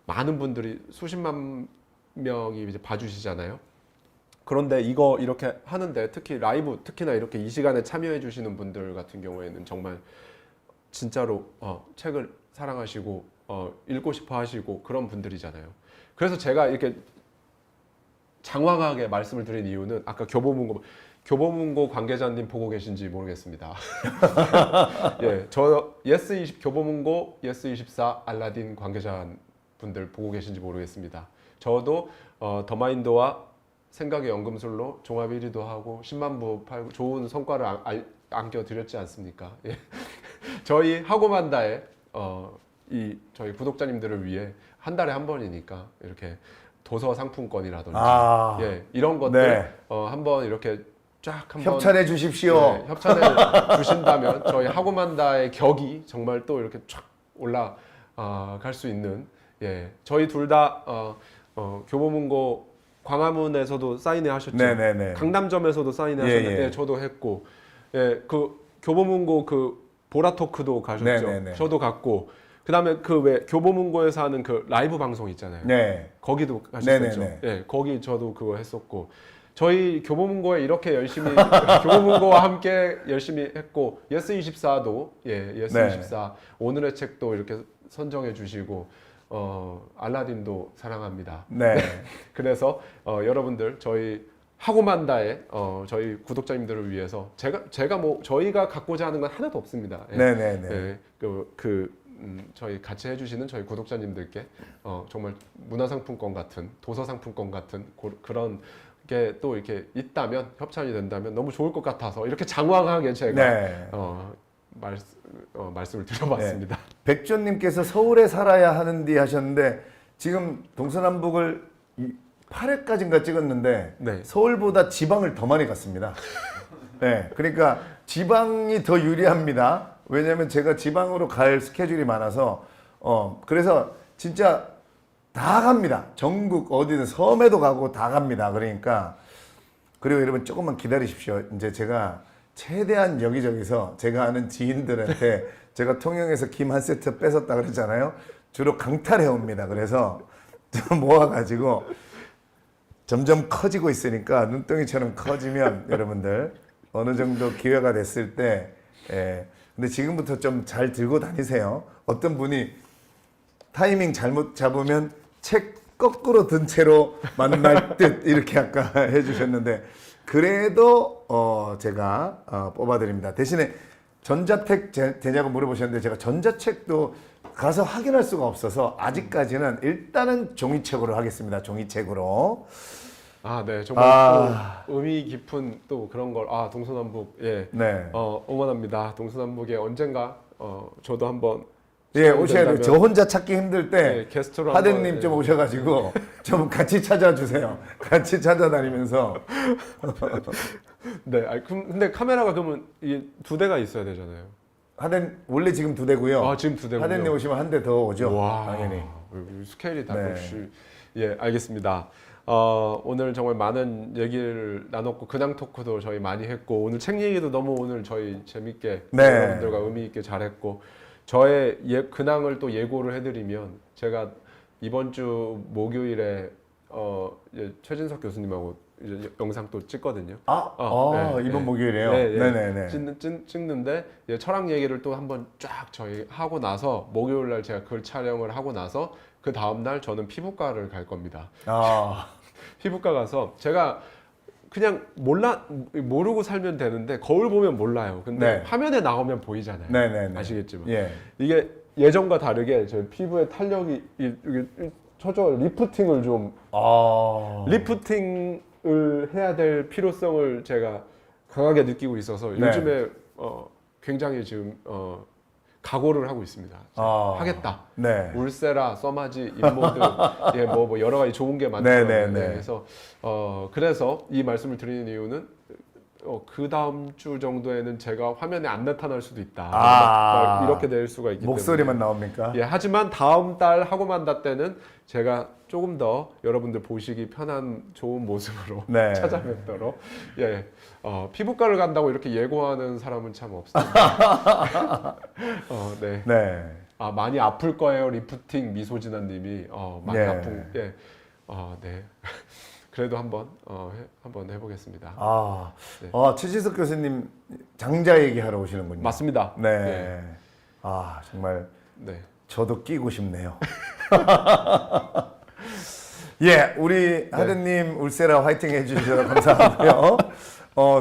S1: 많은 분들이 수십만 명이 이제 봐주시잖아요. 그런데 이거 이렇게 하는데 특히 라이브 특히나 이렇게 이 시간에 참여해 주시는 분들 같은 경우에는 정말 진짜로 책을 사랑하시고 읽고 싶어 하시고 그런 분들이잖아요. 그래서 제가 이렇게 장황하게 말씀을 드린 이유는 아까 교보문고 관계자님 보고 계신지 모르겠습니다. 예, 저 예스20 교보문고 예스24 알라딘 관계자 분들 보고 계신지 모르겠습니다. 저도 더마인드와 생각의 연금술로 종합 1위도 하고 10만 부 팔고 좋은 성과를 안겨드렸지 않습니까? 예. 저희 하고만다에 이 저희 구독자님들을 위해 한 달에 한 번이니까 이렇게 도서 상품권이라든지 예, 이런 것들
S2: 네.
S1: 한번 이렇게 쫙 한번
S2: 협찬해 주십시오.
S1: 예, 협찬해 주신다면 저희 하고만다의 격이 정말 또 이렇게 쫙 올라갈 수 있는 예, 저희 둘 다 교보문고 광화문에서도 사인회 하셨죠.
S2: 네네네.
S1: 강남점에서도 사인회 하셨는데
S2: 예.
S1: 저도 했고 예, 그 교보문고 그 보라토크도 가셨죠.
S2: 네네네.
S1: 저도 갔고 그다음에 그 왜 교보문고에서 하는 그 라이브 방송 있잖아요.
S2: 네.
S1: 거기도 가셨죠.
S2: 네네네.
S1: 예, 거기 저도 그거 했었고 저희 교보문고에 이렇게 열심히 교보문고와 함께 열심히 했고 예스24도 예, 예스24 오늘의 책도 이렇게 선정해 주시고 알라딘도 사랑합니다.
S2: 네.
S1: 그래서 여러분들 저희 하고만다의 저희 구독자님들을 위해서 제가 뭐 저희가 갖고자 하는 건 하나도 없습니다. 예.
S2: 네네네.
S1: 예, 저희 같이 해주시는 저희 구독자님들께 정말 문화상품권 같은 도서상품권 같은 그런 게 또 이렇게 있다면 협찬이 된다면 너무 좋을 것 같아서 이렇게 장황하게 제가
S2: 네.
S1: 말씀을 드려봤습니다.
S2: 백조님께서 서울에 살아야 하는디 하셨는데 지금 동서남북을 8회까지인가 찍었는데
S1: 네.
S2: 서울보다 지방을 더 많이 갔습니다. 네, 그러니까 지방이 더 유리합니다. 왜냐하면 제가 지방으로 갈 스케줄이 많아서 그래서 진짜 다 갑니다. 전국 어디든 섬에도 가고 다 갑니다. 그러니까 그리고 여러분 조금만 기다리십시오. 이제 제가 최대한 여기저기서 제가 아는 지인들한테 제가 통영에서 김 한 세트 뺏었다 그랬잖아요. 주로 강탈해 옵니다. 그래서 좀 모아가지고 점점 커지고 있으니까 눈덩이처럼 커지면 여러분들 어느 정도 기회가 됐을 때 근데 지금부터 좀 잘 들고 다니세요. 어떤 분이 타이밍 잘못 잡으면 책 거꾸로 든 채로 만날 듯 이렇게 아까 해주셨는데 그래도 제가 뽑아드립니다. 대신에 전자책 되냐고 물어보셨는데 제가 전자책도 가서 확인할 수가 없어서 아직까지는 일단은 종이책으로 하겠습니다. 종이책으로.
S1: 아, 네, 정말 또 의미 깊은 또 그런 걸 동서남북 예,
S2: 네.
S1: 응원합니다. 동서남북에 언젠가 저도 한번
S2: 예, 오셔야 돼요. 저 혼자 찾기 힘들 때
S1: 예, 게스트로
S2: 하대님
S1: 한번,
S2: 좀
S1: 예.
S2: 오셔가지고 좀 같이 찾아주세요. 같이 찾아다니면서
S1: 네, 근데 카메라가 그러면 이게 2대가 있어야 되잖아요.
S2: 하대 원래 지금 2대고요.
S1: 지금 2대군요.
S2: 하대님 오시면 한 대 더 오죠.
S1: 와,
S2: 당연히.
S1: 스케일이 다
S2: 네.
S1: 역시 예, 알겠습니다. 오늘 정말 많은 얘기를 나눴고 근황 토크도 저희 많이 했고 오늘 책 얘기도 너무 오늘 저희 재밌게
S2: 네.
S1: 여러분들과 의미 있게 잘했고 저의 근황을 또 예고를 해드리면 제가 이번 주 목요일에 이제 최진석 교수님하고 이제 영상 또 찍거든요.
S2: 이번 목요일에요. 네네네.
S1: 찍는데 철학 얘기를 또 한번 쫙 저희 하고 나서 목요일 날 제가 그걸 촬영을 하고 나서 그 다음 날 저는 피부과를 갈 겁니다. 피부과 가서 제가 그냥 모르고 살면 되는데 거울 보면 몰라요. 근데
S2: 네.
S1: 화면에 나오면 보이잖아요.
S2: 네네네.
S1: 아시겠지만
S2: 예.
S1: 이게 예전과 다르게 제 피부의 탄력이 이게 리프팅을 좀 리프팅을 해야 될 필요성을 제가 강하게 느끼고 있어서
S2: 네.
S1: 요즘에 굉장히 지금 각오를 하고 있습니다. 하겠다.
S2: 네.
S1: 울세라, 써마지, 인모드, 뭐 여러 가지 좋은 게 많잖아요.
S2: 네네네.
S1: 그래서 이 말씀을 드리는 이유는 그 다음 주 정도에는 제가 화면에 안 나타날 수도 있다. 이렇게 될 수가 있기
S2: 목소리만
S1: 때문에.
S2: 나옵니까?
S1: 예, 하지만 다음 달 하고만다 때는 제가 조금 더 여러분들 보시기 편한 좋은 모습으로
S2: 네.
S1: 찾아뵙도록 피부과를 간다고 이렇게 예고하는 사람은 참 없습니다. 네.
S2: 네.
S1: 많이 아플 거예요. 리프팅 미소진아님이 많이
S2: 네.
S1: 아픈 네. 그래도 한번 한번 해보겠습니다. 네.
S2: 최지석 교수님 장자 얘기하러 오시는군요.
S1: 맞습니다.
S2: 네.
S1: 네.
S2: 정말
S1: 네.
S2: 저도 끼고 싶네요. 예, 우리 하드님 울세라 화이팅 해주셔서 감사하고요.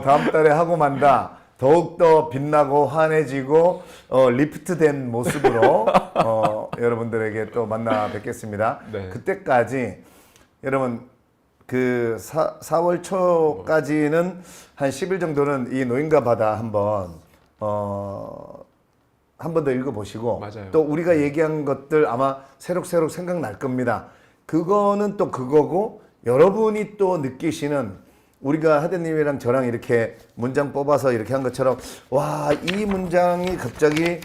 S2: 다음 달에 하고 만다. 더욱더 빛나고 환해지고 리프트된 모습으로 여러분들에게 또 만나 뵙겠습니다.
S1: 네.
S2: 그때까지 여러분 그 4월 초까지는 한 10일 정도는 이 노인과 바다 한번 한 번 더 읽어보시고
S1: 맞아요.
S2: 또 우리가 얘기한 것들 아마 새록새록 생각날 겁니다. 그거는 또 그거고 여러분이 또 느끼시는 우리가 하대님이랑 저랑 이렇게 문장 뽑아서 이렇게 한 것처럼 와, 이 문장이 갑자기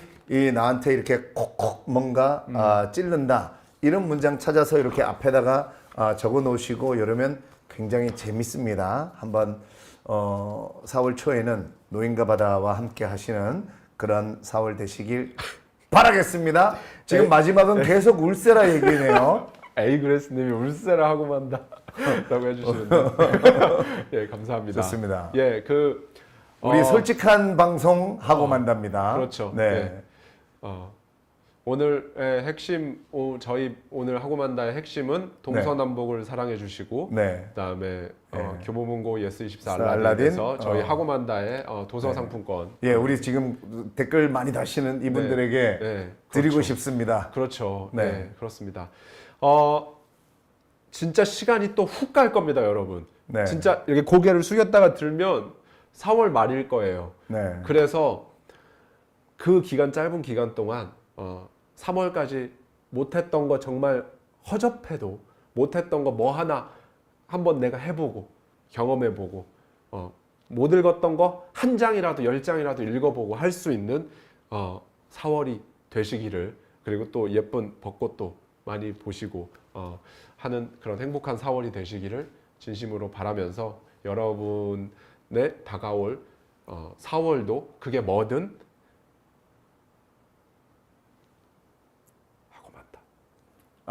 S2: 나한테 이렇게 콕콕 뭔가 찔른다 이런 문장 찾아서 이렇게 앞에다가 적어 놓으시고 이러면 굉장히 재밌습니다. 한번 4월 초에는 노인과 바다와 함께 하시는 그런 4월 되시길 바라겠습니다. 지금 마지막은 계속 울세라 얘기네요.
S1: 에이그레스님이 울세라 하고 만다 라고 해주시는데 예, 감사합니다.
S2: 좋습니다.
S1: 예,
S2: 우리 솔직한 방송 하고 만답니다.
S1: 그렇죠.
S2: 네.
S1: 예. 오늘의 핵심, 저희 오늘 하고 만다의 핵심은 동서남북을 사랑해 주시고
S2: 네.
S1: 그다음에 교보문고 예스24
S2: 알라딘,
S1: 알라딘에서 저희 하고 만다의 도서 상품권.
S2: 예, 우리 지금 댓글 많이 다시는 이분들에게
S1: 네,
S2: 드리고
S1: 그렇죠.
S2: 싶습니다.
S1: 그렇죠.
S2: 네.
S1: 네, 그렇습니다. 진짜 시간이 또 훅 갈 겁니다, 여러분.
S2: 네.
S1: 진짜 이렇게 고개를 숙였다가 들면 4월 말일 거예요.
S2: 네.
S1: 그래서 그 기간 짧은 기간 동안 3월까지 못했던 거 정말 허접해도 못했던 거 뭐 하나 한번 내가 해보고 경험해보고 못 읽었던 거 한 장이라도 10장이라도 읽어보고 할 수 있는 4월이 되시기를 그리고 또 예쁜 벚꽃도 많이 보시고 하는 그런 행복한 4월이 되시기를 진심으로 바라면서 여러분의 다가올 4월도 그게 뭐든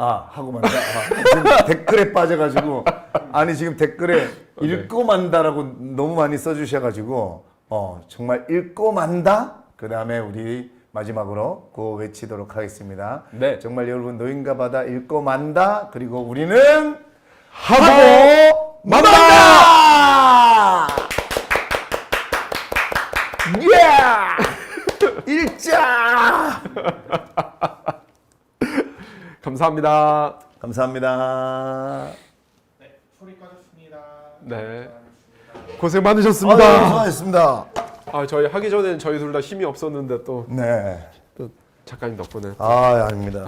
S2: 하고 만다. 지금 댓글에 빠져가지고 아니 지금 댓글에 읽고 만다라고 너무 많이 써주셔가지고 정말 읽고 만다. 그 다음에 우리 마지막으로 그 외치도록 하겠습니다.
S1: 네.
S2: 정말 여러분 노인과 바다 읽고 만다. 그리고 우리는
S1: 하고 만다!
S2: 예! 읽자!
S1: 감사합니다.
S2: 감사합니다.
S3: 네, 소리 꺼졌습니다.
S1: 네. 고생 많으셨습니다.
S2: 수고하셨습니다.
S1: 저희 하기 전에는 저희 둘 다 힘이 없었는데 또
S2: 네.
S1: 작가님 덕분에
S2: 아닙니다.